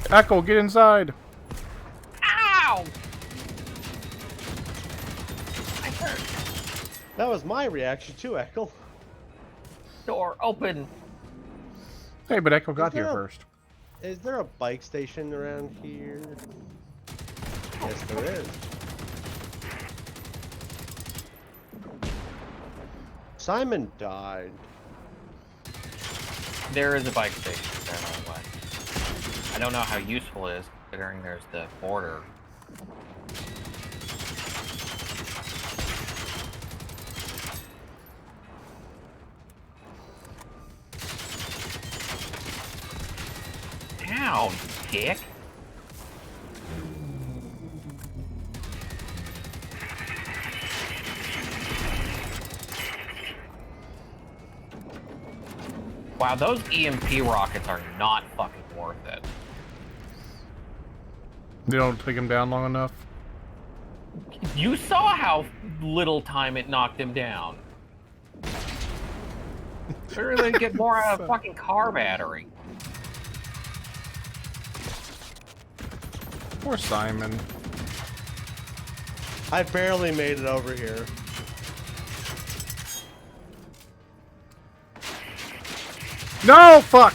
Echo, get inside. Ow! I hurt. That was my reaction too, Echo. Door open. Hey, but Echo got there here a- first. Is there a bike station around here? Yes, there is. Simon died. There is a bike station there, by the way. I don't know how useful it is, considering there's the border. Ow, you dick! Wow, those EMP rockets are not fucking worth it. They don't take him down long enough. You saw how little time it knocked him down. Better than get more out of a fucking car battery. Poor Simon. I barely made it over here. No, fuck.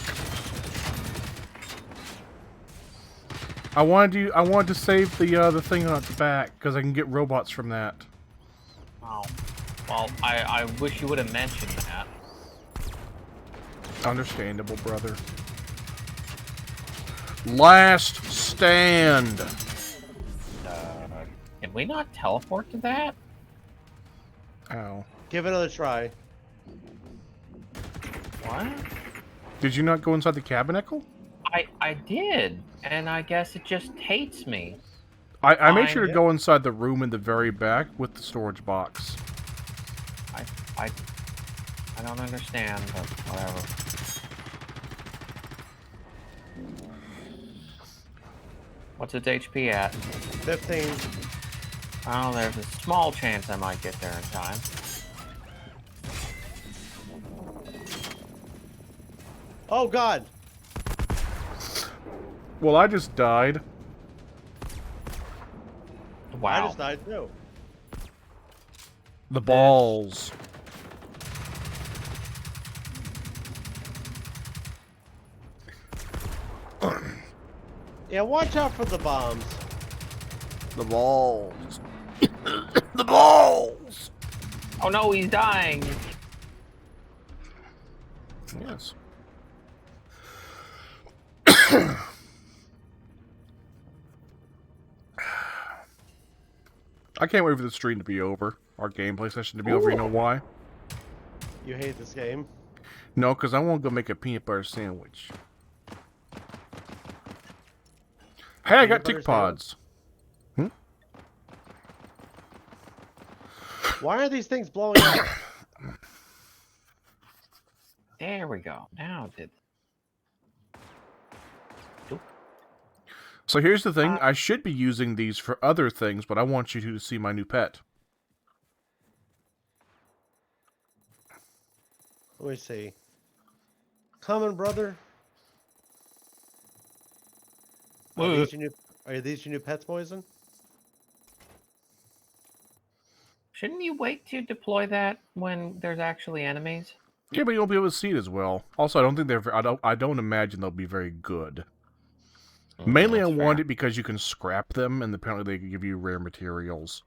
I wanted to save the thing on its back because I can get robots from that. Oh. Well, I wish you would have mentioned that. Understandable, brother. Last stand. Can we not teleport to that? Ow. Give it another try. What? Did you not go inside the cabin, Echo? I did, and I guess it just hates me. I made sure to Fine. go inside the room in the very back with the storage box. I don't understand, but whatever. What's its HP at? 15. Oh, there's a small chance I might get there in time. Oh God! Well, I just died. Wow. I just died too. The balls. Yeah, watch out for the bombs. The balls. The balls! Oh no, he's dying. Yes. I can't wait for the stream to be over. Our gameplay session to be over. You know why? You hate this game. No, because I want to go make a peanut butter sandwich. Hey, I got Peanut butter tick pods. Why are these things blowing up? There we go. Now it did. So here's the thing. I should be using these for other things, but I want you to see my new pet. Let me see. Coming, brother. Are these your new pets, Poison? Shouldn't you wait to deploy that when there's actually enemies? Yeah, but you won't be able to see it as well. Also, I don't think they're. I don't imagine they'll be very good. Mainly, I That's want fair. it because you can scrap them, and apparently they can give you rare materials.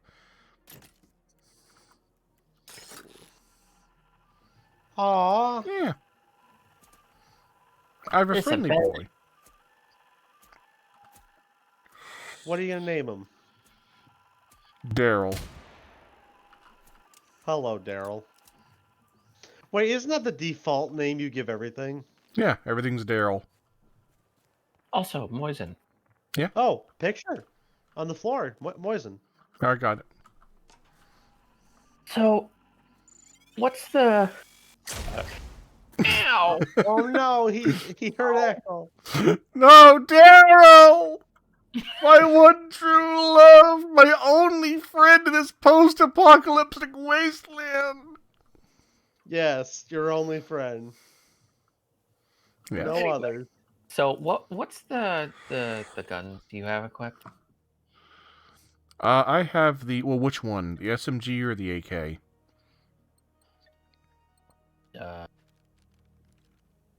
Aww. Yeah. I have a It's a friendly bed. boy. What are you gonna name him? Daryl. Hello, Daryl. Wait, isn't that the default name you give everything? Yeah, everything's Daryl. Also, Moisen. Oh, picture on the floor. Moisen. I got it. So, what's the... Ow! Oh no, he heard Echo. No, Daryl! My one true love, my only friend in this post-apocalyptic wasteland. Yes, your only friend. Yeah. No others. So, what's the gun do you have equipped? I have the... Well, which one? The SMG or the AK? I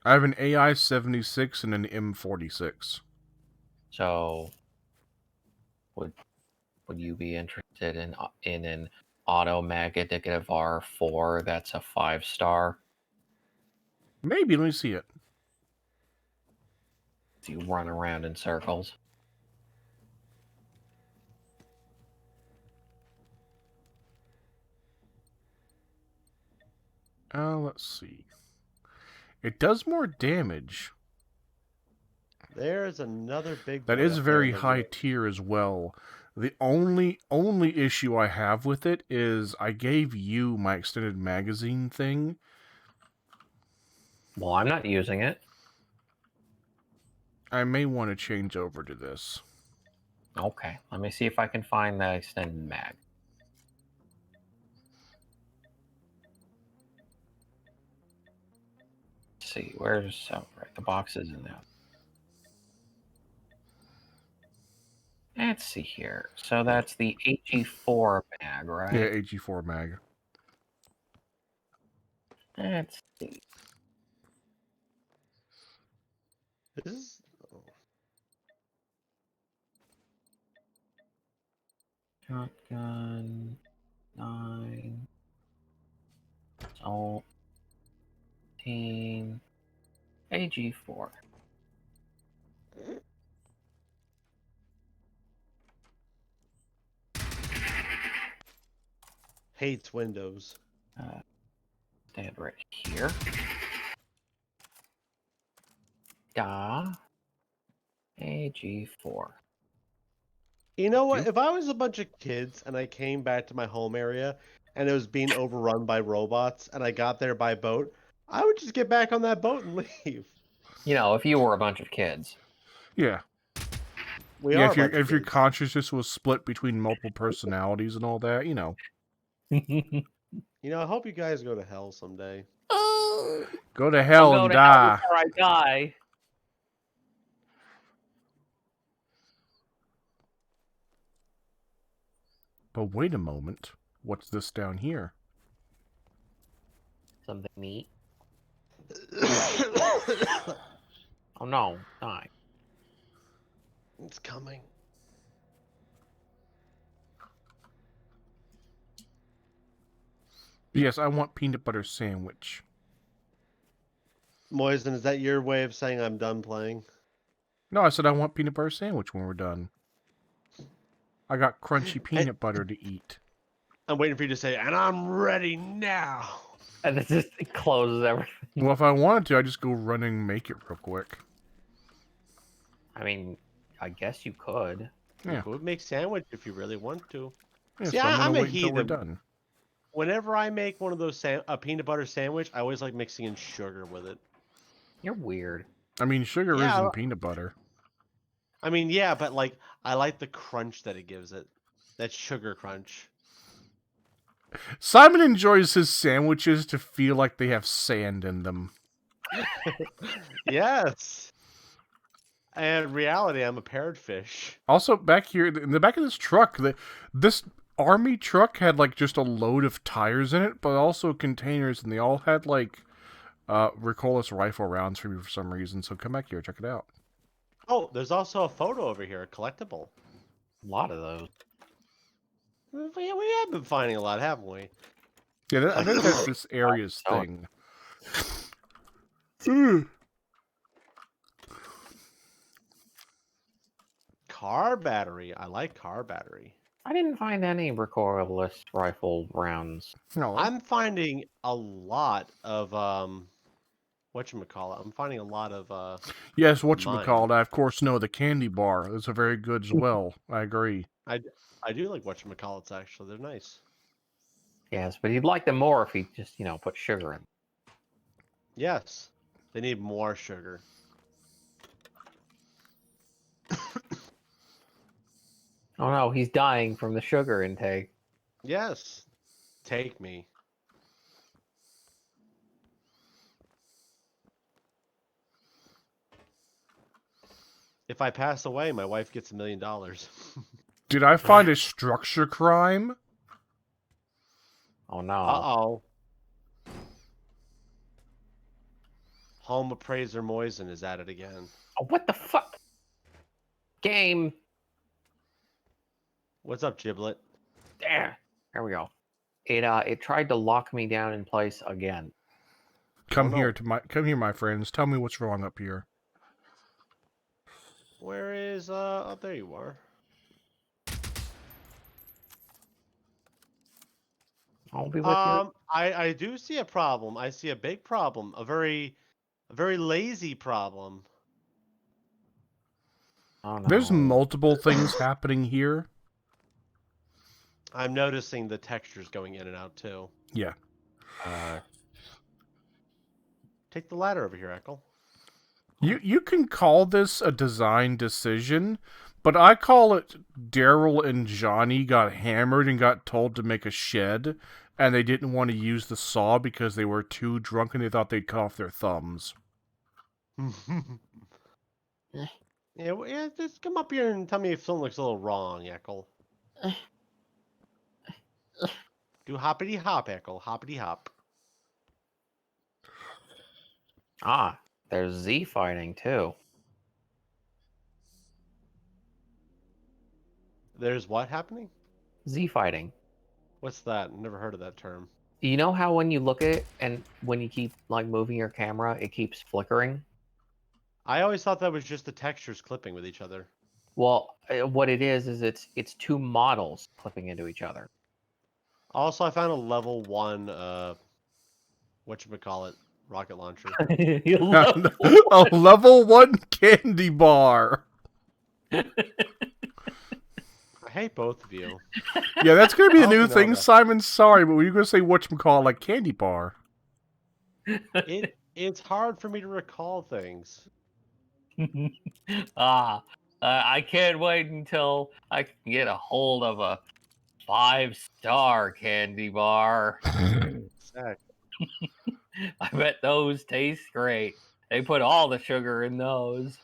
have an AI-76 and an M46. So, would you be interested in an auto negative R4 that's a 5-star? Maybe, let me see it. You run around in circles. Let's see. It does more damage. There's another big. That boy is up very there in the high room. tier as well. The only issue I have with it is I gave you my extended magazine thing. Well, I'm not using it. I may want to change over to this. Okay, let me see if I can find the extended mag. Let's see, where's... Oh, right, the box is in there. Let's see here. So that's the AG4 mag, right? Yeah, AG4 mag. Let's see. This is. Shotgun 9. Assault 18. AG4. Hates Windows. Stand right here. Da. AG4. You know what? If I was a bunch of kids and I came back to my home area and it was being overrun by robots and I got there by boat, I would just get back on that boat and leave. You know, if you were a bunch of kids. Yeah. We Yeah, are a bunch of if your kids. consciousness was split between multiple personalities and all that, you know. You know, I hope you guys go to hell someday. Go to I'll hell go and to hell die. before I die. But wait a moment. What's this down here? Something neat. Oh no, die. It's coming. Yes, I want peanut butter sandwich. Moisen, is that your way of saying I'm done playing? No, I said I want peanut butter sandwich when we're done. I got crunchy peanut butter to eat. I'm waiting for you to say, and I'm ready now. And it closes everything. Well, if I wanted to, I'd just go run and make it real quick. I mean, I guess you could. Yeah. You could make sandwich if you really want to. Yeah, See, so I'm I'm gonna a wait until we're heathen. done. Whenever I make one of those a peanut butter sandwich, I always like mixing in sugar with it. You're weird. I mean, sugar Yeah, isn't peanut butter. I mean, yeah, but like I like the crunch that it gives it. That sugar crunch. Simon enjoys his sandwiches to feel like they have sand in them. Yes. And in reality, I'm a parrotfish. Also, back here, in the back of this truck, this army truck had like just a load of tires in it, but also containers, and they all had like recoilless rifle rounds for me for some reason. So come back here, check it out. Oh, there's also a photo over here, a collectible. A lot of those. We have been finding a lot, haven't we? Yeah, I think that's this area's Oh. thing. Car battery. I like car battery. I didn't find any recoilless rifle rounds. No, I'm finding a lot of whatchamacallit. I'm finding a lot of yes, whatchamacallit, I of course know the candy bar. That's a very good as well. I agree. I do like whatchamacallits actually. They're nice. Yes, but you'd like them more if you just, put sugar in. Yes. They need more sugar. Oh no, he's dying from the sugar intake. Yes. Take me. If I pass away, my wife gets $1 million. Did I find a structure crime? Oh no. Uh-oh. Home appraiser Moisen is at it again. Oh, what the fuck? Game. What's up, Giblet? There we go. It tried to lock me down in place again. Come no. here, my friends. Tell me what's wrong up here. Where is oh, there you are. I'll be with you. I do see a problem. I see a big problem. A very lazy problem. Oh no. There's multiple things happening here. I'm noticing the textures going in and out too. Yeah. Take the ladder over here, Echo. You can call this a design decision, but I call it Daryl and Johnny got hammered and got told to make a shed, and they didn't want to use the saw because they were too drunk and they thought they'd cut off their thumbs. Yeah, just come up here and tell me if something looks a little wrong, Echo. Do hoppity hop, Echo. Hoppity hop. Ah, there's Z fighting too. There's what happening? Z fighting. What's that? Never heard of that term. You know how when you look at it and when you keep like moving your camera, it keeps flickering? I always thought that was just the textures clipping with each other. Well, what it is it's two models clipping into each other. Also, I found a level 1, whatchamacallit, rocket launcher. You love A level 1 candy bar. I hate both of you. Yeah, that's gonna be the I new hope you know thing, that. Simon. Sorry, but were you gonna say whatchamacallit, like candy bar? It's hard for me to recall things. I can't wait until I can get a hold of a 5-star candy bar. Exactly. I bet those taste great. They put all the sugar in those.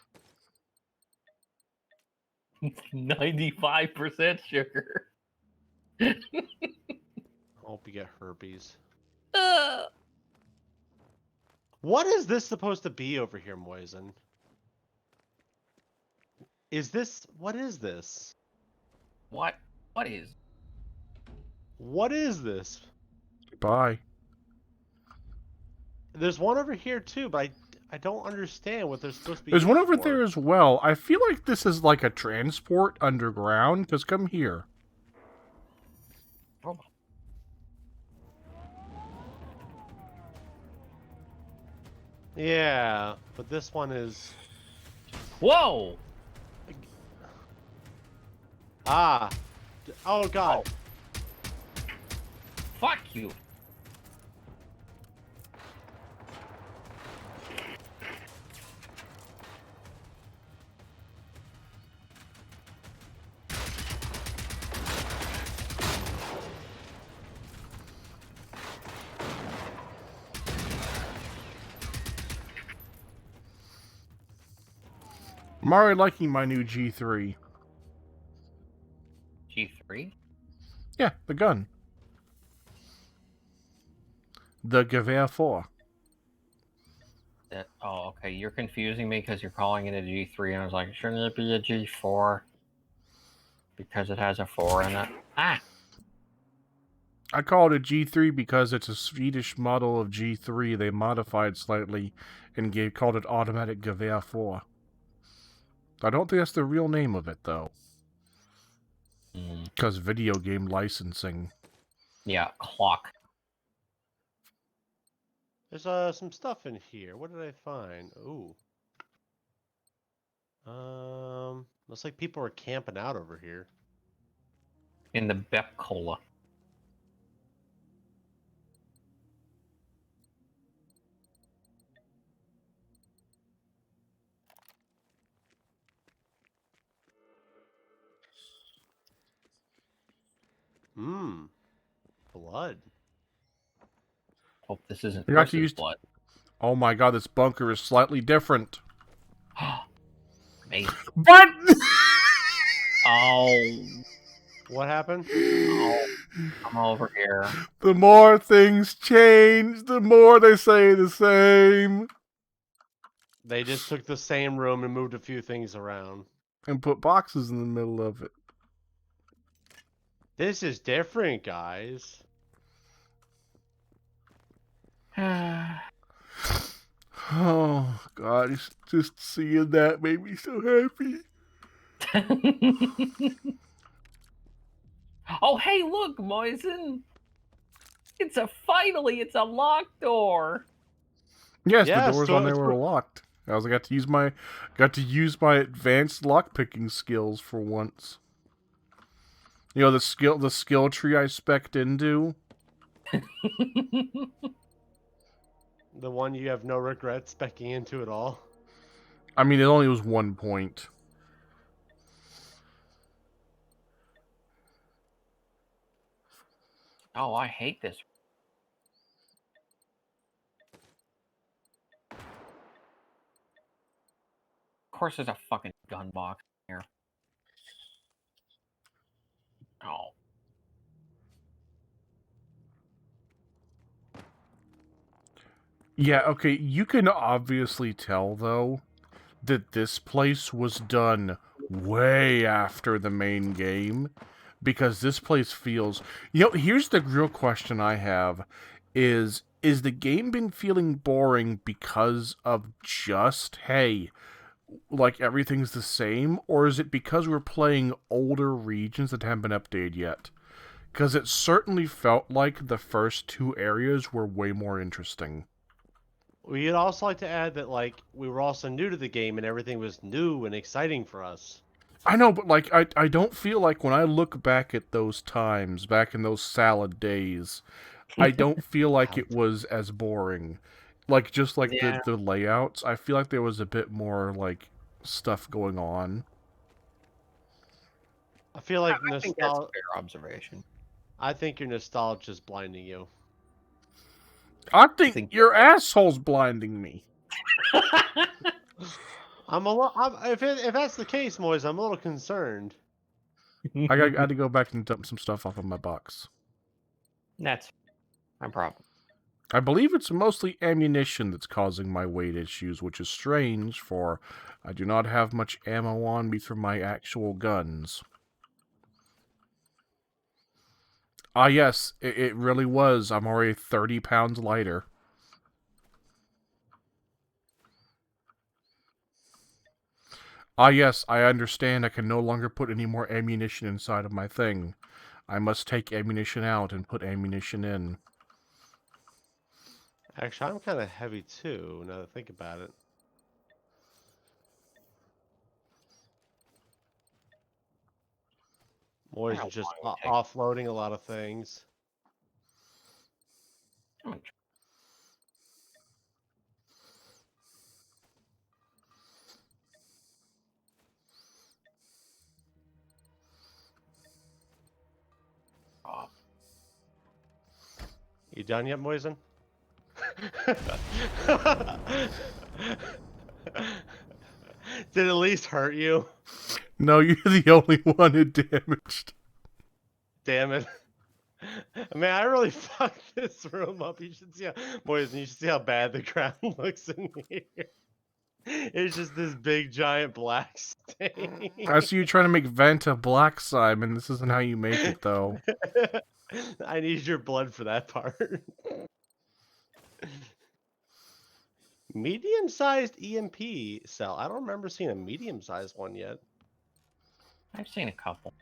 95% sugar. I hope you get herpes. Uh, What is this supposed to be over here, Moisen? What is this? what? What is? What is this? Bye. There's one over here too, but I don't understand what they're supposed to be There's one used over for. there as well. I feel like this is like a transport underground, because come here. Oh. Yeah, but this one is... Whoa! Ah! Oh god! Fuck you! I'm already liking my new G3. G3? Yeah, the gun. The Gewehr 4. Oh, okay. You're confusing me because you're calling it a G3, and I was like, shouldn't it be a G4? Because it has a 4 in it. Ah! I call it a G3 because it's a Swedish model of G3 they modified slightly and called it automatic Gewehr 4. I don't think that's the real name of it, though. Because video game licensing. Yeah, clock. There's some stuff in here. What did I find? Ooh. Looks like people are camping out over here. In the Bep Cola. Mmm. Blood. Hope this isn't We got to Chris's use- blood. Oh my god, this bunker is slightly different. Amazing. But Oh, What happened? I'm over here. the more things change, the more they say the same. They just took the same room and moved a few things around. And put boxes in the middle of it. This is different, guys. Oh god, just seeing that made me so happy. Oh, hey, look, Moisen. It's a locked door. Yes, Yeah, the doors so on there it's were locked. I got to use my advanced lockpicking skills for once. You know the skill tree I spec'd into. The one you have no regrets specking into at all. I mean, it only was 1 point. Oh, I hate this. Of course, there's a fucking gun box here. Oh. Yeah, okay, you can obviously tell, though, that this place was done way after the main game, because this place feels... You know, here's the real question I have, is the game been feeling boring because of just, hey, like everything's the same, or is it because we're playing older regions that haven't been updated yet? Because it certainly felt like the first 2 areas were way more interesting. We'd also like to add that, like, we were also new to the game and everything was new and exciting for us. I know, but, like, I don't feel like when I look back at those times, back in those salad days, I don't feel like it was as boring. Like, just like Yeah. the layouts, I feel like there was a bit more, like, stuff going on. I feel like I think that's a fair observation. I think your nostalgia is blinding you. I think think- your asshole's blinding me. If that's the case, Moise, I'm a little concerned. I had to go back and dump some stuff off of my box. That's my problem. I believe it's mostly ammunition that's causing my weight issues, which is strange, for I do not have much ammo on me for my actual guns. Ah, yes, it really was. I'm already 30 pounds lighter. Ah, yes, I understand I can no longer put any more ammunition inside of my thing. I must take ammunition out and put ammunition in. Actually, I'm kind of heavy too, now that I think about it. Moise How is just long would it take? offloading a lot of things. Oh, You done yet, Moisen? Did it at least hurt you? No, you're the only one who damaged. Damn it. Man, I really fucked this room up. You should see how, Moisen, you should see how bad the ground looks in here. It's just this big giant black stain. I see you trying to make Vanta black, Simon. This isn't how you make it, though. I need your blood for that part. Medium-sized EMP cell. I don't remember seeing a medium-sized one yet. I've seen a couple.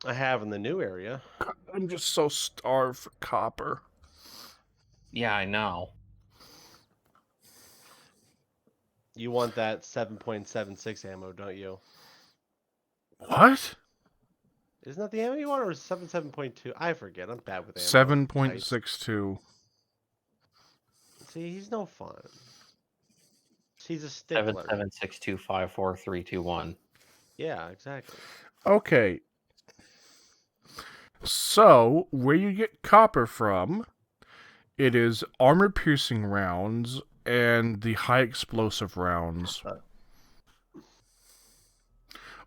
I have in the new area. I'm just so starved for copper. Yeah, I know. You want that 7.76 ammo, don't you? What? Isn't that the ammo you want, or is 7.2? I forget. I'm bad with ammo. 7.62. See, he's no fun. He's a stickler. 776254321. Yeah, exactly. Okay. So, where you get copper from, it is armor-piercing rounds and the high-explosive rounds.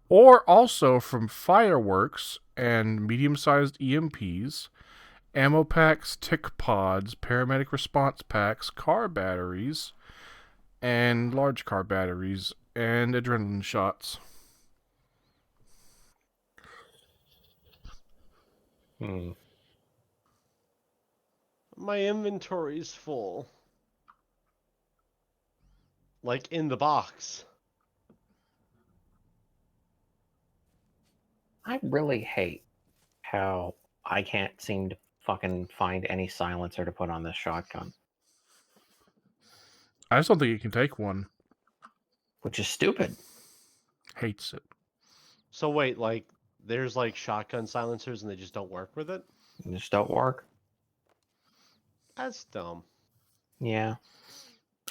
Or also from fireworks and medium-sized EMPs, ammo packs, tick pods, paramedic response packs, car batteries, and large car batteries, and adrenaline shots. My inventory's full. Like in the box. I really hate how I can't seem to fucking find any silencer to put on this shotgun, I just don't think you can take one. which is stupid. Hates it. So wait, like, there's like shotgun silencers and they just don't work with it? They just don't work. That's dumb. Yeah.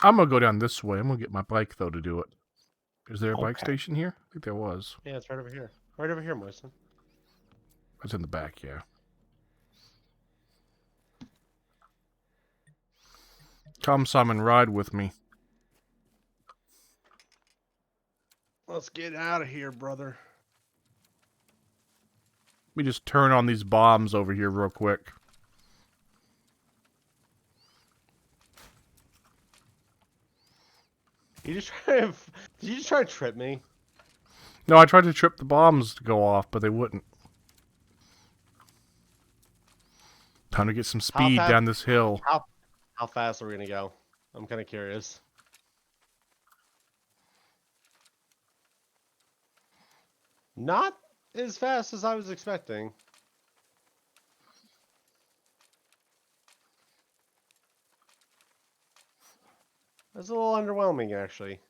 I'm gonna go down this way. I'm gonna get my bike, though, to do it. Is there a bike Okay. station here? I think there was. Yeah, it's right over here. Right over here, Moisen. It's in the back, yeah. Come, Simon, ride with me. Let's get out of here, brother. Let me just turn on these bombs over here real quick. Did you just try to trip me? No, I tried to trip the bombs to go off, but they wouldn't. Time to get some speed fast- down this hill. How fast are we gonna go? I'm kind of curious. Not as fast as I was expecting. That's a little underwhelming, actually.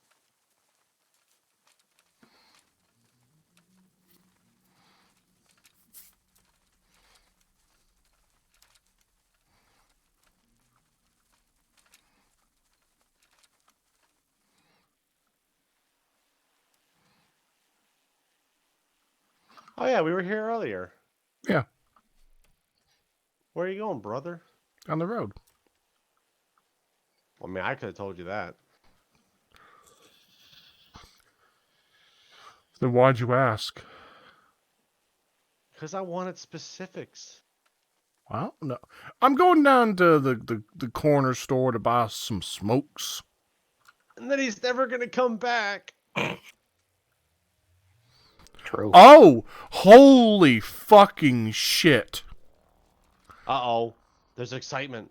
Oh yeah, we were here earlier. Yeah. Where are you going, brother? On the road. I mean, I could have told you that. Then why'd you ask? Because I wanted specifics. Well, no. I'm going down to the corner store to buy some smokes. And then he's never gonna come back. True. Oh! Holy fucking shit. Uh-oh. There's excitement.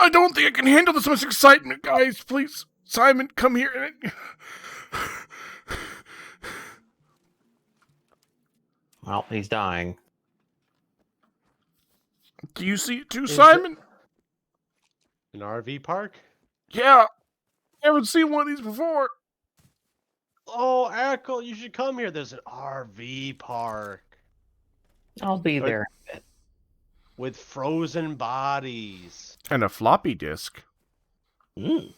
I don't think I can handle this much excitement, guys. Please, Simon, come here. Well, he's dying. Do you see it too, Is Simon? An RV park? Yeah. I haven't seen one of these before. Oh, Echo, you should come here. There's an RV park I'll be But- there. with frozen bodies. And a floppy disk. Mm.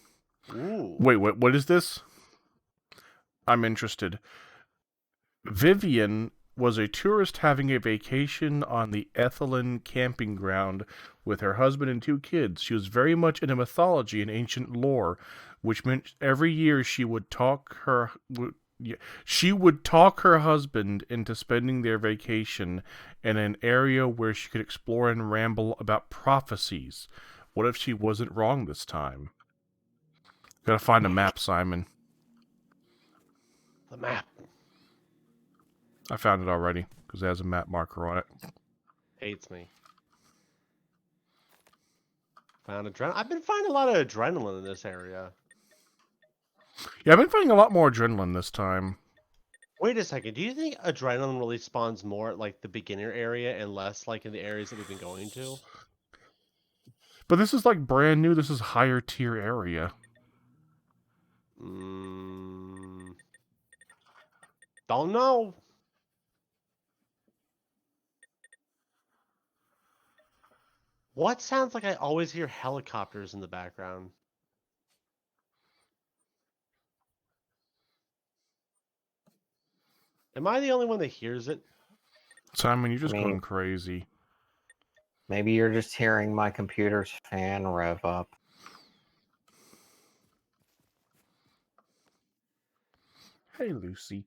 Ooh. Wait, what is this? I'm interested. Vivian was a tourist having a vacation on the Ethelyn camping ground with her husband and 2 kids. She was very much into mythology and ancient lore, which meant every year she would talk her husband into spending their vacation in an area where she could explore and ramble about prophecies. What if she wasn't wrong this time? Gotta find a map, Simon. The map. I found it already, because it has a map marker on it. Hates me. Found adrenaline. I've been finding a lot of adrenaline in this area. Yeah, I've been finding a lot more adrenaline this time. Wait a second. Do you think adrenaline really spawns more at like the beginner area and less like in the areas that we've been going to? But this is like brand new. This is higher tier area. Don't know. What sounds like I always hear helicopters in the background? Am I the only one that hears it? Simon, you're just Me. going crazy. Maybe you're just hearing my computer's fan rev up. Hey, Lucy.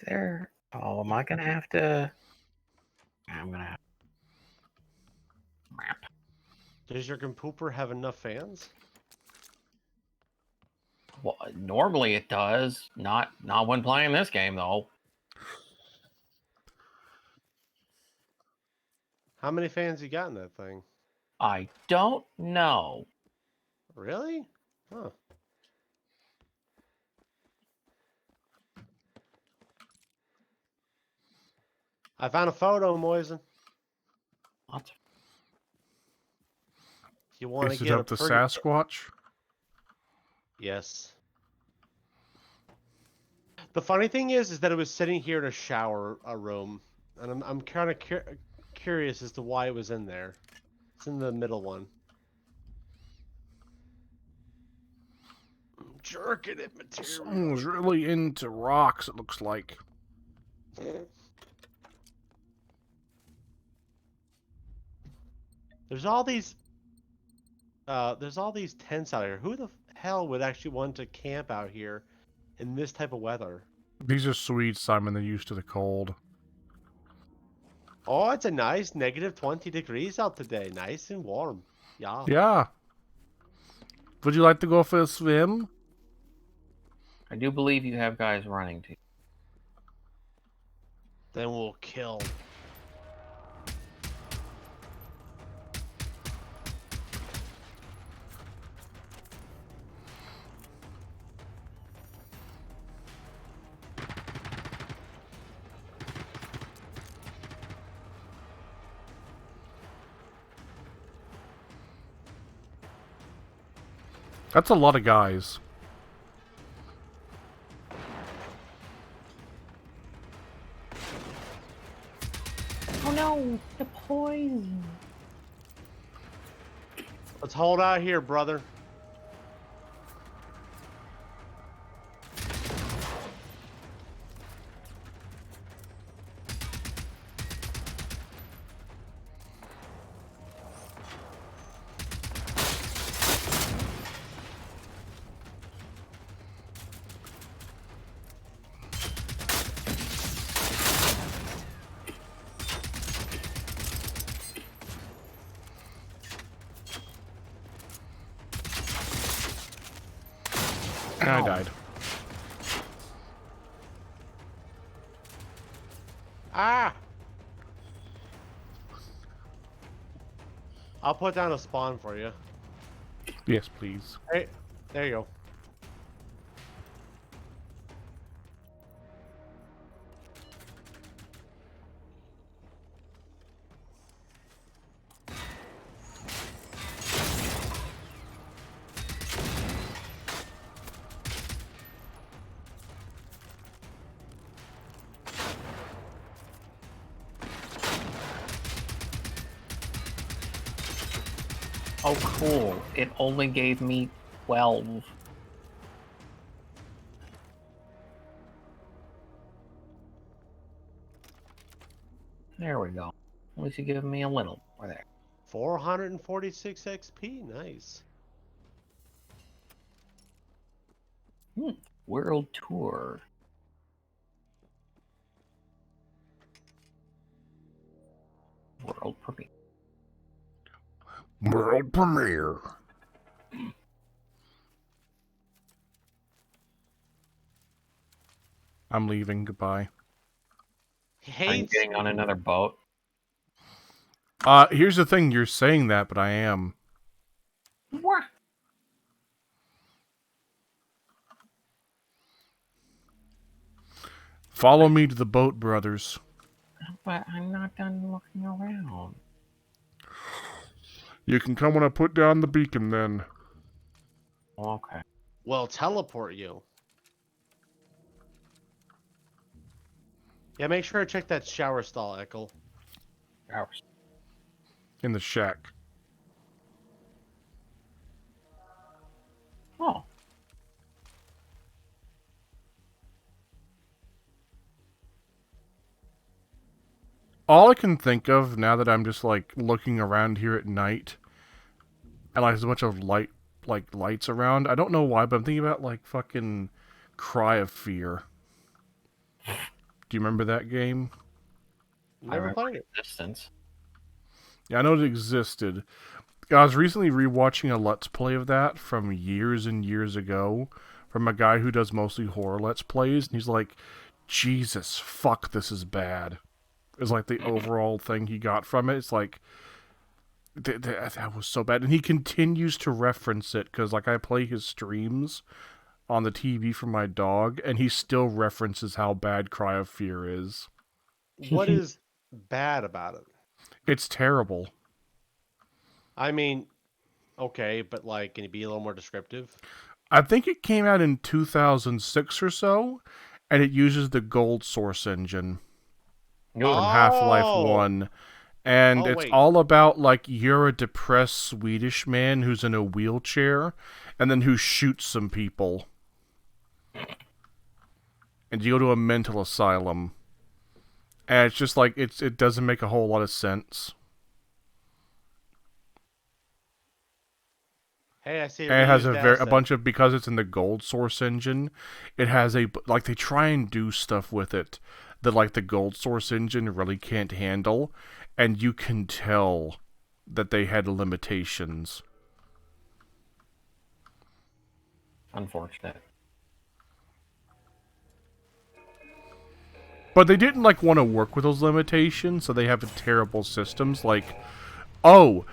There. Oh, am I gonna have to? I'm gonna have. Map. Does your computer have enough fans? Well, normally it does. Not when playing this game though. How many fans you got in that thing? I don't know. Really? Huh. I found a photo, Moisen. What? You want to Is it get of the Sasquatch? Yes. The funny thing is that it was sitting here in a shower room, and I'm kind of curious as to why it was in there. It's in the middle one. Jerking it material. Someone's really into rocks, it looks like. There's all these tents out here. Who the hell would actually want to camp out here in this type of weather? These are Swedes, Simon. They're used to the cold. Oh, it's a nice negative 20 degrees out today. Nice and warm. Yeah. Yeah. Would you like to go for a swim? I do believe you have guys running to. Then we'll kill. That's a lot of guys. Oh no, the poison. Let's hold out here, brother. I Ow. died. Ah! I'll put down a spawn for you. Yes, please. Hey, there you go. Oh, cool. It only gave me 12. There we go. At least you give me a little more there. 446 XP, nice. World tour. World premiere. World premiere. I'm leaving. Goodbye. Are you Hates getting on me. another boat? Here's the thing. You're saying that, but I am. What? Follow me to the boat, brothers. But I'm not done looking around. You can come when I put down the beacon, then. Okay. Well, teleport you. Yeah, make sure to check that shower stall, Echo. Hours. In the shack. Oh. All I can think of now that I'm just like looking around here at night, and like there's a bunch of lights around. I don't know why, but I'm thinking about like fucking Cry of Fear. Do you remember that game? Never played it. Distance. Yeah, I know it existed. I was recently rewatching a Let's Play of that from years and years ago, from a guy who does mostly horror Let's Plays, and he's like, Jesus, fuck, this is bad. Is like the overall thing he got from it. It's like, that was so bad. And he continues to reference it, because like I play his streams on the TV for my dog, and he still references how bad Cry of Fear is. What is bad about it? It's terrible. I mean, okay, but like, can you be a little more descriptive? I think it came out in 2006 or so, and it uses the Gold Source engine from Half-Life Oh! 1. And Oh, it's wait. all about, like, you're a depressed Swedish man who's in a wheelchair, and then who shoots some people. And you go to a mental asylum. And it's just like, it doesn't make a whole lot of sense. Hey, I see. And it has reused a bunch of, because it's in the Gold Source engine, it has like, they try and do stuff with it that, like, the Gold Source engine really can't handle, and you can tell that they had limitations. Unfortunate. But they didn't, like, want to work with those limitations, so they have terrible systems, like, oh,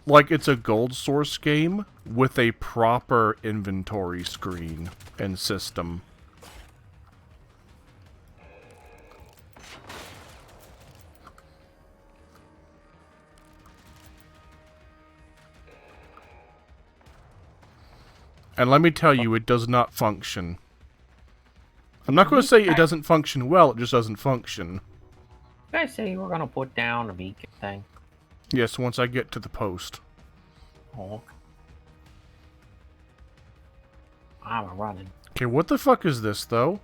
like it's a Gold Source game with a proper inventory screen and system. And let me tell you, it does not function. I'm not going to say it doesn't function well, it just doesn't function. Did I say you were gonna put down a beacon thing? Yes, once I get to the post. Oh. I'm running. Okay, what the fuck is this, though?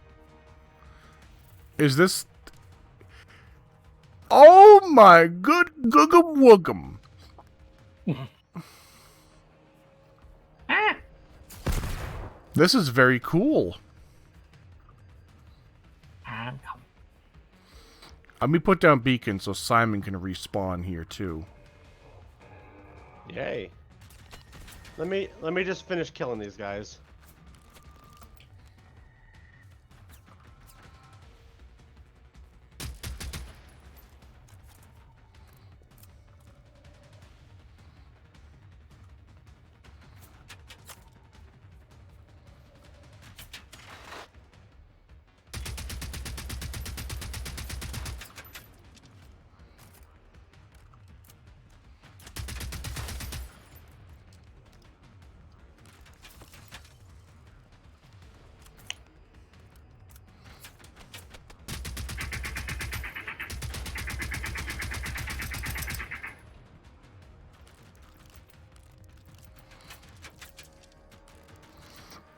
Is this... Oh my good googum woogum. Ah! This is very cool. I'm coming. Let me put down beacons so Simon can respawn here too. Yay. Let me just finish killing these guys.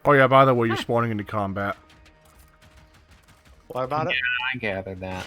Oh yeah, by the way, you're spawning into combat. What about it? I gathered that.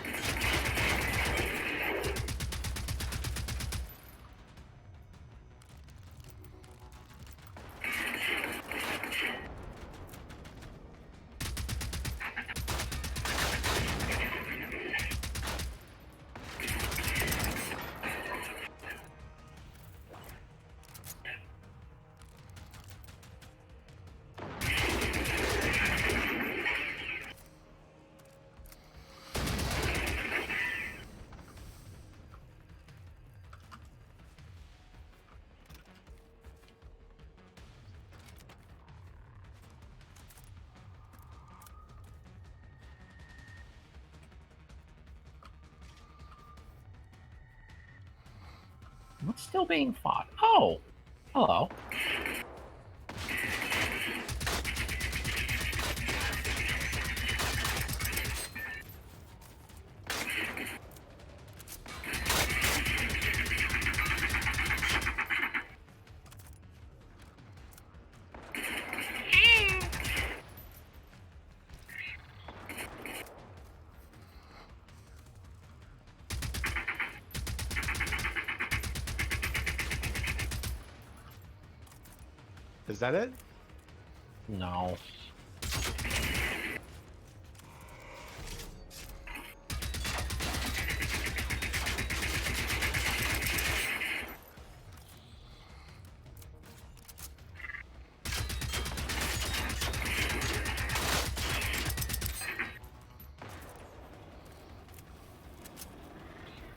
What's still being fought? Oh, hello. Is that it? No.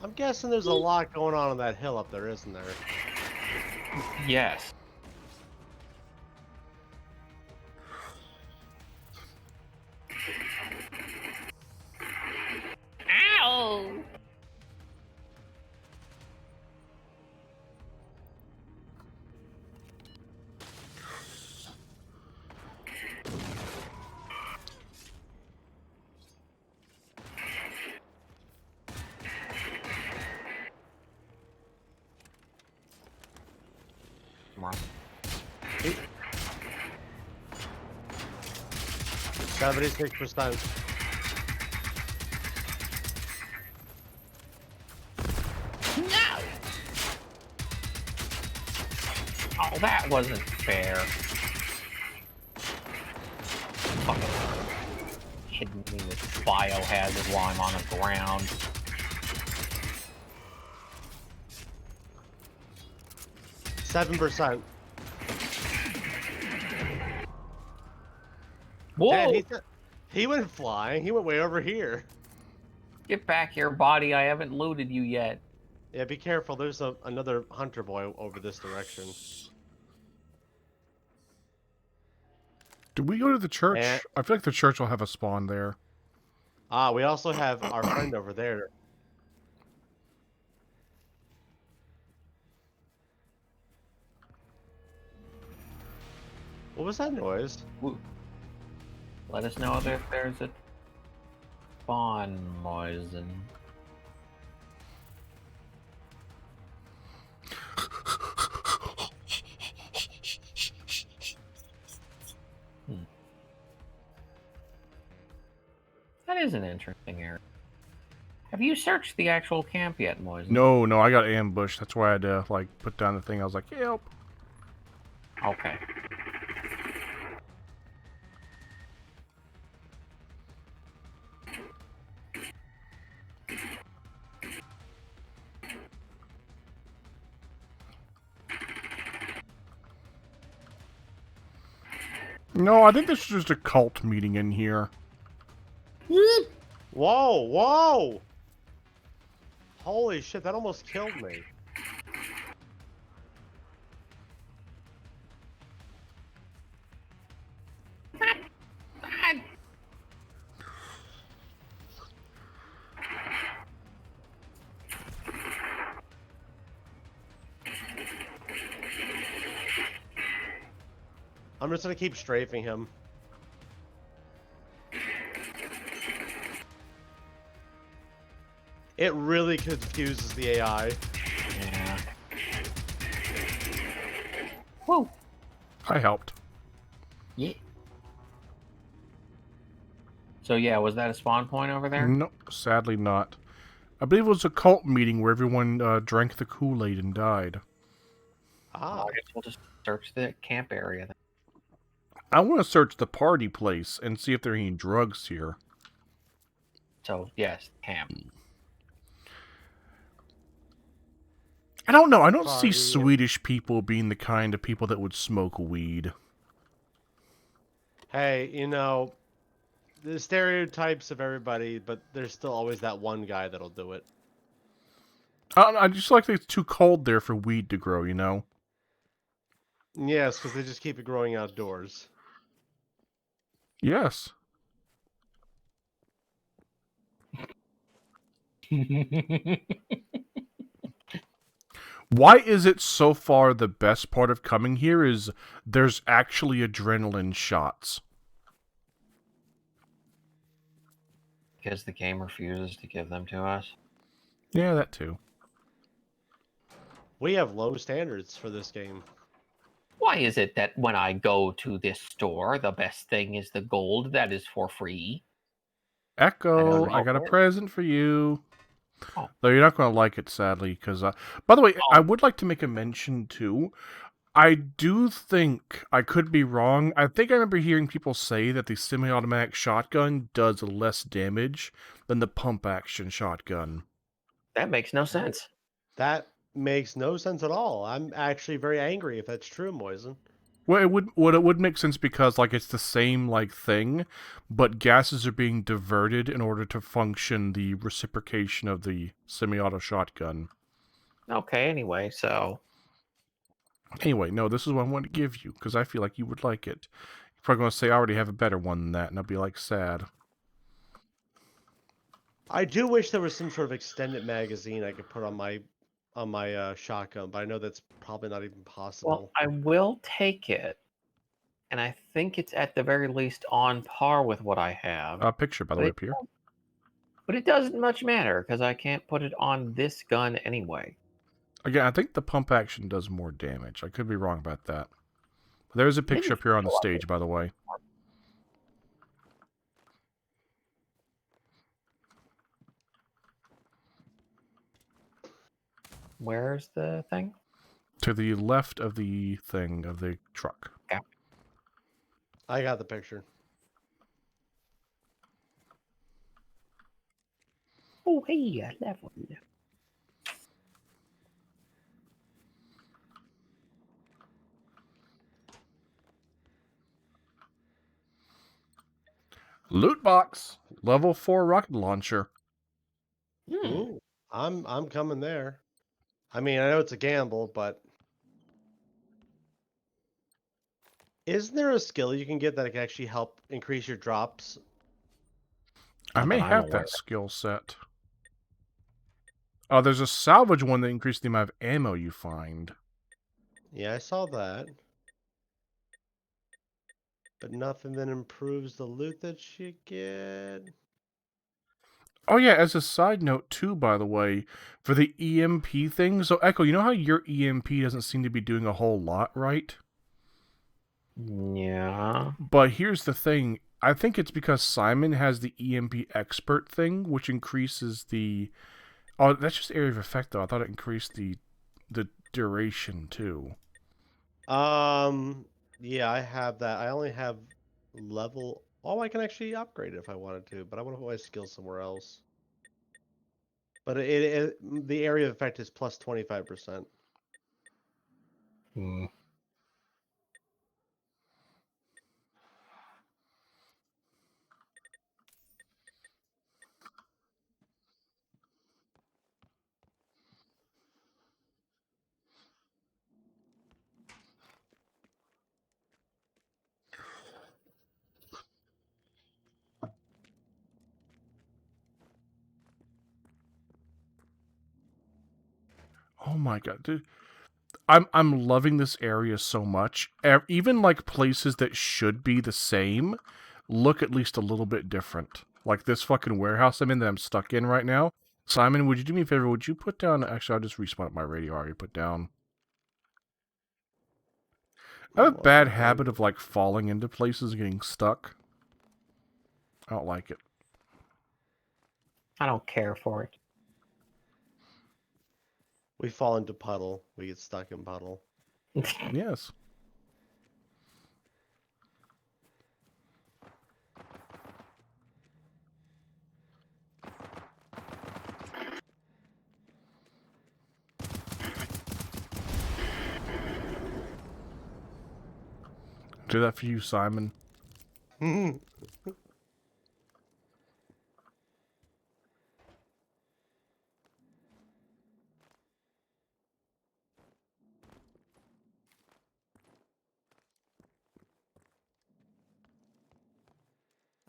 I'm guessing there's a lot going on that hill up there, isn't there? Yes. Ow! Come on. 76%. No! Oh, that wasn't fair. Fucking hitting me with biohazard while I'm on the ground. Seven percent. Whoa! Dad, he went flying. He went way over here. Get back here, body. I haven't looted you yet. Yeah, be careful. There's another hunter boy over this direction. Do we go to the church? Eh. I feel like the church will have a spawn there. Ah, we also have our friend over there. What was that noise? Woo. Let us know if there's a spawn poison. That is an interesting area. Have you searched the actual camp yet, Moisen? No, I got ambushed. That's why I had to like put down the thing. I was like, help. Okay. No, I think this is just a cult meeting in here. Whoa, whoa! Holy shit, that almost killed me. I'm just gonna keep strafing him. It really confuses the AI. Yeah. Whoa. I helped. Yeah. So yeah, was that a spawn point over there? No, sadly not. I believe it was a cult meeting where everyone drank the Kool-Aid and died. Ah, I guess we'll just search the camp area then. I want to search the party place and see if there are any drugs here. So yes, camp. I don't know. I don't see Party. Swedish people being the kind of people that would smoke weed. hey, you know, the stereotypes of everybody, but there's still always that one guy that'll do it. I just like that it's too cold there for weed to grow, you know? Yes, because they just keep it growing outdoors. Yes. Why is it so far the best part of coming here is there's actually adrenaline shots? Because the game refuses to give them to us. Yeah, that too. We have low standards for this game. Why is it that when I go to this store, the best thing is the gold that is for free? Echo, know I got a it. present for you. Oh. Though you're not going to like it, sadly, because... by the way, Oh. I would like to make a mention, too. I do think, I could be wrong, I think I remember hearing people say that the semi-automatic shotgun does less damage than the pump-action shotgun. That makes no sense. That makes no sense at all. I'm actually very angry if that's true, Moisen. Well, it would make sense because, like, it's the same, like, thing, but gases are being diverted in order to function the reciprocation of the semi-auto shotgun. Okay, anyway, so... Anyway, no, this is what I want to give you, because I feel like you would like it. You're probably going to say, I already have a better one than that, and I'll be, like, sad. I do wish there was some sort of extended magazine I could put on my shotgun, but I know that's probably not even possible. Well, I will take it. And I think it's at the very least on par with what I have. A picture, by the But way, it up here. But it doesn't much matter, because I can't put it on this gun anyway. Again, I think the pump action does more damage. I could be wrong about that. There's a picture up here on the stage, by the way. Where's the thing? To the left of the thing, of the truck. Yeah. I got the picture. Oh, hey, a level. Loot box! Level 4 rocket launcher. Ooh, I'm coming there. I mean, I know it's a gamble, but isn't there a skill you can get that can actually help increase your drops? I may have that skill set. Oh, there's a salvage one that increases the amount of ammo you find. Yeah, I saw that. But nothing that improves the loot that you get. Oh yeah, as a side note too, by the way, for the EMP thing, so Echo, you know how your EMP doesn't seem to be doing a whole lot, right? Yeah. But here's the thing, I think it's because Simon has the EMP expert thing, which increases the... Oh, that's just area of effect though, I thought it increased the duration too. Yeah, I have that. I only have level... Oh, I can actually upgrade it if I wanted to, but I want to put my skills somewhere else. But the area of effect is plus 25%. Hmm. Oh my god, dude. I'm loving this area so much. Even like places that should be the same look at least a little bit different. Like this fucking warehouse I'm in that I'm stuck in right now. Simon, would you do me a favor? Would you put down... Actually, I'll just respawn up my radio I already put down. I have a bad habit of like falling into places and getting stuck. I don't like it. I don't care for it. We fall into puddle. We get stuck in puddle. Yes. Do that for you, Simon.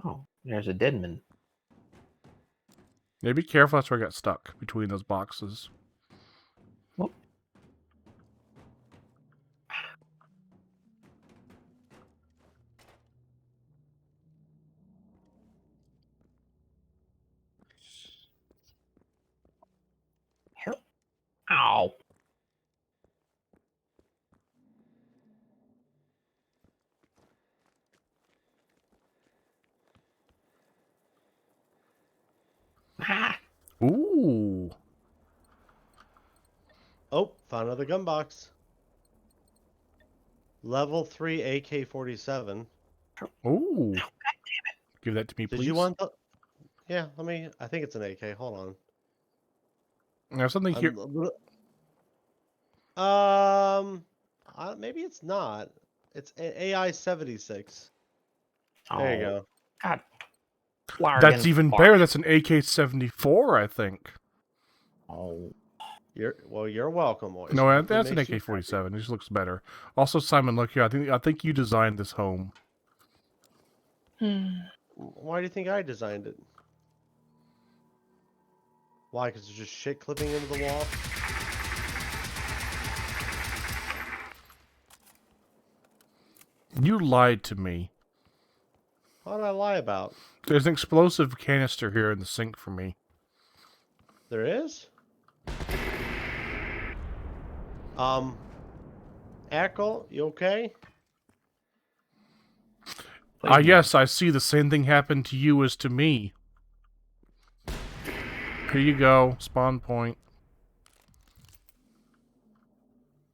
Oh, there's a deadman. Yeah, be careful. That's where I got stuck between those boxes. Whoop. Help. Ow. Ah. Ooh. Oh, found another gun box. Level 3 AK-47. Ooh. Give that to me, Did please. you want the... Yeah, I think it's an AK. Hold on. There's something here. Maybe it's not. It's AI-76. There you Oh, go. God. That's even Fart. better. That's an AK-74, I think. Oh. You're welcome, boys. No, Hopefully that's an makes you AK-47. It just looks better. Also, Simon, look here. I think you designed this home. happy. Why do you think I designed it? Why? Because there's just shit clipping into the wall? You lied to me. What did I lie about? There's an explosive canister here in the sink for me. There is? Echo, you okay? Yes, I see the same thing happen to you as to me. Here you go. Spawn point.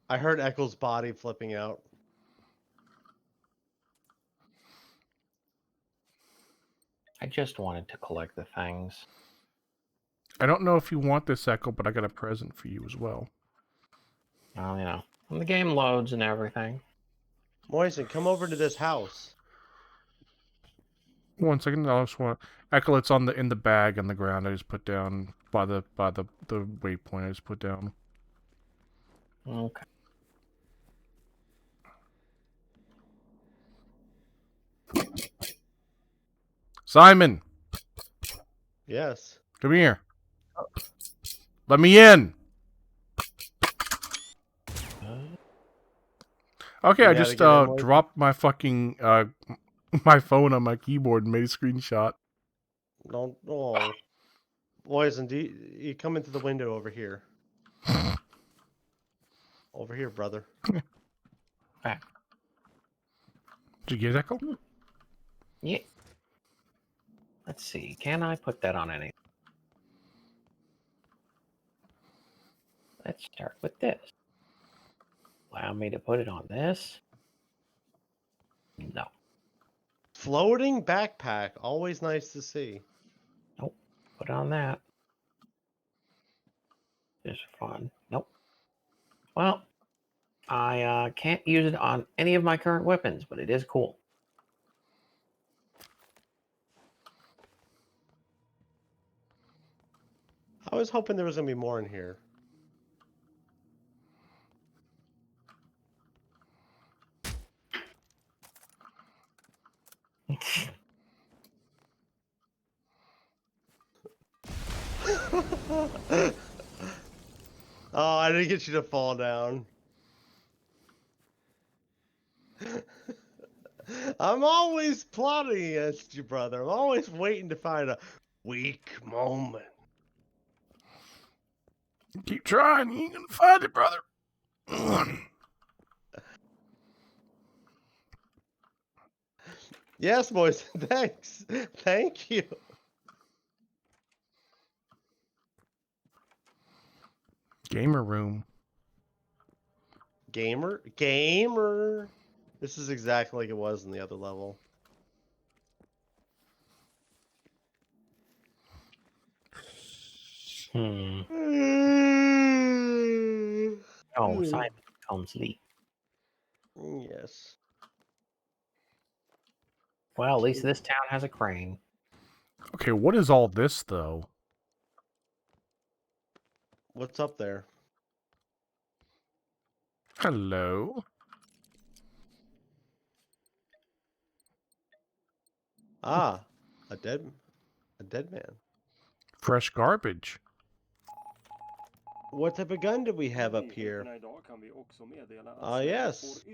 I heard Echo's body flipping out. I just wanted to collect the things. I don't know if you want this, Echo, but I got a present for you as well. Well, you know, when the game loads and everything. Moisen, come over to this house. 1 second, I just want Echo. It's in the bag on the ground. I just put down by the waypoint. I just put down. Okay. Simon, Yes. come here. Let me in. Okay, You I gotta just get in, Moisen. dropped my fucking my phone on my keyboard and made a screenshot. Don't. Oh. Moisen, you come into the window over here. Over here, brother. Back. Did you get it, Echo? Yeah. Let's see. Can I put that on any? Let's start with this. Allow me to put it on this. No. Floating backpack. Always nice to see. Nope. Put it on that. Just for fun. Nope. Well, I can't use it on any of my current weapons, but it is cool. I was hoping there was gonna be more in here. Oh, I didn't get you to fall down. I'm always plotting against you, brother. I'm always waiting to find a weak moment. Keep trying. You ain't gonna find it, brother. Yes, boys. Thanks. Thank you. Gamer room. Gamer. This is exactly like it was in the other level. Hmm. Oh, Simon Combsley. Yes. Well, at least this town has a crane. Okay, what is all this though? What's up there? Hello. Ah, a dead man. Fresh garbage. What type of gun do we have up here? Ah, yes.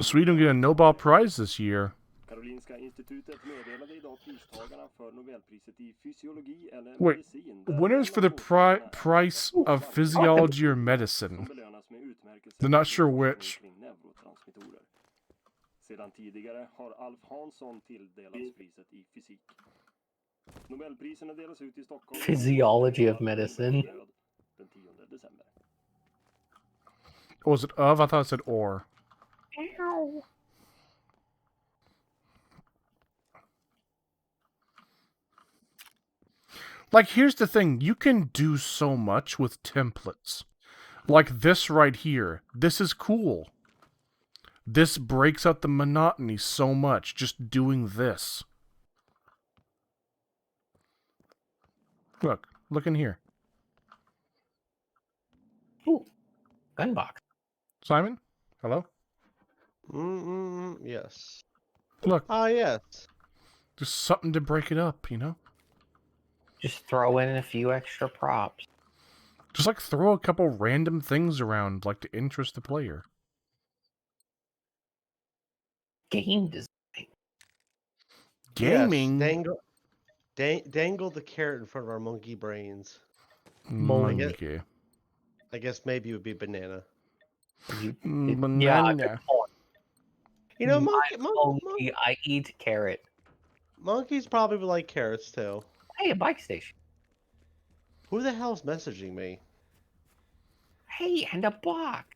Sweden get a Nobel Prize this year. Karolinska institutet meddelade idag pristagarna för Nobelpriset i fysiologi eller Wait, medicin. winners for the price of physiology or medicine. Belönas med utmärkelser They're not sure which. kring neurotransmittorer. Sedan tidigare har Alf Hansson tilldelats priset i fysik. Nobelpriserna delas ut i Stockholm. Physiology of medicine. Den 10 december. Was it of? I thought it said or. Ow. Like, here's the thing. You can do so much with templates. Like this right here. This is cool. This breaks up the monotony so much, just doing this. Look in here. Ooh, gun box. Simon? Hello? Yes. Look, Ah, yes. just something to break it up, you know? Just throw in a few extra props. Just like throw a couple random things around, like to interest the player. Game design. Gaming? Yes, dangle the carrot in front of our monkey brains. Monkey. I guess maybe it would be banana. Yeah, Banana. good point. You know, Monkey, I eat carrot. monkeys probably would like carrots too. Hey, a bike station. Who the hell's messaging me? Hey, and a box.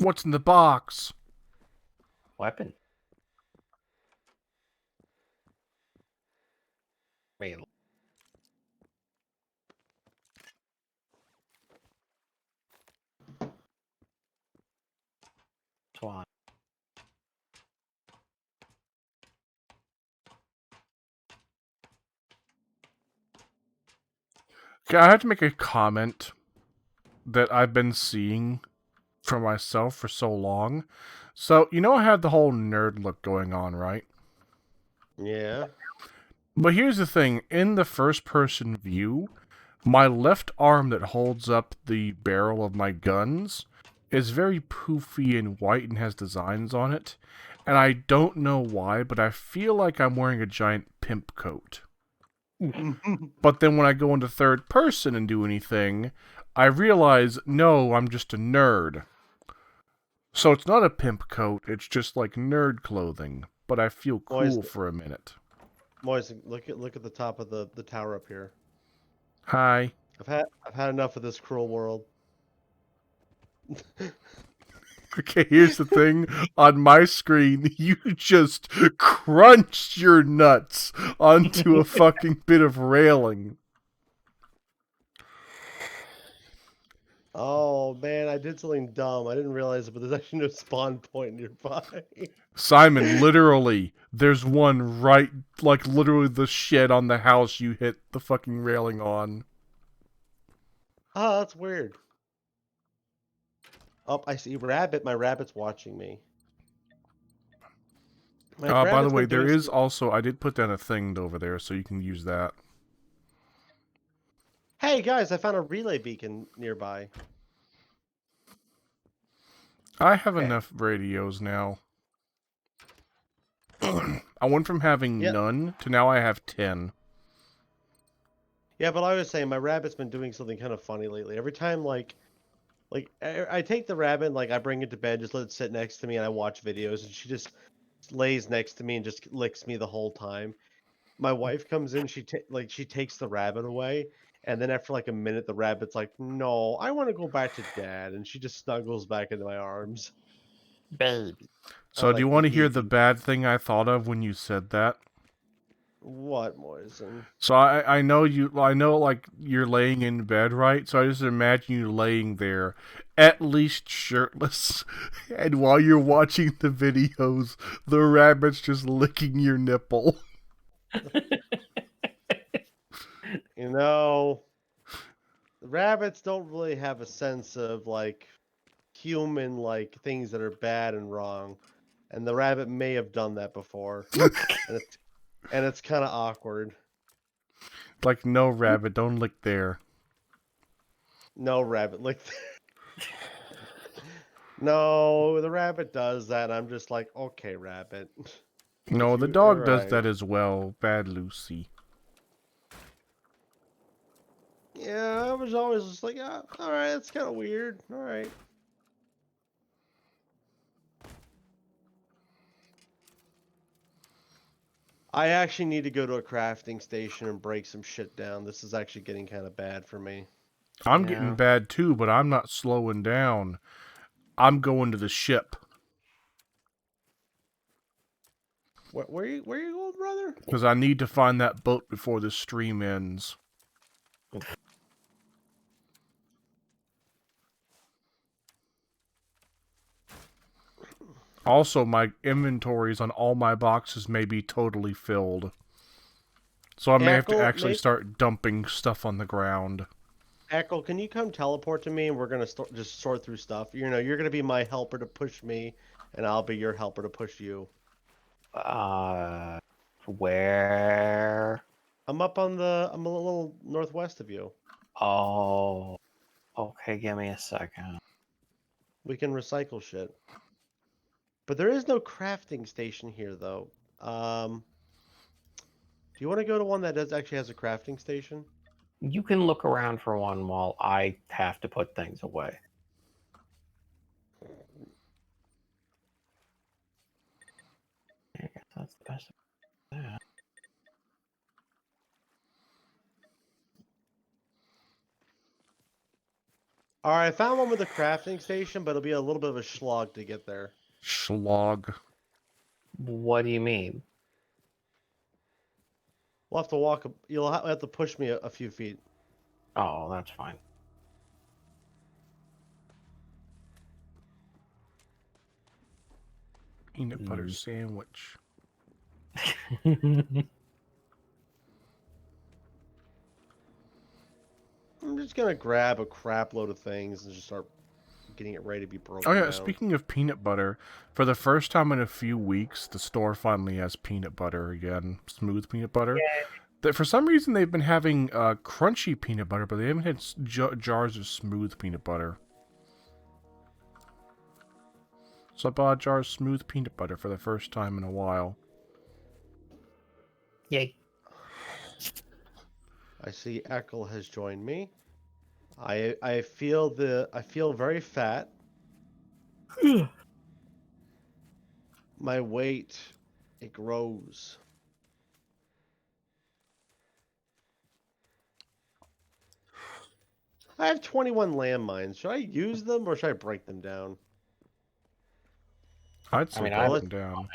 What's in the box? Weapon. Wait. Swan. Okay, I have to make a comment that I've been seeing for myself for so long. So, you know I have the whole nerd look going on, right? Yeah. But here's the thing. In the first-person view, my left arm that holds up the barrel of my guns is very poofy and white and has designs on it. And I don't know why, but I feel like I'm wearing a giant pimp coat. But then when I go into third person and do anything, I realize, no, I'm just a nerd. So it's not a pimp coat, it's just like nerd clothing. But I feel cool for a minute. Moise, look at the top of the tower up here. Hi. I've had enough of this cruel world. Okay, here's the thing. On my screen, you just crunched your nuts onto a fucking bit of railing. Oh man, I did something dumb. I didn't realize it, but there's actually no spawn point nearby. Simon, literally, there's one right, like literally the shed on the house you hit the fucking railing on. Oh, that's weird. Oh, I see rabbit. My rabbit's watching me. By the way, there is also, I did put down a thing over there, so you can use that. Hey guys, I found a relay beacon nearby. I have enough radios now. I went from having none to now I have 10. Yeah, but I was saying my rabbit's been doing something kind of funny lately. Every time, like I take the rabbit, like I bring it to bed, just let it sit next to me, and I watch videos, and she just lays next to me and just licks me the whole time. My wife comes in, she takes the rabbit away, and then after like a minute, the rabbit's like, "No, I want to go back to dad," and she just snuggles back into my arms. Baby. So, do you like want the to hear the easy- bad thing I thought of when you said that? What, Moisen? So I know like you're laying in bed, right? So I just imagine you laying there, at least shirtless, and while you're watching the videos, the rabbit's just licking your nipple. You know, the rabbits don't really have a sense of like human like things that are bad and wrong, and the rabbit may have done that before, and it's kind of awkward. Like, no, rabbit, don't lick there. No rabbit like no, the rabbit does that. I'm just like, okay, rabbit. No, the You dog does alright. that as well. Bad Lucy. Yeah, I was always just like, yeah, all right, that's kind of weird. All right. I actually need to go to a crafting station and break some shit down. This is actually getting kind of bad for me. I'm Yeah. getting bad too, but I'm not slowing down. I'm going to the ship. Where you going, brother? Because I need to find that boat before the stream ends. Also, my inventories on all my boxes may be totally filled. So I may have to Echo, actually start dumping stuff on the ground. Echo, can you come teleport to me and we're gonna just sort through stuff? You know, you're gonna be my helper to push me, and I'll be your helper to push you. Where? I'm a little northwest of you. Oh. Okay, give me a second. We can recycle shit. But there is no crafting station here, though. Do you want to go to one that actually has a crafting station? You can look around for one while I have to put things away. I guess that's the best. Yeah. All right, I found one with a crafting station, but it'll be a little bit of a slog to get there. Schlog. What do you mean? We'll have to walk. You'll have to push me a few feet. Oh, that's fine. Peanut butter sandwich. I'm just gonna grab a crap load of things and just start getting it ready to be broken Oh yeah, down. speaking of peanut butter, for the first time in a few weeks, the store finally has peanut butter again. Smooth peanut butter. For some reason, they've been having crunchy peanut butter, but they haven't had jars of smooth peanut butter. So I bought a jar of smooth peanut butter for the first time in a while. Yay. I see Eckle has joined me. I feel very fat. My weight, it grows. I have 21 landmines. Should I use them or should I break them down? I'd say I break them down.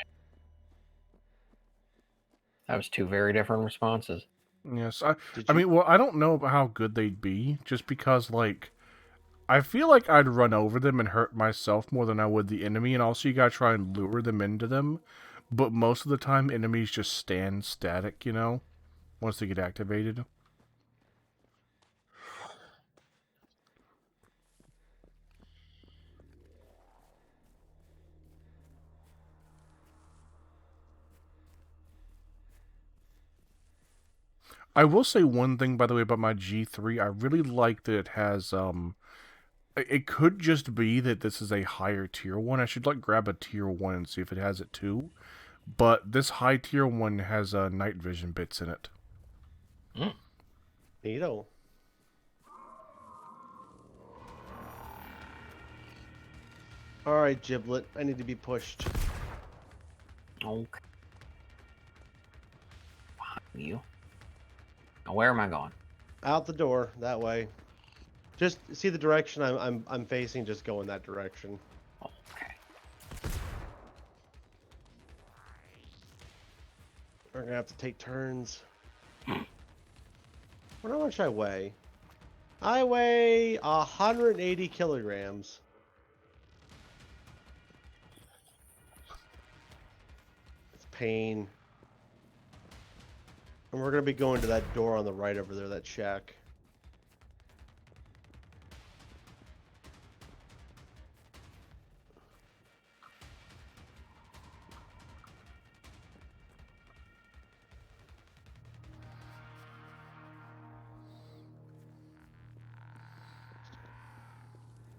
That was two very different responses. Yes, I mean, well, I don't know how good they'd be, just because, like, I feel like I'd run over them and hurt myself more than I would the enemy, and also you gotta try and lure them into them. But most of the time, enemies just stand static, you know, once they get activated. I will say one thing, by the way, about my G3. I really like that it has, it could just be that this is a higher tier one. I should, like, grab a tier one and see if it has it too. But this high tier one has night vision bits in it. Neato. Alright, Giblet. I need to be pushed. Okay. Behind you. Now, where am I going? Out the door that way. Just see the direction I'm facing. Just go in that direction. Okay. We're gonna have to take turns. How much I weigh? I weigh 180 kilograms. It's pain. And we're gonna be going to that door on the right over there, that shack.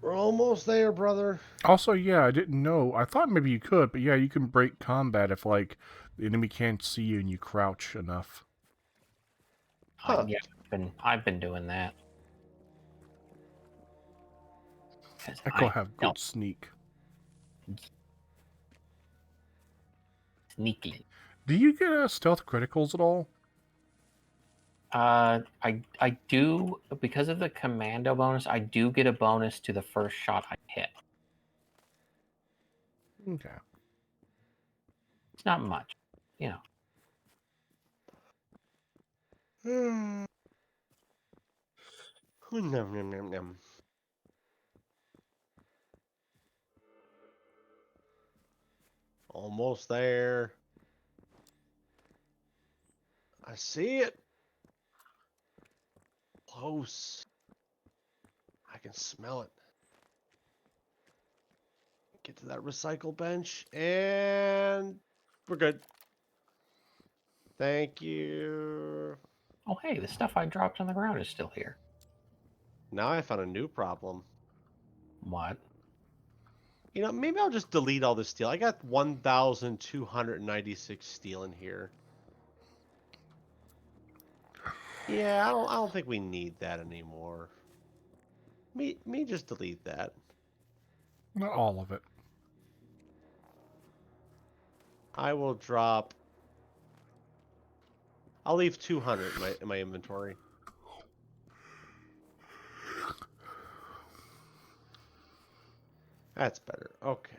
We're almost there, brother. Also, yeah, I didn't know. I thought maybe you could, but yeah, you can break combat if, like, the enemy can't see you and you crouch enough. Huh. Yeah, I've been doing that. 'Cause Echo I have don't good sneak. sneaky. Do you get stealth criticals at all? I do, because of the commando bonus, I do get a bonus to the first shot I hit. Okay. It's not much, you know. Nom, nom, nom, nom. Almost there. I see it. Close. I can smell it. Get to that recycle bench and we're good. Thank you. Oh, hey, the stuff I dropped on the ground is still here. Now I found a new problem. What? You know, maybe I'll just delete all this steel. I got 1,296 steel in here. Yeah, I don't think we need that anymore. Me just delete that. Not all of it. I will drop. I'll leave 200 in my inventory. That's better. Okay.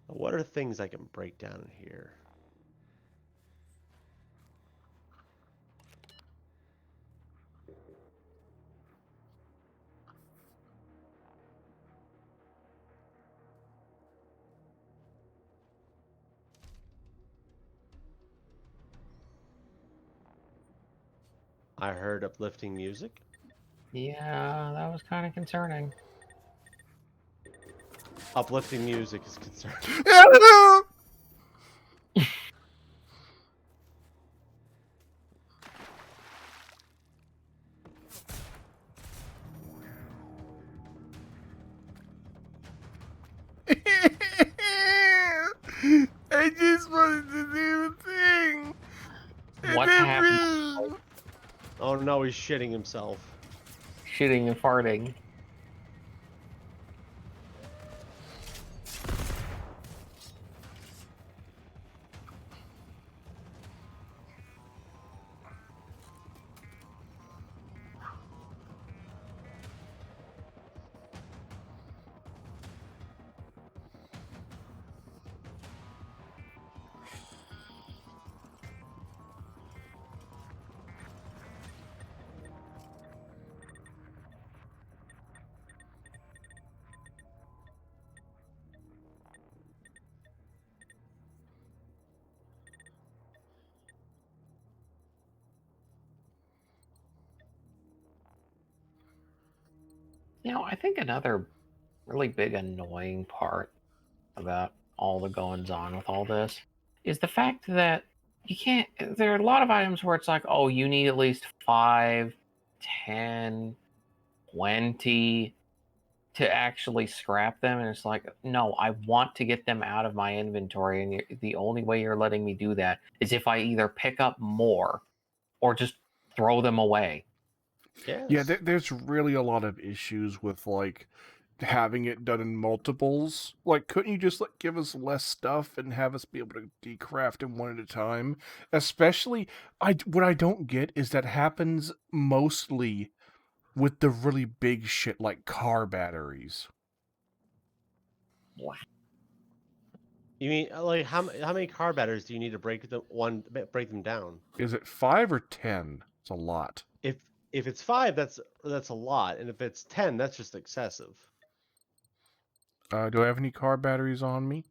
What are things I can break down in here? I heard uplifting music. Yeah, that was kind of concerning. Uplifting music is concerning. I just wanted to do the thing. What's happening? Oh no, he's shitting himself. Shitting and farting. You know, I think another really big annoying part about all the goings on with all this is the fact that you can't. There are a lot of items where it's like, oh, you need at least 5, 10, 20 to actually scrap them. And it's like, no, I want to get them out of my inventory. And the only way you're letting me do that is if I either pick up more or just throw them away. Yes. Yeah, there's really a lot of issues with, like, having it done in multiples. Like, couldn't you just like give us less stuff and have us be able to decraft them one at a time? Especially, what I don't get is that happens mostly with the really big shit like car batteries. You mean like how many car batteries do you need to break them down? Is it 5 or 10? It's a lot. If it's 5, that's a lot, and if it's 10, that's just excessive. Do I have any car batteries on me?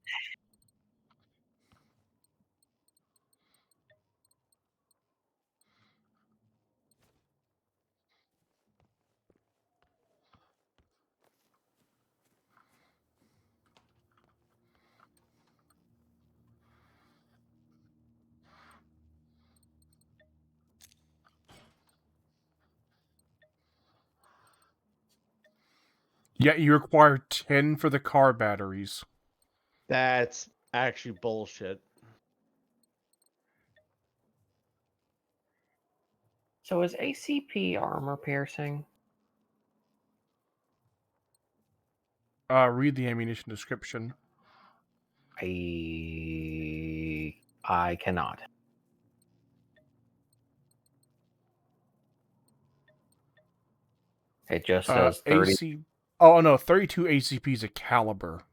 Yeah, you require 10 for the car batteries. That's actually bullshit. So is ACP armor piercing? Read the ammunition description. I cannot. It just says 30. AC. Oh no, 32 ACP is a caliber.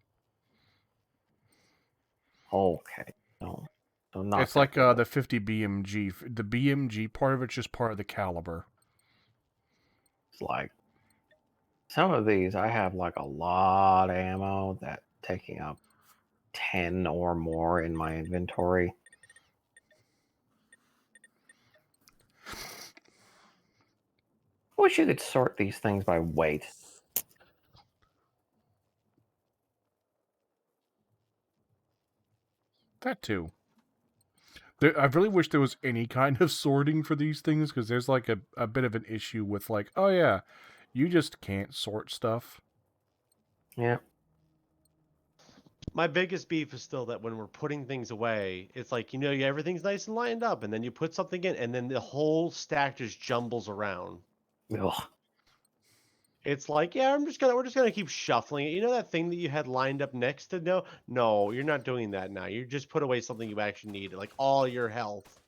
Okay. No. So not It's like that the 50 BMG. The BMG part of it's just part of the caliber. It's like some of these I have like a lot of ammo that taking up 10 or more in my inventory. Wish you could sort these things by weight. That too. I really wish there was any kind of sorting for these things, because there's like a bit of an issue with like, oh yeah, you just can't sort stuff. Yeah. My biggest beef is still that when we're putting things away, it's like, everything's nice and lined up, and then you put something in, and then the whole stack just jumbles around. Ugh. It's like, yeah, we're just gonna keep shuffling it. You know that thing that you had lined up next to? No, you're not doing that now. You just put away something you actually need, like all your health.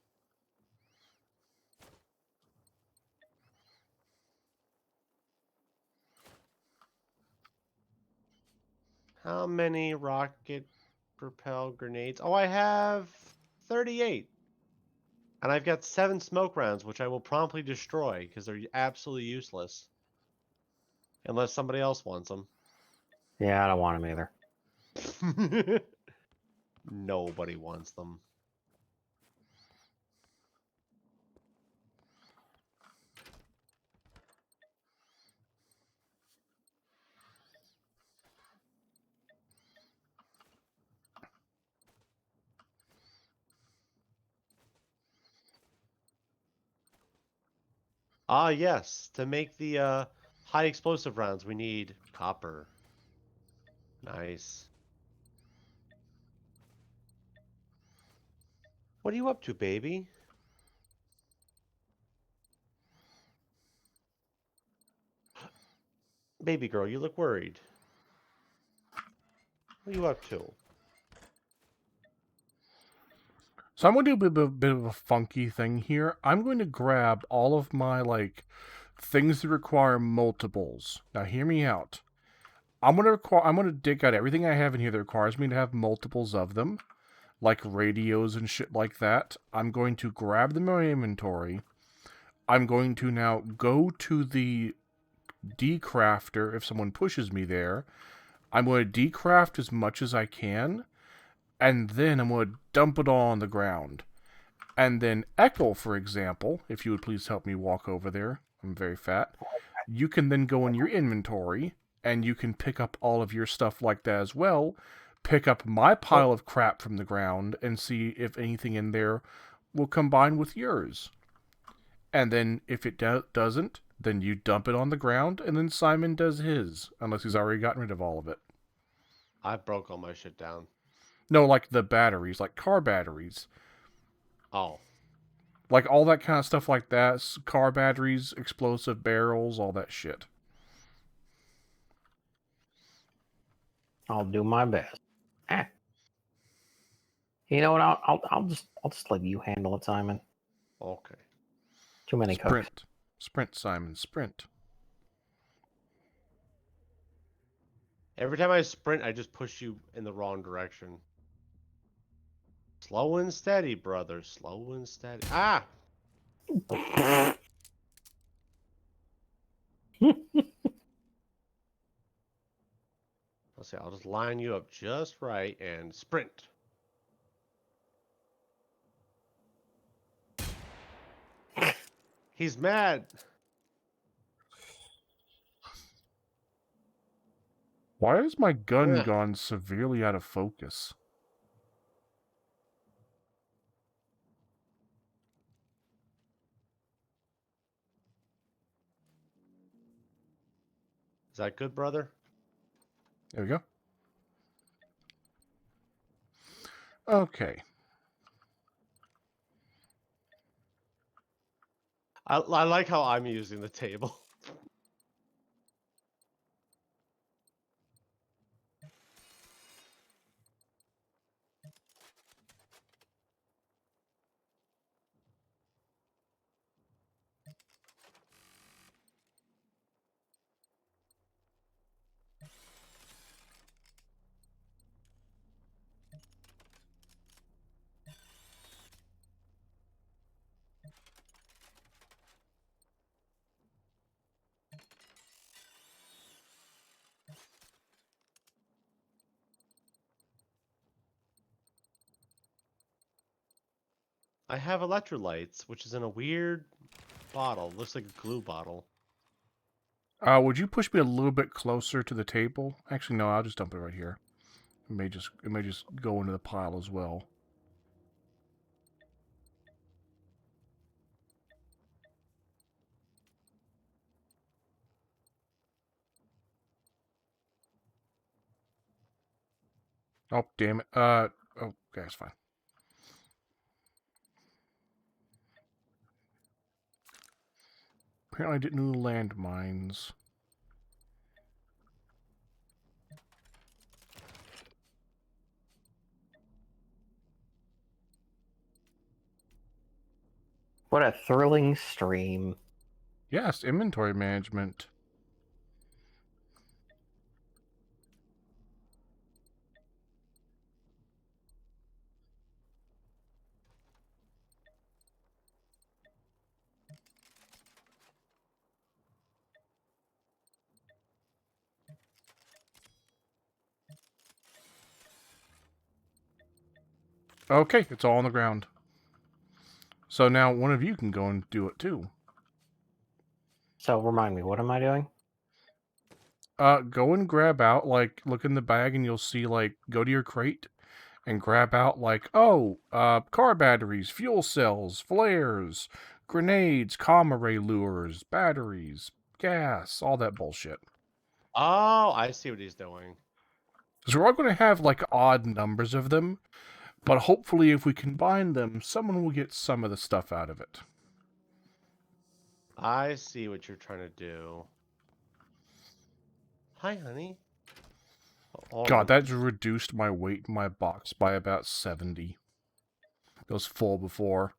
How many rocket propel grenades? Oh, I have 38. And I've got 7 smoke rounds, which I will promptly destroy because they're absolutely useless. Unless somebody else wants them. Yeah, I don't want them either. Nobody wants them. Ah, yes. To make the high explosive rounds, we need copper. Nice. What are you up to, baby? Baby girl, you look worried. What are you up to? So I'm going to do a bit of a funky thing here. I'm going to grab all of my like things that require multiples. Now hear me out. I'm going to dig out everything I have in here that requires me to have multiples of them, like radios and shit like that. I'm going to grab them in my inventory. I'm going to now go to the decrafter if someone pushes me there. I'm going to decraft as much as I can, and then I'm going to dump it all on the ground. And then Echo, for example, if you would please help me walk over there. I'm very fat. You can then go in your inventory, and you can pick up all of your stuff like that as well. Pick up my pile of crap from the ground and see if anything in there will combine with yours. And then if it doesn't, then you dump it on the ground, and then Simon does his, unless he's already gotten rid of all of it. I broke all my shit down. No, like the batteries, like car batteries. Oh. Like all that kind of stuff like that. Car batteries, explosive barrels, all that shit. I'll do my best. Ah. You know what? I'll just let you handle it, Simon. Okay. Too many cooks. Sprint. Sprint, Simon, sprint. Every time I sprint, I just push you in the wrong direction. Slow and steady, brother. Slow and steady. Ah! Let's see. I'll just line you up just right and sprint. He's mad. Why has my gun Ugh. gone severely out of focus? Is that good, brother? There we go. Okay. I like how I'm using the table. I have electrolytes, which is in a weird bottle. Looks like a glue bottle. Would you push me a little bit closer to the table? Actually, no. I'll just dump it right here. It may just go into the pile as well. Oh, damn it. Okay, that's fine. Apparently I didn't do landmines. What a thrilling stream. Yes, inventory management. Okay, it's all on the ground. So now one of you can go and do it too. So remind me, what am I doing? Go and grab out, like, look in the bag and you'll see, like, go to your crate and grab out, like, car batteries, fuel cells, flares, grenades, comm array lures, batteries, gas, all that bullshit. Oh, I see what he's doing. So we're all going to have, like, odd numbers of them, but hopefully if we combine them, someone will get some of the stuff out of it. I see what you're trying to do. Hi, honey. Hold God, on. that's reduced my weight in my box by about 70. It was full before.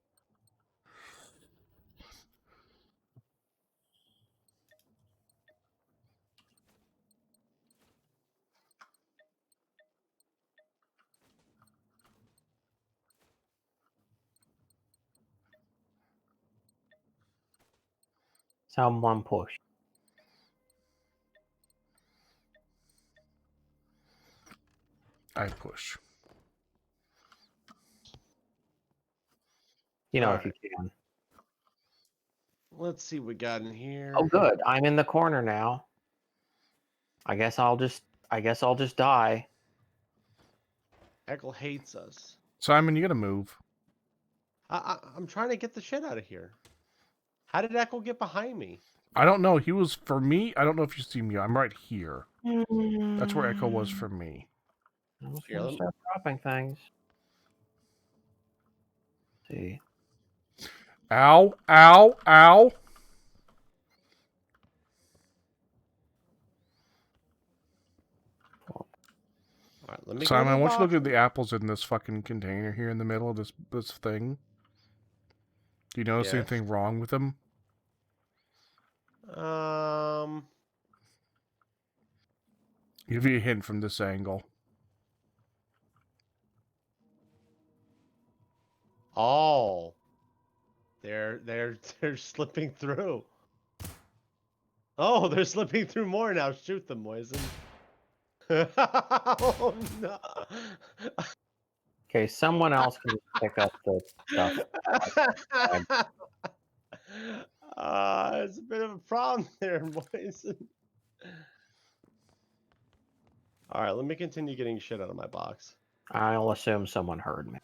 Someone push. I push. You know, All if you can. Let's see what we got in here. Oh, good. I'm in the corner now. I guess I'll just die. Eckle hates us. Simon, you gotta move. I'm trying to get the shit out of here. How did Eckle get behind me? I don't know. He was, for me, I don't know if you see me. I'm right here. That's where Echo was for me. I'm just Here, gonna let me- start dropping things. Let's see. Ow, ow, ow. let me go Simon, to I the want you to look box. at the apples in this fucking container here in the middle of this thing. Do you notice Yes. anything wrong with them? Give you a hint from this angle. Oh, they're slipping through. Oh, they're slipping through more now. Shoot them, Moisen. Oh no. Okay, someone else can just pick up the stuff. It's a bit of a problem there, Moisen. All right, let me continue getting shit out of my box. I'll assume someone heard me.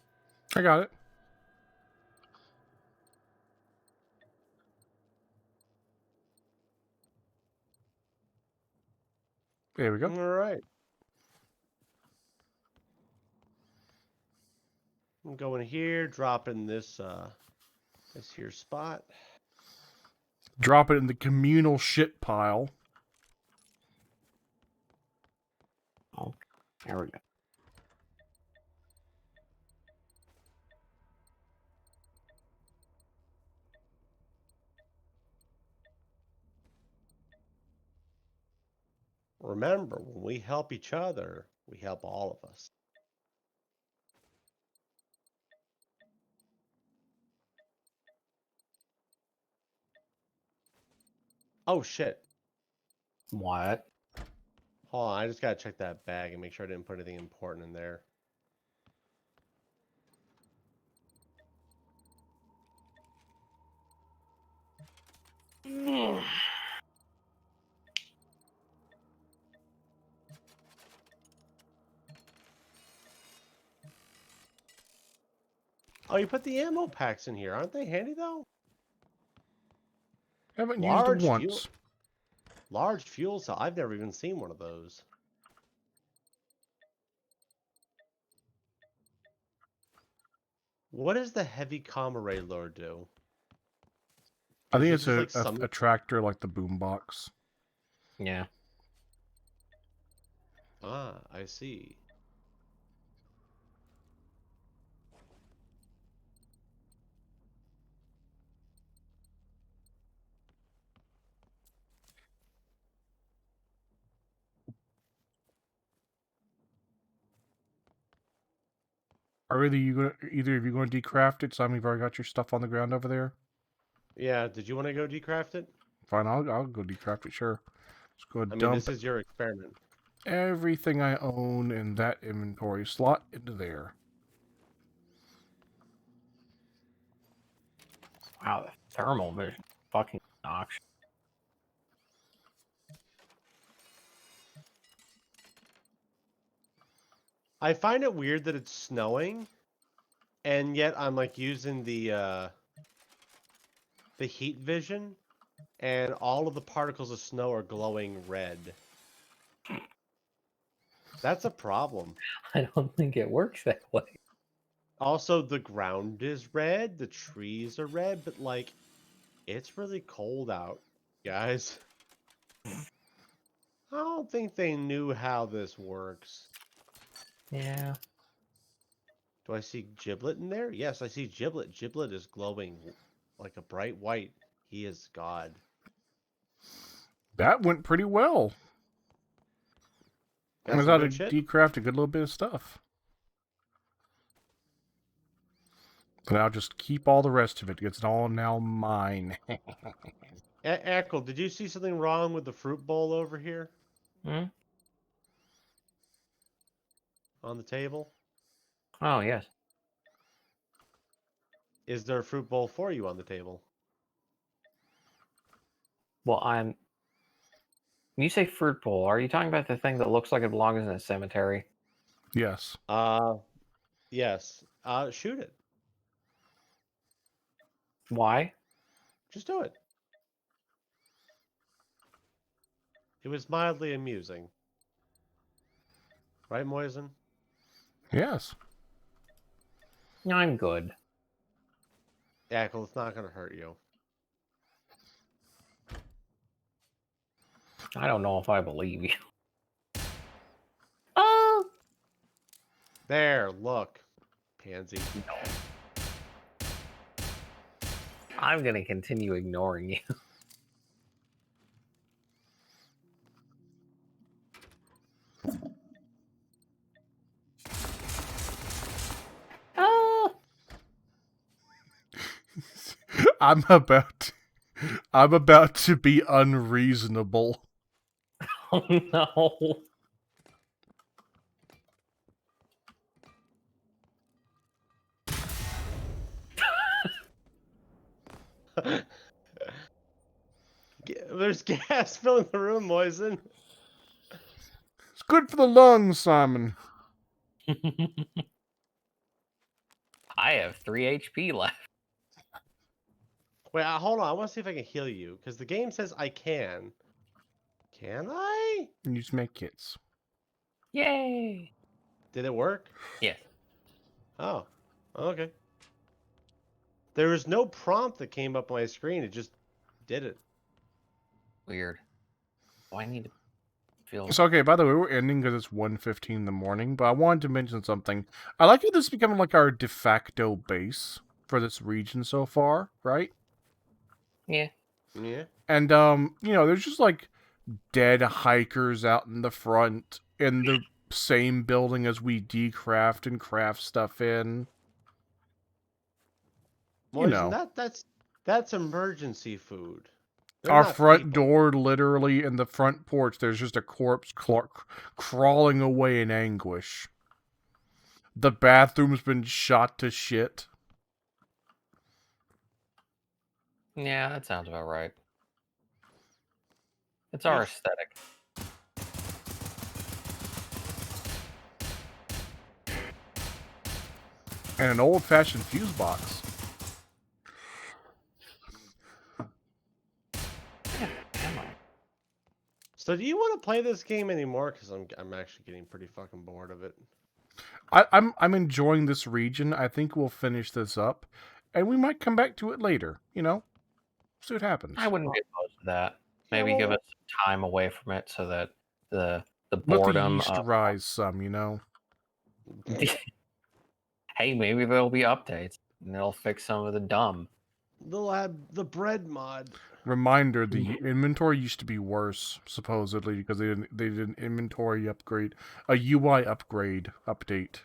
I got it. There we go. All right. I'm going here, dropping this here spot. Drop it in the communal shit pile. Oh, there we go. Remember, when we help each other, we help all of us. Oh shit. What? Hold on, I just gotta check that bag and make sure I didn't put anything important in there. Oh, you put the ammo packs in here. Aren't they handy though? Haven't used them Large fuel. once. Large fuel cell. I've never even seen one of those. What does the heavy comma ray loader do? I think Is it's it just like a tractor like the boombox. Yeah. Ah, I see. Are either of you going to decraft it? Simon, you've already got your stuff on the ground over there. Yeah, did you want to go decraft it? Fine, I'll go decraft it. Sure. Let's go I mean, dump this is your experiment. everything I own in that inventory slot into there. Wow, the thermal vision. Fucking noxious. I find it weird that it's snowing, and yet I'm like using the heat vision, and all of the particles of snow are glowing red. That's a problem. I don't think it works that way. Also, the ground is red, the trees are red, but like, it's really cold out, guys. I don't think they knew how this works. Yeah. Do I see Giblet in there? Yes, I see Giblet. Giblet is glowing like a bright white. He is God. That went pretty well. I Got was some able good to shit? decraft a good little bit of stuff. And I'll just keep all the rest of it. It's all now mine. Echo, did you see something wrong with the fruit bowl over here Hmm? on the table? Oh, yes. Is there a fruit bowl for you on the table? Well, when you say fruit bowl, are you talking about the thing that looks like it belongs in a cemetery? Yes. Yes. Shoot it. Why? Just do it. It was mildly amusing. Right, Moisen? Yes. I'm good. Echo, it's not going to hurt you. I don't know if I believe you. Oh! There, look. Pansy. I'm gonna continue ignoring you. Oh, I'm about to be unreasonable. oh no. There's gas filling the room, Moisen. It's good for the lungs, Simon. I have 3 HP left. Wait, hold on. I want to see if I can heal you because the game says I can. Can I? And you just make kits. Yay! Did it work? Yes. Oh, okay. There was no prompt that came up on my screen. It just did it. Weird. Oh, I need to feel. So, okay, by the way, we're ending because it's 1:15 in the morning, but I wanted to mention something. I like how this is becoming like our de facto base for this region so far, right? Yeah. Yeah. And, there's just like dead hikers out in the front in the same building as we decraft and craft stuff in. Moisen, that's emergency food. They're Our not front people. door, literally, in the front porch, there's just a corpse crawling away in anguish. The bathroom's been shot to shit. Yeah, that sounds about right. It's our aesthetic. And an old-fashioned fuse box. So do you want to play this game anymore? Because I'm actually getting pretty fucking bored of it. I'm enjoying this region. I think we'll finish this up, and we might come back to it later. See what happens. I wouldn't be opposed to that. Maybe give us some time away from it so that the Let boredom. the yeast rise some, Hey, maybe there'll be updates and they'll fix some of the dumb. They'll have the bread mod. Reminder: the inventory used to be worse, supposedly, because they did an inventory upgrade, a UI upgrade update.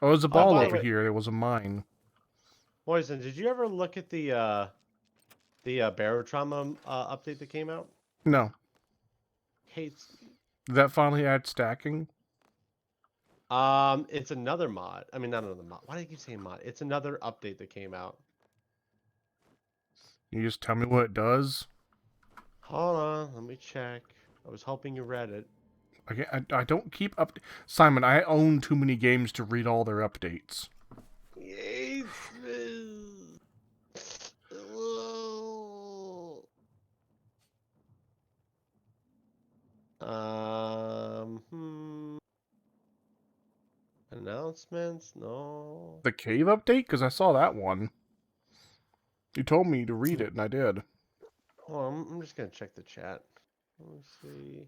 Oh, there's a ball by the over way- here. There was a mine. Moisen, did you ever look at the barotrauma update that came out? No, Hates. did that finally add stacking? It's another mod. I mean, not another mod. Why do you keep saying mod? It's another update that came out. You just tell me what it does. Hold on, let me check. I was hoping you read it. Okay, I don't keep up. Simon, I own too many games to read all their updates. Announcements? No. The cave update? Because I saw that one. You told me to read it, and I did. Hold on, I'm just gonna check the chat. Let's see.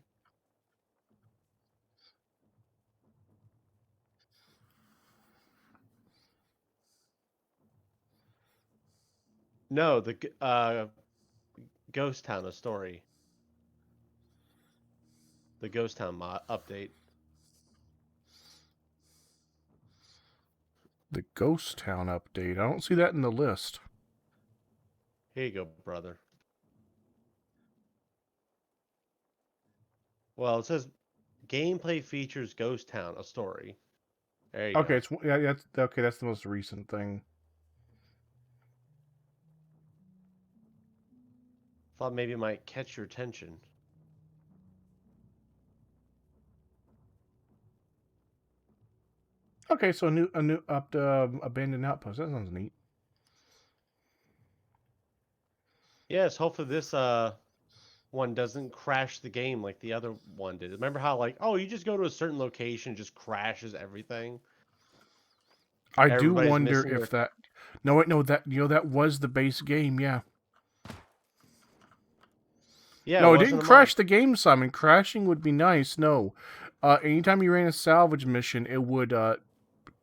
No, the Ghost Town, a story. The Ghost Town update. The Ghost Town update. I don't see that in the list. Here you go, brother. Well, it says gameplay features Ghost Town, a story. There you go. Okay, that's the most recent thing. Thought maybe it might catch your attention. Okay, so a new abandoned outpost. That sounds neat. Yes, hopefully this one doesn't crash the game like the other one did. Remember how you just go to a certain location, just crashes everything? I do Everybody's wonder missing if that. No, wait, no, that was the base game. Yeah. Yeah. No, it wasn't didn't a crash mod. the game, Simon. Crashing would be nice. No, anytime you ran a salvage mission, it would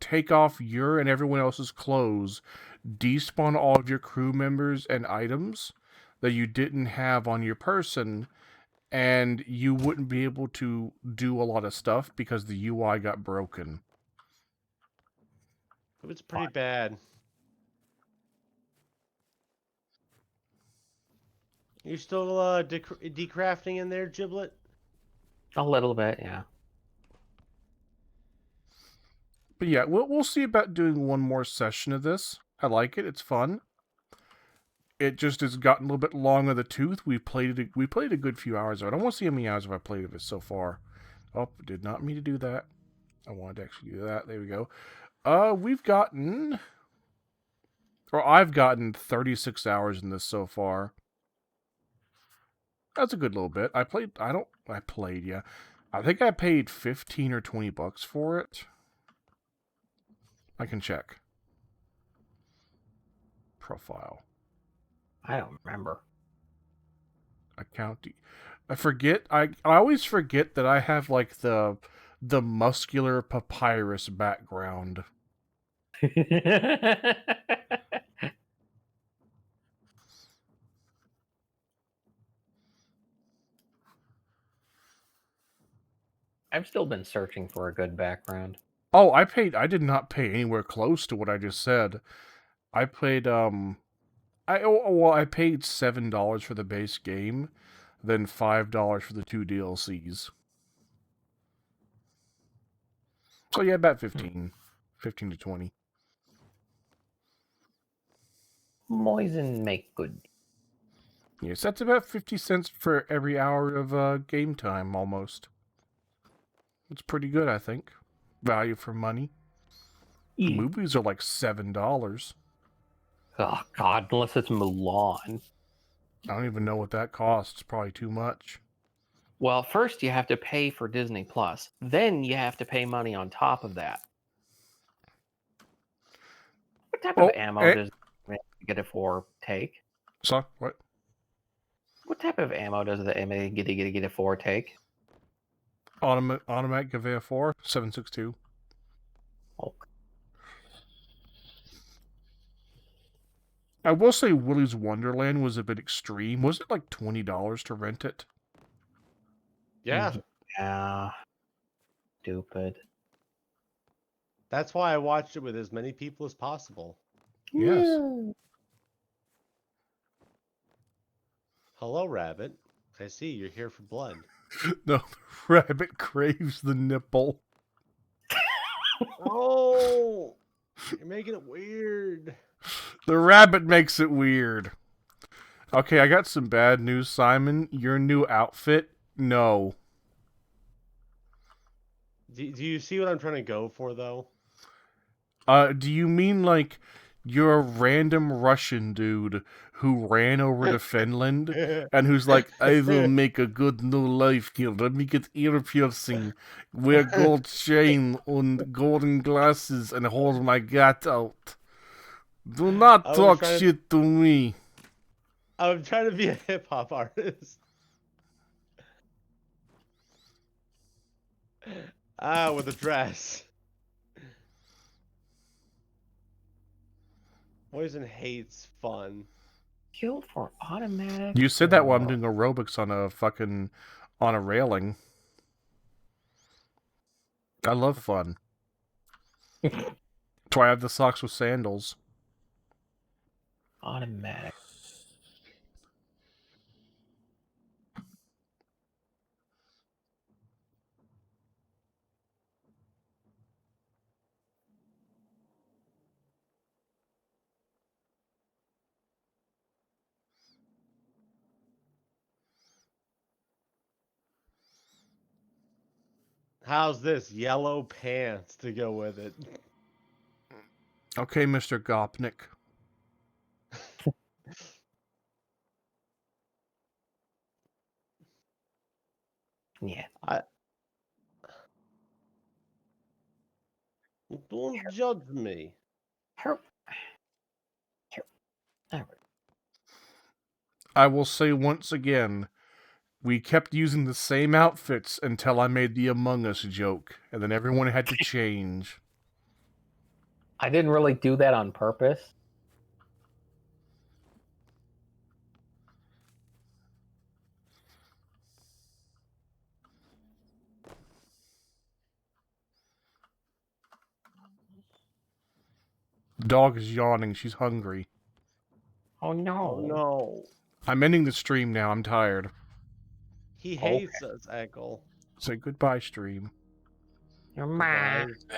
take off your and everyone else's clothes, despawn all of your crew members and items that you didn't have on your person, and you wouldn't be able to do a lot of stuff because the UI got broken. It was pretty bad. You still decrafting in there, Giblet? A little bit, yeah. But yeah, we'll see about doing one more session of this. I like it. It's fun. It just has gotten a little bit long of the tooth. We played a good few hours of it. I don't want to see how many hours have I played of it so far. Oh, did not mean to do that. I wanted to actually do that. There we go. I've gotten 36 hours in this so far. That's a good little bit. I think I paid 15 or 20 bucks for it. I can check. Profile. I don't remember. Account. I forget. I always forget that I have like the muscular papyrus background. I've still been searching for a good background. Oh, I did not pay anywhere close to what I just said. I paid I paid $7 for the base game, then $5 for the 2 DLCs. So yeah, about 15 to 20. Moisen make good. Yes, that's about 50 cents for every hour of game time, almost. It's pretty good, I think. Value for money. The movies are like $7. Oh, God, unless it's Mulan. I don't even know what that costs. Probably too much. Well, first you have to pay for Disney Plus. Then you have to pay money on top of that. What type of ammo does get it for take? So, what? What type of ammo does the get it for take? Automatic Gavea 4, 7.62. Okay. I will say Willy's Wonderland was a bit extreme. Was it like $20 to rent it? Yeah. Yeah. Stupid. That's why I watched it with as many people as possible. Yes. Hello, Rabbit. I see you're here for blood. No, the rabbit craves the nipple. Oh, you're making it weird. The rabbit makes it weird. Okay, I got some bad news, Simon. Your new outfit? No. Do you see what I'm trying to go for, though? Do you mean like you're a random Russian dude who ran over to Finland and who's like, I will make a good new life here. Let me get ear piercing, wear gold chain and golden glasses, and hold my gat out. Do not talk shit to me. I'm trying to be a hip hop artist. With a dress. Poison hates fun. Killed for automatic. You said that while I'm doing aerobics on a railing. I love fun. That's why I have the socks with sandals. Automatic. How's this? Yellow pants to go with it. Okay, Mr. Gopnik. Yeah. Don't judge me. I will say once again, we kept using the same outfits until I made the Among Us joke, and then everyone had to change. I didn't really do that on purpose. The dog is yawning. She's hungry. Oh no. Oh no. I'm ending the stream now. I'm tired. He hates us, Echo. Say goodbye, stream. You're mad. Goodbye.